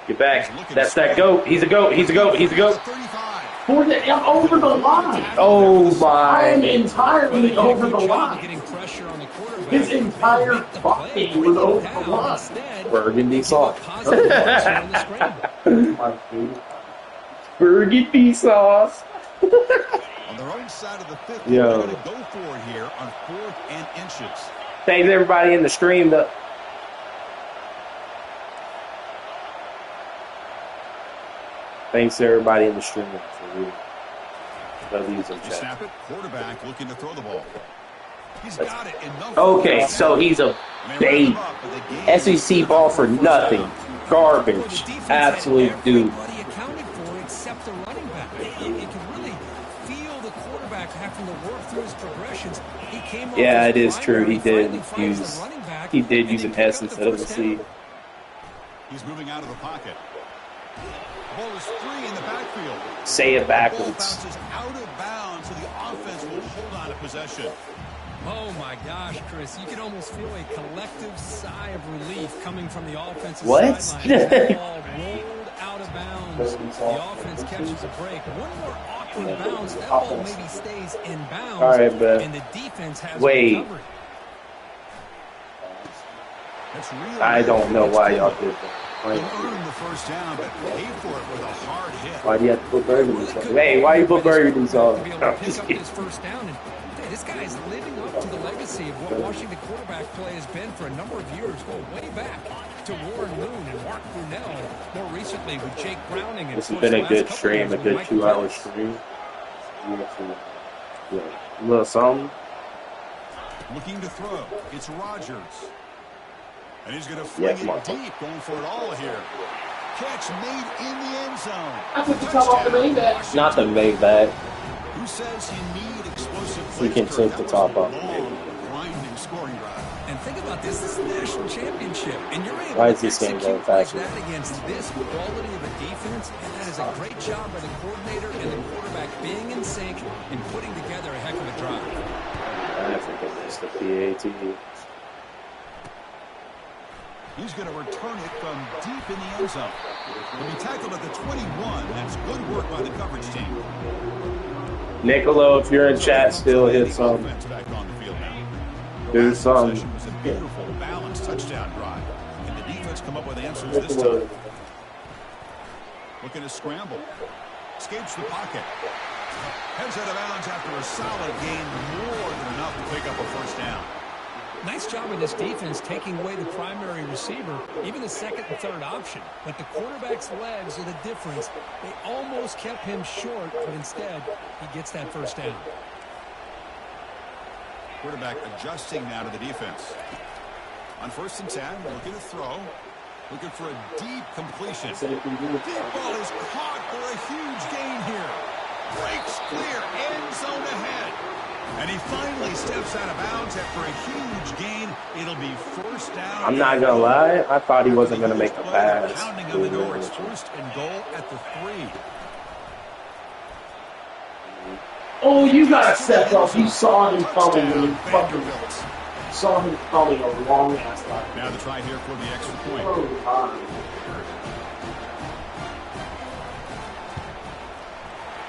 Get back. That's that goat. He's a goat. He's a goat. He's a goat. I'm over the line. Oh, my. I am entirely over the line. Getting pressure on the quarterback. His entire body was over the line. Burgundy sauce. Burgundy sauce. On their own side of the 50, they're going to go for it here on 4th and inches. Thanks everybody in the stream. Thanks to everybody in the stream. Snap it. Quarterback looking to throw the ball. He's got it. Okay, so he's a bait. SEC ball for nothing. Garbage. Absolute dude. Accounted for except the running back. You can really feel the quarterback having to work through his progressions. He came off it is true. He did use an S instead of a C. He's moving out of the pocket. Ball is free in the backfield. Say it backwards. Ball bounces out of bounds, so the offense will hold on to possession. Oh my gosh, Chris, you can almost feel a collective sigh of relief coming from the offensive what? sideline. That ball rolled out of bounds. The offense catches a break. One more awkward bounce, that ball maybe stays in bounds. All right, but and the defense has I recovered. don't know why y'all did that. He'll earn the first down, but pay for it with a hard hit. Why do you have to put burgundies on? Hey, why you put burgundies on? To be able to pick up his first down. And hey, this guy is living up to the legacy of what Washington quarterback play has been for a number of years, going way back to Warren Moon and Mark Brunell, and more recently with Jake Browning. And this has been a good stream, a good 2-hour stream. Yeah, a little something. Looking to throw. It's Rodgers. And he's going to fling it deep, going for it all here. Catch made in the end zone. I took the top off the main back. Not the main back. Who says you need explosive We can take the top off. Grinding scoring drive. And think about this. This is the national championship. And you're able Why is to this game execute going like faster? that against this quality of a defense. And that is a great job by the coordinator and the quarterback being in sync and putting together a heck of a drive. I think I missed the PAT. He's going to return it from deep in the end zone. He'll be tackled at the 21. That's good work by the coverage team. Niccolo, if you're in chat, still hit some. Do something. It was a beautiful, balanced touchdown drive. And the defense come up with answers this time. Looking to scramble. Escapes the pocket. Heads out of bounds after a solid gain, more than enough to pick up a first down. Nice job of this defense taking away the primary receiver, even the second and third option. But the quarterback's legs are the difference. They almost kept him short, but instead, he gets that first down. Quarterback adjusting now to the defense. On 1st and 10, looking to throw. Looking for a deep completion. Deep ball is caught for a huge gain here. Breaks clear, end zone ahead. And he finally steps out of bounds after a huge gain. It'll be first down. I'm not gonna lie, I thought he wasn't gonna make the pass. Counting on the door. It's 1st and goal at the 3. Oh, you gotta step up. You saw him coming when you fucking saw him coming a long ass time. Now the try here for the extra point. Oh, God.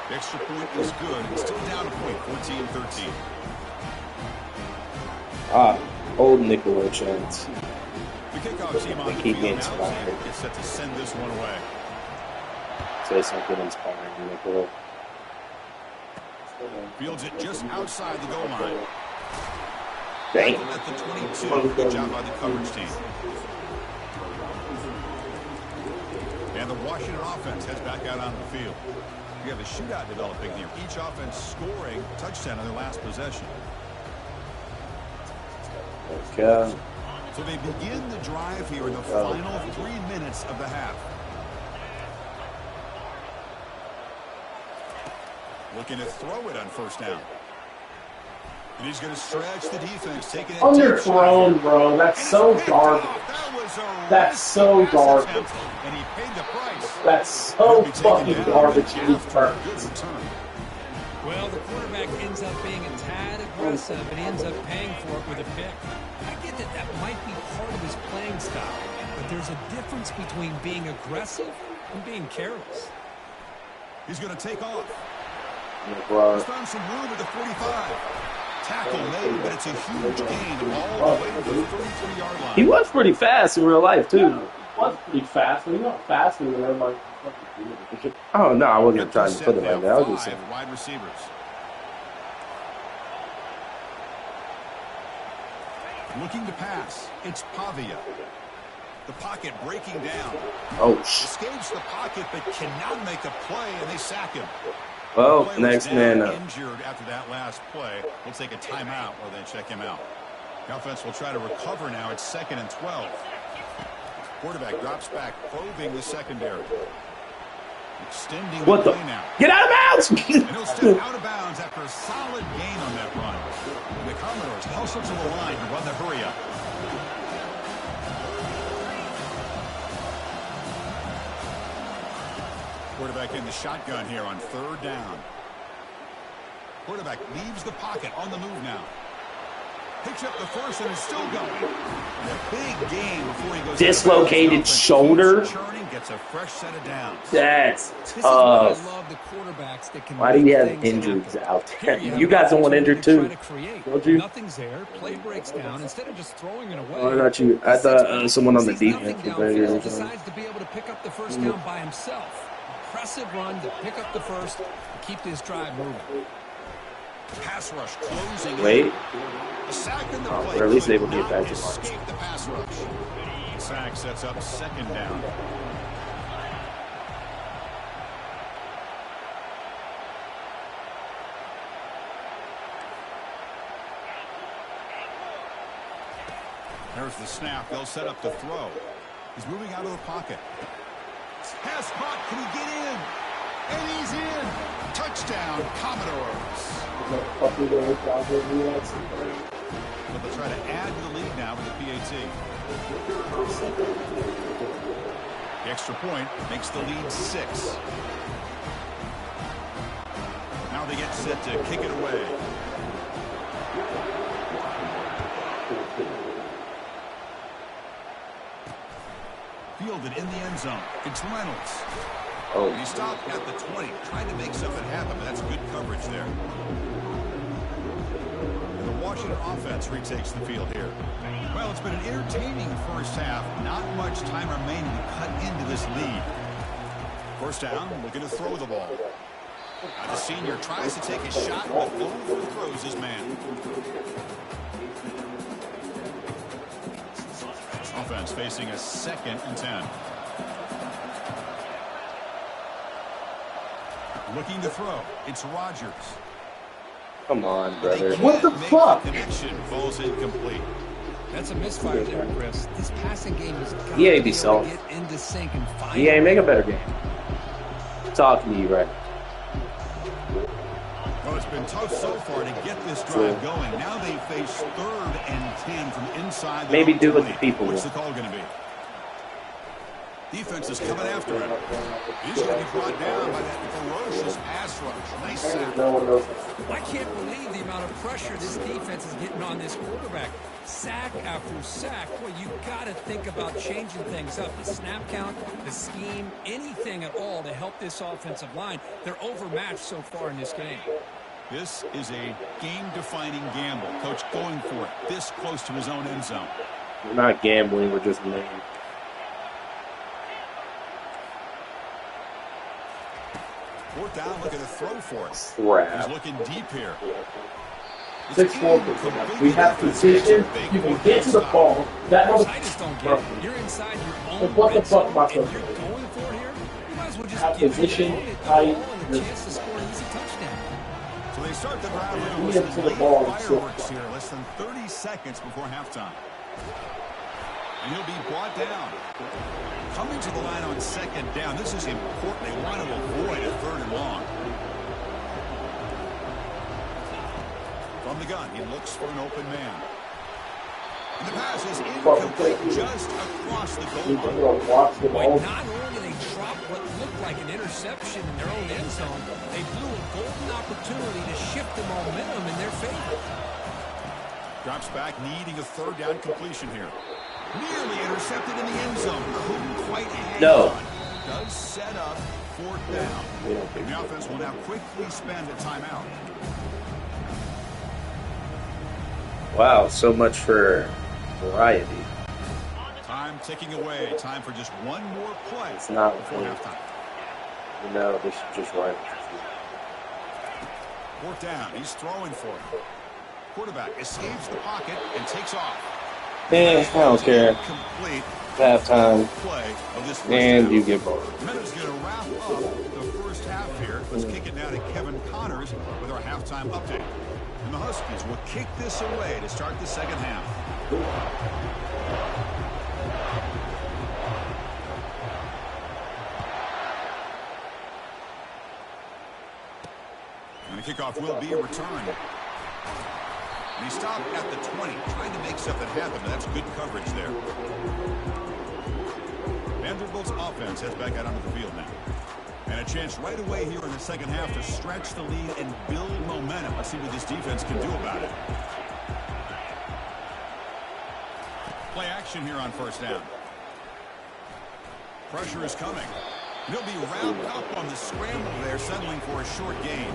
The extra point is good. It's still down a point, 14-13. Old Niccolo chance. The kickoff team on the keep me field inspired. now is set to send this one away. Say something inspiring, Niccolo. Fields it just outside the goal line. Dang. At the 22. Good job by the coverage team. And the Washington offense heads back out on the field. We have a shootout developing here. Each offense scoring a touchdown on their last possession. Okay. So they begin the drive here in the final 3 minutes of the half. Looking to throw it on 1st down. And he's going to stretch the defense, taking it Underthrown, bro. That's so garbage. That's so garbage. And he paid the price. That's so fucking garbage. Well, the quarterback ends up being a tad aggressive, and he ends up paying for it with a pick. I get that that might be part of his playing style, but there's a difference between being aggressive and being careless. He's going to take off. Yeah, bro. He's found some room at the 45. Tackle made, but it's a huge gain all the way to the 33-yard line. He was pretty fast in real life, too. He was pretty fast, but he's not faster than everybody. Oh, no, I wasn't trying to put it like that. I was just saying. 5 wide receivers. Looking to pass. It's Pavia. The pocket breaking down. Oh, Escapes the pocket, but cannot make a play, and they sack him. well, next man up. Injured after that last play. We'll take a timeout while they check him out. The offense will try to recover now. It's 2nd and 12. Quarterback drops back, probing the secondary. Extending What the? play now. Get out of bounds! And he'll step out of bounds after a solid gain on that run. And the Commodores hustle to the line to run the hurry up. Quarterback in the shotgun here on 3rd down. Quarterback leaves the pocket on the move now. Picks up the first and is still going. And a big game before he goes. Dislocated shoulder. Gets a fresh set of downs. That's tough. Why do you have injuries out there? You guys don't want injured too, don't you? Nothing's there. Play breaks down. Instead of just throwing it away. Oh, I thought you. I thought someone on the defense was there. Decides to be able to pick up the first down by himself. Impressive run to pick up the first and keep this drive moving. Pass rush closing. Wait. A sack in the play. Or at least able to get back to escape the pass rush. Sack sets up 2nd down. There's the snap. They'll set up the throw. He's moving out of the pocket. Pass caught. Can he get in? And he's in. Touchdown, Commodores. But they'll try to add to the lead now with the PAT. The extra point makes the lead 6. Now they get set to kick it away. Fielded in the end zone. It's Reynolds. Oh. And he stopped at the 20, trying to make something happen, but that's good coverage there. And the Washington offense retakes the field here. Well, it's been an entertaining first half. Not much time remaining to cut into this lead. First down, looking to throw the ball. The senior tries to take a shot, but overthrows his man. Offense facing a 2nd and 10. Looking to throw. It's Rodgers. Come on, brother. What the fuck? Connection falls incomplete. That's a misfire there, Chris. This passing game is got EA be soft. get into sync and find EA, make a better game. Talking to you, right? Well, it's been tough so far to get this drive going. Now they face 3rd and 10 from inside. Maybe do what the people What's want. the call going to be? Defense is coming after him. He's going to be brought down by that ferocious pass rush. Nice sack. I can't believe the amount of pressure this defense is getting on this quarterback. Sack after sack. Boy, you got to think about changing things up. The snap count, the scheme, anything at all to help this offensive line. They're overmatched so far in this game. This is a game-defining gamble. Coach going for it this close to his own end zone. We're not gambling. We're just laying. Fourth down, looking to throw for it. Crap. He's looking deep here. 6-4. We have position. You can get to the ball. That was. I just don't get it. You're inside your own What the red fuck, zone, Marco? and you're going for it here. You might as well just Have give position, your opponent the height, ball and a chance to score an easy touchdown. So they start the drive Get with to some the late ball and fireworks here. Less than 30 seconds before halftime. And he'll be brought down. Coming to the line on 2nd down. This is important. They want to avoid a 3rd and long. From the gun, he looks for an open man. And the pass is incomplete just across the goal line. Boy, not only did they drop what looked like an interception in their own end zone, they blew a golden opportunity to shift the momentum in their favor. Drops back, needing a 3rd down completion here. Nearly intercepted in the end zone. Couldn't quite hang on. Does set up 4th down. And the offense will now quickly spend a timeout. Wow, so much for variety. Time ticking away. Time for just one more play. It's not before halftime. You know, they should just run. 4th down. He's throwing for it. Quarterback escapes the pocket and takes off. Man, I don't care. Complete Halftime. play of this first And half. you get bored. Minutes going to wrap up the first half here. Let's kick it now to Kevin Connors with our halftime update. And the Huskies will kick this away to start the second half. And the kickoff will be a return. And he stopped at the 20, trying to make something happen, but that's good coverage there. Vanderbilt's offense heads back out onto the field now. And a chance right away here in the second half to stretch the lead and build momentum. Let's see what this defense can do about it. Play action here on first down. Pressure is coming. He'll be wrapped up on the scramble there, settling for a short gain.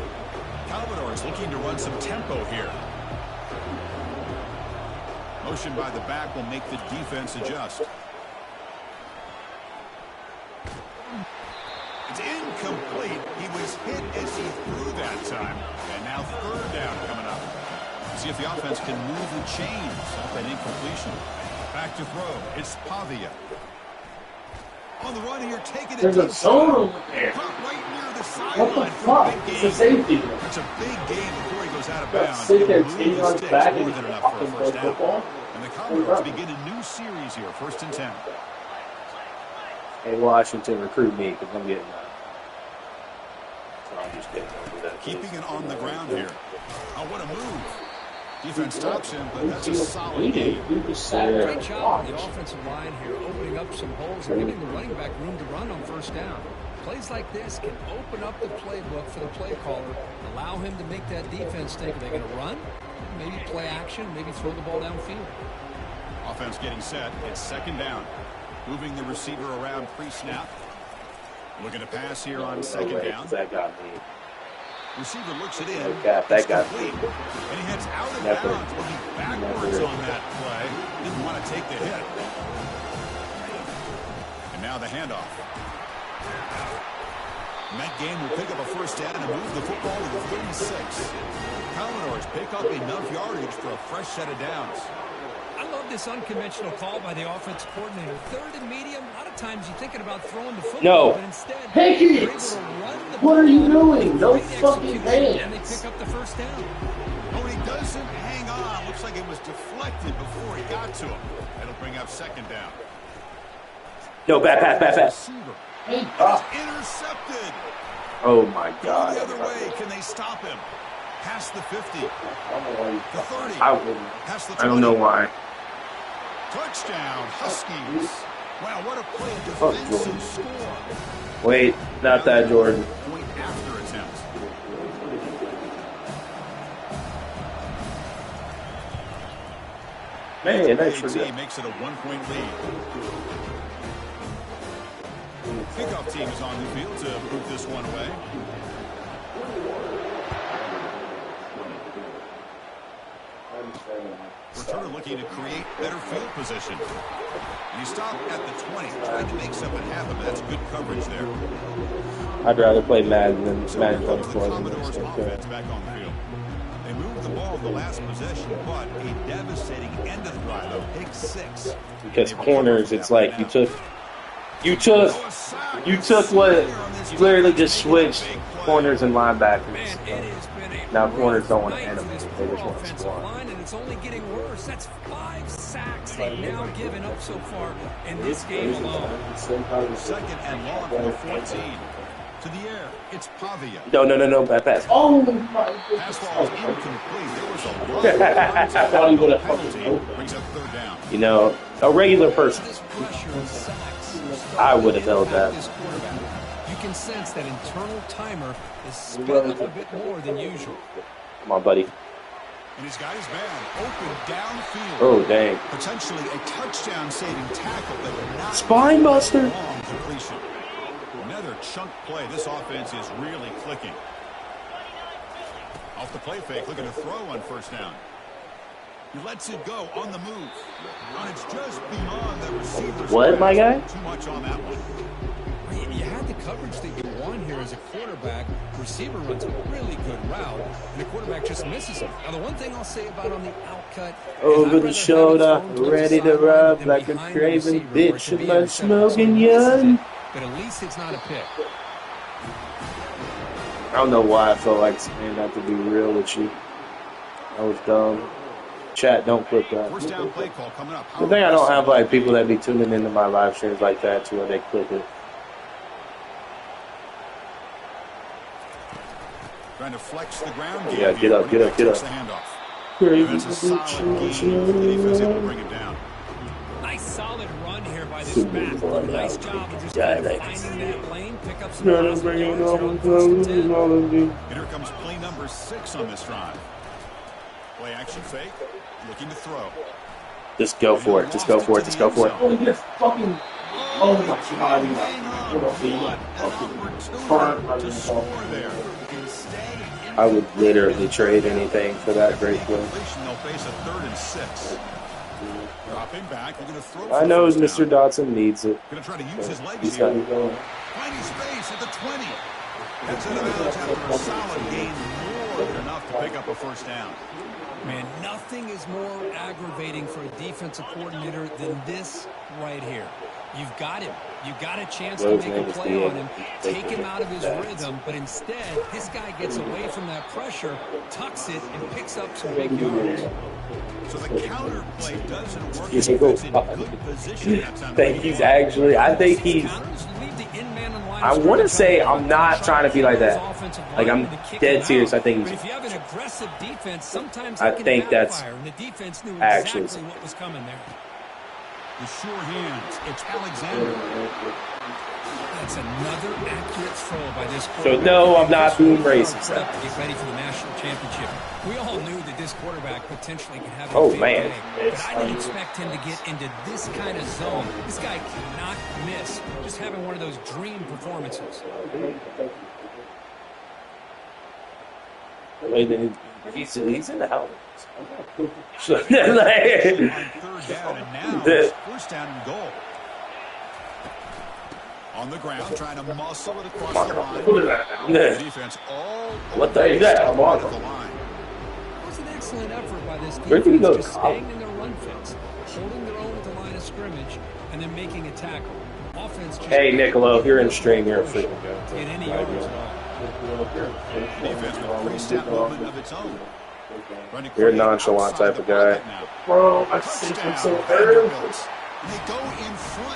Commodores looking to run some tempo here. Motion by the back will make the defense adjust. It's incomplete. He was hit as he threw that time. And now third down coming up. See if the offense can move the chains off that incompletion. Back to throw. It's Pavia. On the run here, taking it. There's a zone over there. Right near the What the sideline. fuck? It's a safety. That's a big gain before he goes out of bounds. Sit there, He'll 10 move the yards sticks back, more and than he's enough for a fucking first down. football. And the Commodores begin a new series here, 1st and 10. Hey, Washington, recruit me because I'm getting so I'm just getting over that. Keeping it on the ground here. Oh, what a move. Defense stops him, but that's a solid game. Great job on the offensive line here, opening up some holes and giving the running back room to run on first down. Plays like this can open up the playbook for the play caller, allow him to make that defense think, are they going to run? Maybe play action, maybe throw the ball downfield. Offense getting set. It's second down. Moving the receiver around pre-snap. Looking to pass here on second down. That got me. Receiver looks it in. That got me. And he heads out of bounds, looking backwards on that play. Didn't want to take the hit. And now the handoff. And that game will pick up a first down and move the football to the 36. Commodores pick up enough yardage for a fresh set of downs. I love this unconventional call by the offensive coordinator. Third and medium, a lot of times you're thinking about throwing the football, but instead, Hey, what are you doing? No fucking hands. And they pick up the first down. Oh, he doesn't hang on. Looks like it was deflected before he got to him. That'll bring up second down. No, bad pass. Intercepted. Oh, my God. The other way, can they stop him? Past the 50. The 30. Past the 20. I don't know why. Touchdown, Huskies. Wow, what a play. Defensive score. Wait, not that, Jordan. Point after attempt. Man, that's for AT good. makes it a 1-point lead. Kickoff team is on the field to boot this one away. Returner looking to create better field position. And he stopped at the 20, trying to make something happen, but that's good coverage there. I'd rather play Madden than Madden The 24. Commodores offense back on the field. They moved the ball the last possession, but a devastating end of the drive, a pick 6. Because corners, it's like you took what you literally just switched corners and linebackers. Now corners don't want to animate; they just want to score. And it's only getting worse. That's 5 sacks they've now given up so far in this game alone. Second and long for the 14. To the air, it's Pavia. No, bad pass. Oh my Pass ball is incomplete. There was a lot of I thought he would have penalty. Brings up third down. You know, a regular person, I would have held that. You can sense that internal timer is sped up a bit more than usual. Come on, buddy. And he's got his man open downfield. Oh, dang. Potentially a touchdown-saving tackle that would not Spine buster. long completion. Another chunk play. This offense is really clicking. Off the play fake, looking to throw on first down. He lets it go on the move. And it's just beyond the receiver's What, my guy? Too much on that one. You had the coverage that you want here as a quarterback. Receiver runs a really good route, and the quarterback just misses him. Now, the one thing I'll say about on the outcut, Over the shoulder, ready to rub like a craven bitch in my smoking yun. But at least it's not a pick. I don't know why I felt like saying that, to be real with you. That was dumb. Chat, don't click that. First down play call coming up. The thing I don't have like people that be tuning into my live streams like that to where they click it. Trying to flex the ground game. Yeah, get up. The handoff. That's a solid gain. The defense able to bring it down. Nice solid run here by this back. Nice job of just kind of finding that lane, pick up some positive yards here on 1st and 10. And here comes play number 6 on this drive. Play action fake, looking to throw. Just go for it. Just go for it. Just go for it. Oh, yes, fucking. Oh my god. To score there. I would literally trade anything for that great play. They'll face a 3rd and 6. Dropping back, we're going to throw. I know Mr. Dotson needs it. Going to try to use his legs He's here. got it going. Finding space at the 20. That's out of bounds after a solid gain, more than enough to pick up a 1st down. Man, nothing is more aggravating for a defensive coordinator than this right here. You've got him. You got a chance to make a play on him, take him out of his rhythm, but instead, this guy gets away from that pressure, tucks it, and picks up some big yards. So the counter play doesn't work. He's in good position. I think he's. I want to say I'm not trying to be like that. Like, I'm dead serious. I think he's. But if you have an aggressive defense, sometimes I think that's and the defense knew actually exactly what was coming there. The sure hands. It's Alexander. That's another accurate throw by this So quarterback. no, I'm not being racist. To get ready for the national championship. We all knew that this quarterback potentially could have a Oh, big man. day, but I didn't expect him to get into this kind of zone. This guy cannot miss. Just having one of those dream performances. He's in the house. Third down, and now it's 1st down and goal. On the ground, trying to muscle it across the line. The defense all What the is that? at the line. It was an excellent effort by this Where did he defense, go? just staying in their run fits, holding their own at the line of scrimmage, and then making a tackle. Offense just Hey, Niccolo, if you're in stream, you're a freaking go. get any yards at all. Defense with a pre-snap movement of its own. You're a nonchalant type of guy. Bro, I think I'm so early.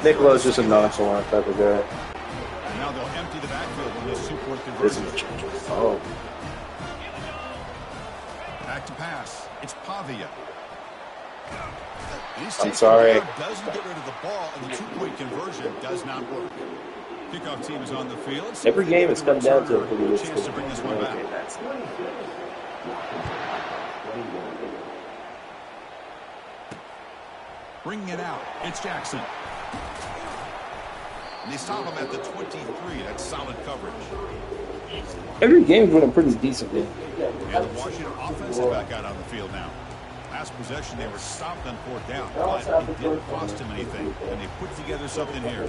Niccolo's just a nonchalant type of guy. And now they'll empty the backfield on this 2-point This conversion. is oh. Back to pass. It's Pavia. I'm sorry. Doesn't get rid of the ball, and the 2-point conversion does not work. Kickoff team is on the field. Every game has come down to a pretty good chance to bring this one back. Bringing it out. It's Jackson. And they stop him at the 23. That's solid coverage. Every game's been a pretty decent game. And the Washington offense is back out on the field now. Last possession, they were stopped on 4th down, but it didn't cost them anything, and they put together something here.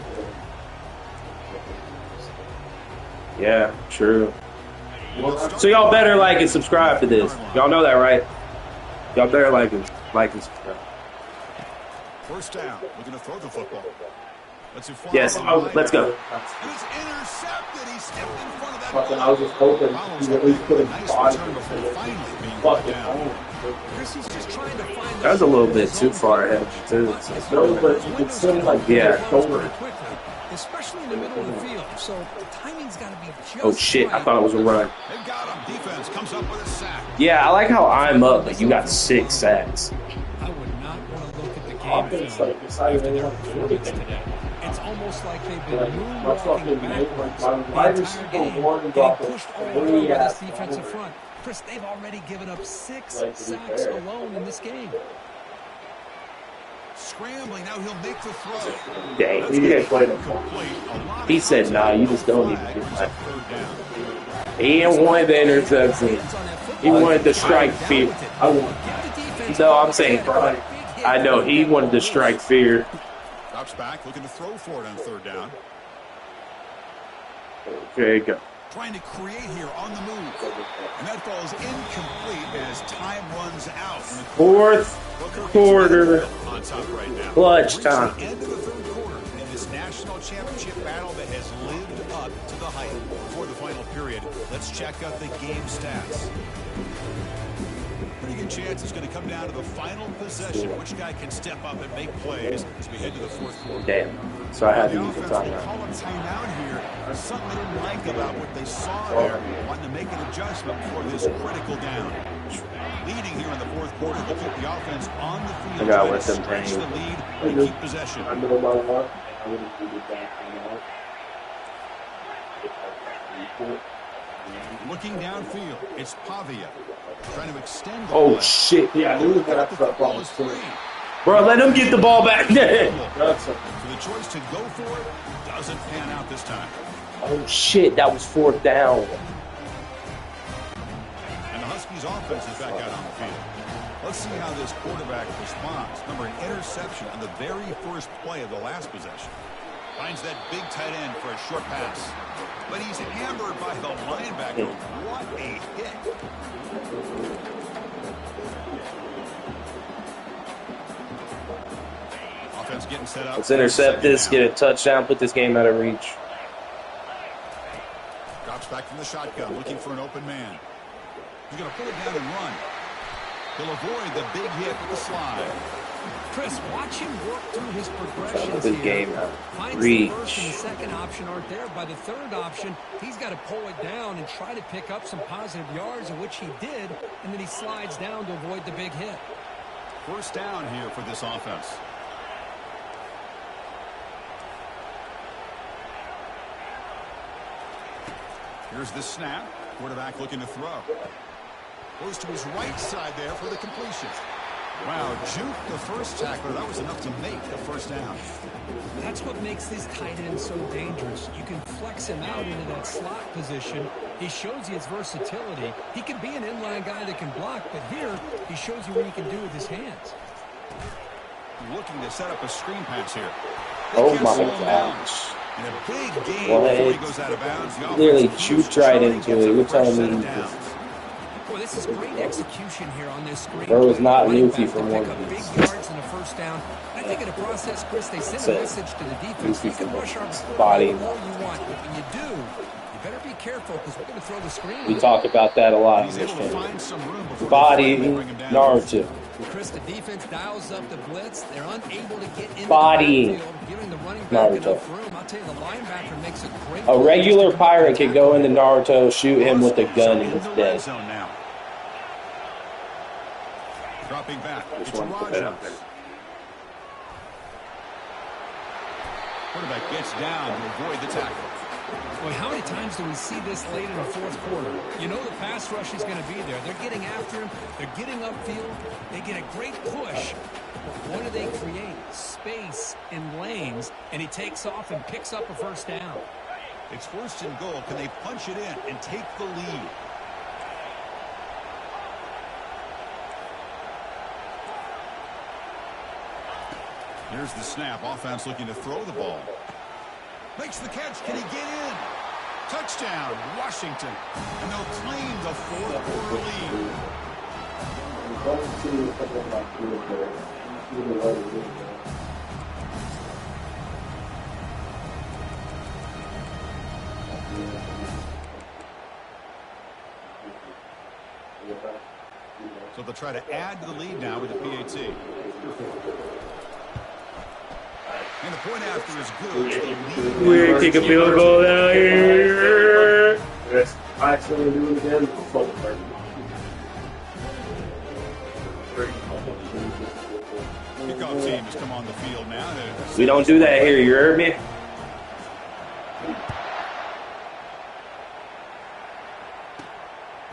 Yeah, true. So y'all better like and subscribe to this. Y'all know that, right? Y'all better like and subscribe. 1st down. We're going to throw the football. Yes. Oh, let's go. And it's intercepted. He stepped in front of that. I was just hoping he at least put him Nice body. return before finally being brought down. Chris is just trying to find That was a little bit too far ahead, too. No, but it's still like Yeah. quickly, especially in the middle of the field. So the timing's got to be just Oh shit! I right. thought it was a run. They've got him. Defense comes up with a sack. Yeah, I like how I'm up, but you got 6 sacks. I would not want to look at the game offense, film like, decided they want to do it. today. It's almost like they've been My fucking moonwalking backwards my the wide entire receiver game, warned getting off pushed all of around way by this ass. defensive front. Chris, they've already given up 6 Like, to be sacks fair. alone in this game. Scrambling. Now he'll make the throw. Dang, he didn't play them. He said, "Nah, you just don't need to do that." He didn't want the interception. He wanted to strike fear. No, I'm saying, I know he wanted to strike fear. Drops back, looking to throw for it on 3rd down. There you go. Trying to create here on the move. And that falls incomplete as time runs out. 4th quarter, On top right now. clutch time. End of the 3rd quarter in this national championship battle that has lived up to the hype. Before the final period, let's check out the game stats. Pretty good chance it's going to come down to the final possession. Which guy can step up and make plays as we head to the 4th quarter. Damn. So I had to The use the offense will timeout. call a timeout here. There's something they didn't like about what they saw there. Wanting to make an adjustment for this critical down. Leading here in the fourth quarter to keep the offense on the field. I gotta trying let to them stretch hang. the lead and keep possession. Looking downfield, it's Pavia trying to extend the play. Shit. Yeah, I knew that Ball is free. Bro, let him get the ball back. So the choice to go for it doesn't pan out this time. Oh, shit. That was fourth down. And the Huskies offense is back out on the field. Let's see how this quarterback responds. Remember, an interception on the very first play of the last possession. Finds that big tight end for a short pass. But he's hammered by the linebacker. What a hit. Offense getting set up. Let's intercept this, get a touchdown, put this game out of reach. Drops back from the shotgun, looking for an open man. He's going to pull it down and run. He'll avoid the big hit with the slide. Chris, watch him work through his progressions Good here. game. Finds Reach. the first and the second option aren't there. By the third option, he's got to pull it down and try to pick up some positive yards, in which he did, and then he slides down to avoid the big hit. First down here for this offense. Here's the snap. Quarterback looking to throw. Goes to his right side there for the completion. Wow, juke the first tackler. That was enough to make the first down. That's what makes this tight end so dangerous. You can flex him out into that slot position. He shows you his versatility. He can be an inline guy that can block, but here he shows you what he can do with his hands. Looking to set up a screen pass here. Oh my gosh. And a big gain before he goes out of bounds. Literally shoots right into it. You're telling me Boy, this is great execution here on this screen. There was not Running Luffy back for to one pick of up these. big yards in the first down. I think in the process, Chris, they send a message to the defense. You can rush our body all you want, but when you do, you better be careful because we're going to throw the screen. We talk about that a lot in this game. Body, Naruto. Chris, the defense dials up the blitz. They're unable to get into Body, the backfield, giving the running back Naruto. enough room. I'll tell you, the linebacker makes a great. A regular pirate could go into Naruto, shoot him with a gun, and he's dead. Dropping back. It's Rogers. Quarterback gets down to avoid the tackle. Boy, how many times do we see this late in the fourth quarter? You know the pass rush is going to be there. They're getting after him. They're getting upfield. They get a great push. But what do they create? Space in lanes, and he takes off and picks up a first down. It's first and goal. Can they punch it in and take the lead? Here's the snap. Offense looking to throw the ball. Makes the catch. Can he get in? Touchdown, Washington. And they'll claim the fourth quarter lead. So they'll try to add to the lead now with the PAT. And the point after is good. We're kick a field goal down here. I actually do it again. Kickoff team has come on the field now. We don't do that here, you heard me?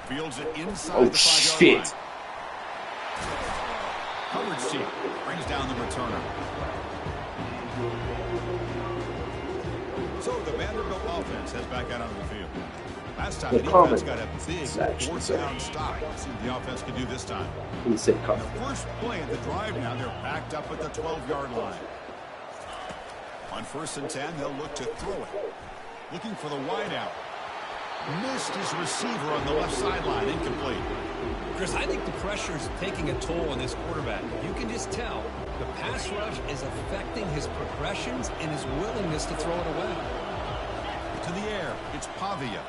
Fields it inside Oh, the 5-yard shit. line. Coverage team brings down the returner. So the Vanderbilt offense heads back out onto the field. Last time the defense got a big fourth down stop. Let's see what the offense can do this time. The first play of the drive now, they're backed up at the 12-yard line. On 1st and 10, they'll look to throw it. Looking for the wideout. Missed his receiver on the left sideline, incomplete. Chris, I think the pressure is taking a toll on this quarterback. You can just tell the pass rush is affecting his progressions and his willingness to throw it away. To the air, it's Pavia.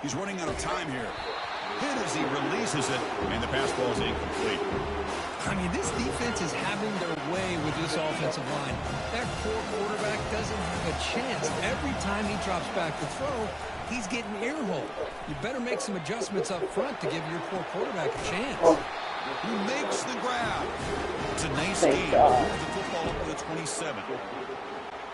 He's running out of time here. Hit as he releases it, and the pass ball is incomplete. I mean, this defense is having their way with this offensive line. That poor quarterback doesn't have a chance. Every time he drops back to throw, he's getting ear-holed. You better make some adjustments up front to give your poor quarterback a chance. who makes the grab. It's a nice game. Move the football up to the 27.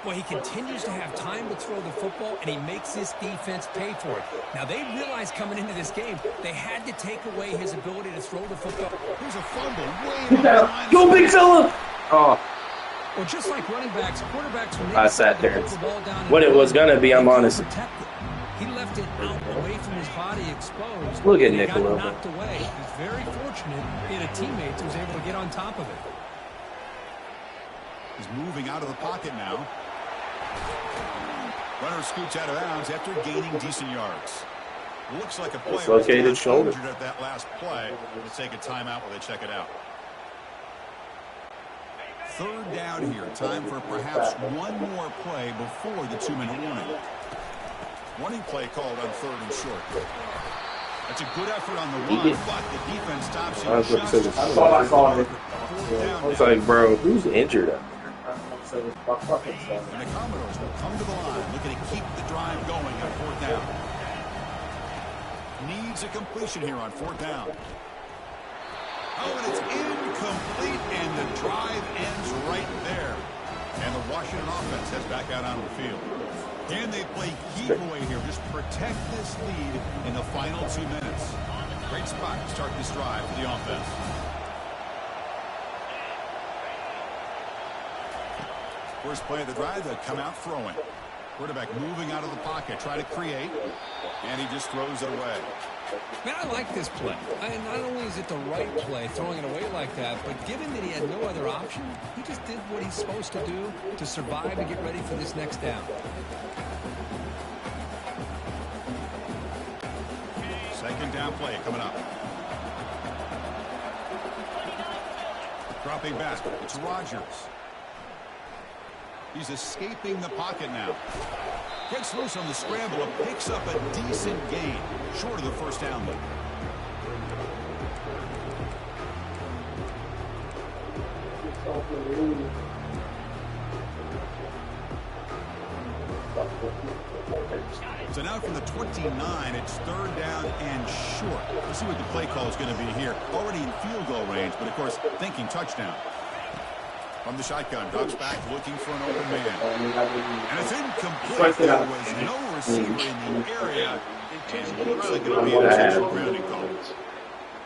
Well, he continues to have time to throw the football, and he makes his defense pay for it. Now, they realized coming into this game, they had to take away his ability to throw the football. Here's a fumble way behind. Go, big fella! Oh. Well, just like running backs, quarterbacks, when I sat there. What it was going to be, I'm honest. He left it out away from his body exposed. Look at Nick. Nicola. Knocked away. He's very fortunate he had a teammate who was able to get on top of it. He's moving out of the pocket now. Runner scoots out of bounds after gaining decent yards. Looks like a player dislocated shoulder at that last play. We'll take a timeout while they check it out. Third down here. Time for perhaps one more play before the 2-minute warning. Warning play called on 3rd and short. That's a good effort on the run, but the defense stops him just I was like, bro, who's injured up there? And the Commodores will come to the line, looking to keep the drive going on 4th down. Needs a completion here on 4th down. Oh, and it's incomplete, and the drive ends right there. And the Washington offense heads back out onto the field. Can they play keep away here? Just protect this lead in the final 2 minutes. Great spot to start this drive for the offense. First play of the drive, they'll come out throwing. Quarterback moving out of the pocket, try to create, and he just throws it away. Man, I like this play. Not only is it the right play, throwing it away like that, but given that he had no other option, he just did what he's supposed to do to survive and get ready for this next down. Second down play coming up. Dropping back, it's Rodgers. He's escaping the pocket now. Gets loose on the scramble and picks up a decent gain, short of the first down though. So now from the 29, it's 3rd down and short. Let's see what the play call is going to be here. Already in field goal range, but of course thinking touchdown. From the shotgun, drops back looking for an open man. And it's incomplete. There was no receiver in the area. And really going to be an intentional grounding call.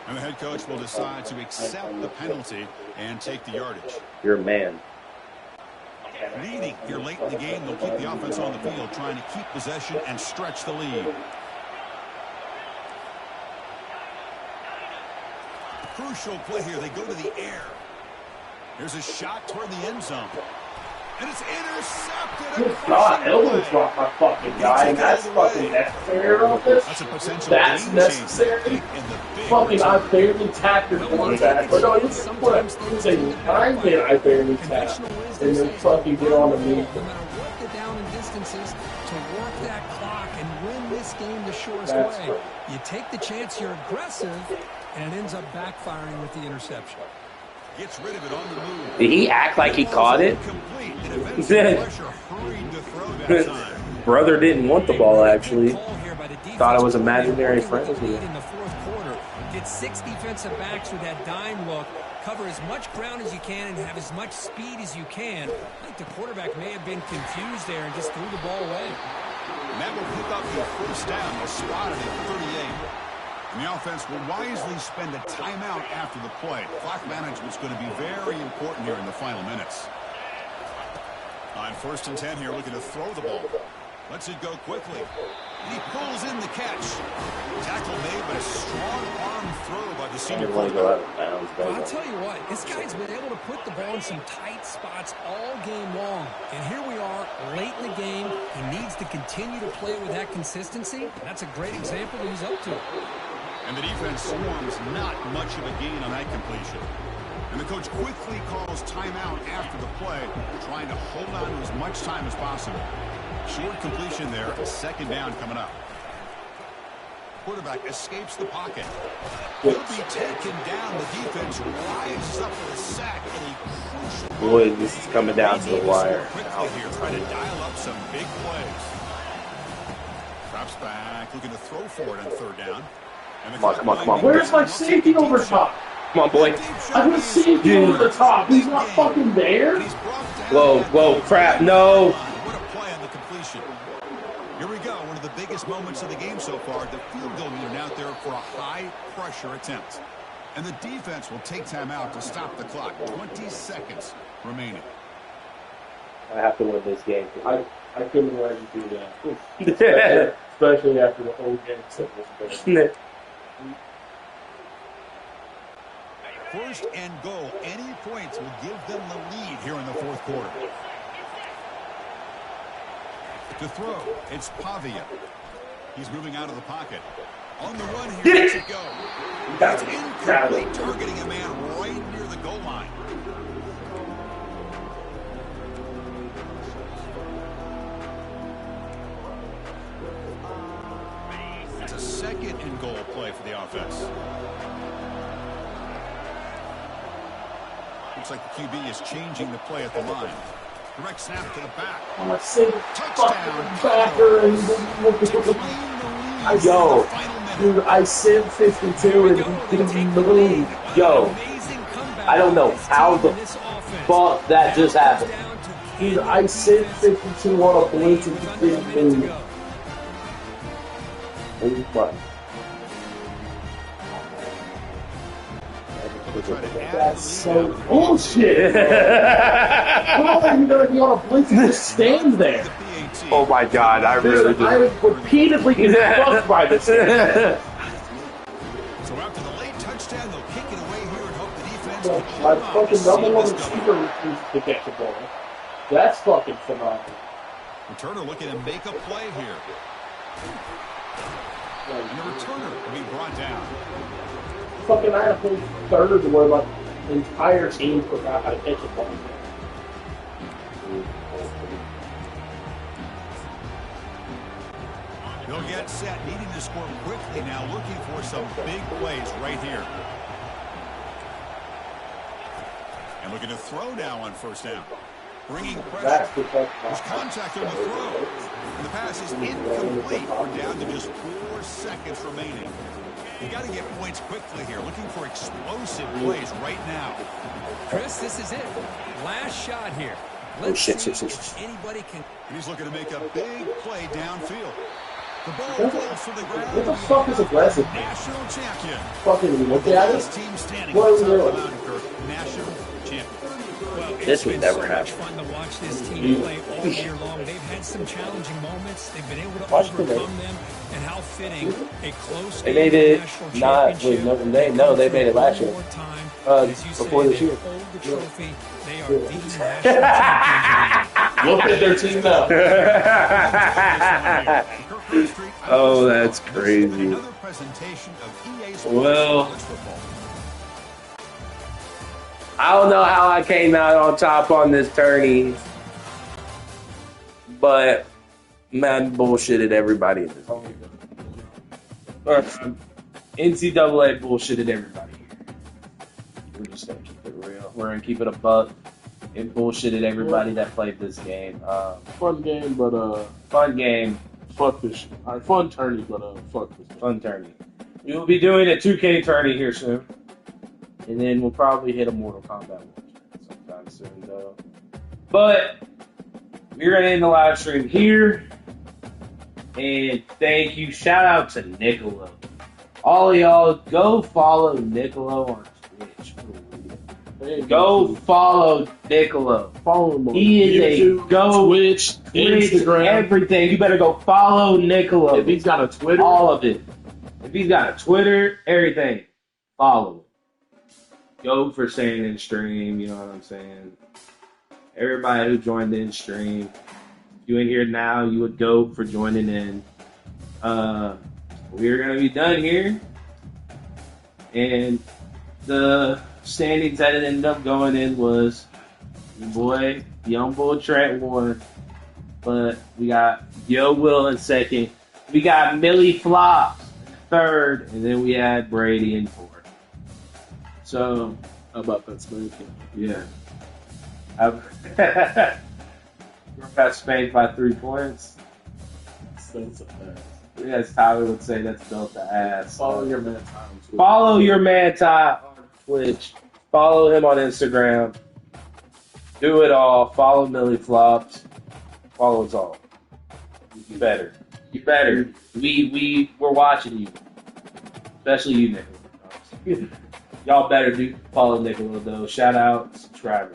And the head coach will decide to accept the penalty and take the yardage. You're a man. Leading here late in the game, they'll keep the offense on the field, trying to keep possession and stretch the lead. Crucial play here. They go to the air. There's a shot toward the end zone. And it's intercepted. God, elbow drop my fucking guy, and that's fucking necessary on this? That's a potential That's necessary? Fucking, I barely tapped your quarterback. But no, it's what? It's a 9-man I barely tapped. And then fucking get on the knee. No matter what the down and distances, to work that clock and win this game the shortest way. You take the chance, you're aggressive, and it ends up backfiring with the interception. Gets rid of it on the move. Did he act like he caught it? Brother didn't want the ball, actually. Thought it was imaginary friends. In the 4th quarter, get 6 defensive backs with that dime look, cover as much ground as you can, and have as much speed as you can. I think the quarterback may have been confused there and just threw the ball away. And that will pick up the first down. They're spotted at 38. And the offense will wisely spend a timeout after the play. Clock management is going to be very important here in the final minutes. On 1st and 10 here, looking to throw the ball. Lets it go quickly. And he pulls in the catch. Tackle made, but a strong arm throw by the senior quarterback. Well, I'll tell you what, this guy's been able to put the ball in some tight spots all game long. And here we are, late in the game. He needs to continue to play with that consistency. And that's a great example that he's up to. And the defense swarms not much of a gain on that completion. And the coach quickly calls timeout after the play, trying to hold on to as much time as possible. Short completion there, 2nd down coming up. Quarterback escapes the pocket. He'll be taken down. The defense rises up with a sack. Boy, this is coming down to the wire. Quickly here, trying to dial up some big plays. Drops back, looking to throw for it on 3rd down. Come on. Where's my safety over top? Come on, boy. I can see him over the top. He's not fucking there. Whoa, crap, no. What a play on the completion. Here we go, one of the biggest moments of the game so far. The field goal unit out there for a high-pressure attempt. And the defense will take time out to stop the clock. 20 seconds remaining. I have to win this game. I couldn't let you do that. Especially after the whole game. First and goal. Any points will give them the lead here in the fourth quarter. To throw, it's Pavia. He's moving out of the pocket. On the run here, lets it go. That's incomplete, targeting a man right near the goal line. It's a second and goal play for the offense. Looks like the QB is changing the play at the line. Direct snap to the back. I'm a sick Touchdown. backer and yo, dude, I said 52 and he didn't move. Yo, I don't know how the fuck that just happened. Dude, I said 52 on a blitz and he didn't move. Holy fuck. That's so bullshit. How are you going to be on a blitz and just stand there? Oh my god, I really I was repeatedly confused by this. So after the late touchdown, they'll kick it away here and hope the defense can My hold on to fucking see number one this go. receiver refuses to catch the ball. That's fucking phenomenal. Returner looking to make a play here. And the returner will be brought down. Fucking I had a whole third where my entire team forgot how to catch the ball. They'll get set, needing to score quickly now, looking for some big plays right here. And looking to throw now on first down. Bringing pressure. There's contact on the throw. And the pass is incomplete. We're down to just 4 seconds remaining. You got to get points quickly here. Looking for explosive plays right now. Chris, this is it. Last shot here. Oh, shit. Anybody can. And he's looking to make a big play downfield. The ball falls to the ground. What the fuck is aggressive? National champion. Fucking look at it. Team standing What are we on top doing? of the mountain, national champion. Well, This would never happen. fun to watch this team play all year long. They've had some challenging moments. They've been able to overcome them. And how fitting a close They made it not with Notre Dame. No, they made it last year. Before this year. The trophy. They are the national champions. Look at their team now. Oh, that's crazy. Another presentation of EA Sports Well, College Football. I don't know how I came out on top on this tourney, but man, bullshitted everybody in this game. NCAA bullshitted everybody here. We're just gonna keep it real. We're gonna keep it a buck. It bullshitted everybody that played this game. Fun game, but Fun game, fuck this shit. Alright, fun tourney, but fuck this shit. fun tourney. We will be doing a 2K tourney here soon. And then we'll probably hit a Mortal Kombat one sometime soon, though. But we're going to end the live stream here. And thank you. Shout out to Niccolo. All of y'all, go follow Niccolo on Twitch. Go follow Niccolo. Follow him on He is YouTube, a go Twitch, Instagram. everything. You better go follow Niccolo. If he's got a Twitter, All of it. If he's got a Twitter, everything, follow him. Go for saying in stream, you know what I'm saying? Everybody who joined in stream, if you in here now, you would go for joining in. We're going to be done here. And the standings that it ended up going in was your boy, Young Bull Trent won. But we got Yo Will in second. We got Millie Flops in third. And then we had Brady in fourth. So, how about that Spain? Yeah. We're past Spain by 3 points. That's a pass. As Tyler would say, that's built the ass. Follow your man Ty. Follow your man Ty on Twitch. Follow him on Instagram. Do it all. Follow Millie Flops. Follow us all. You better. You better. We're watching you. Especially you, Nicola. Y'all better do follow Nicola though. Shout out, subscribe,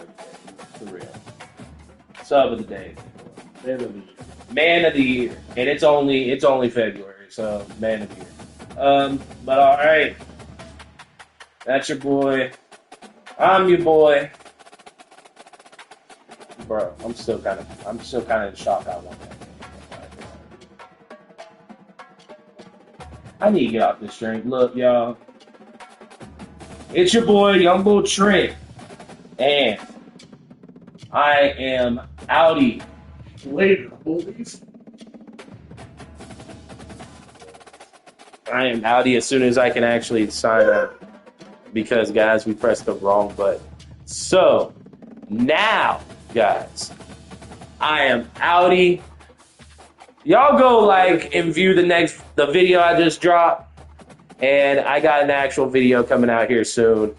for real. Sub of the day. Man of the year. And it's only February, so man of the year. But all right. That's your boy. I'm your boy. Bro, I'm still kind of in shock I won that. I need to get off this drink. Look, y'all. It's your boy, Young Bull Trent. And I am outie. Later, bullies. I am outie as soon as I can actually sign up. Because, guys, we pressed the wrong button. So, now, guys, I am outie. Y'all go like and view the video I just dropped. And I got an actual video coming out here soon.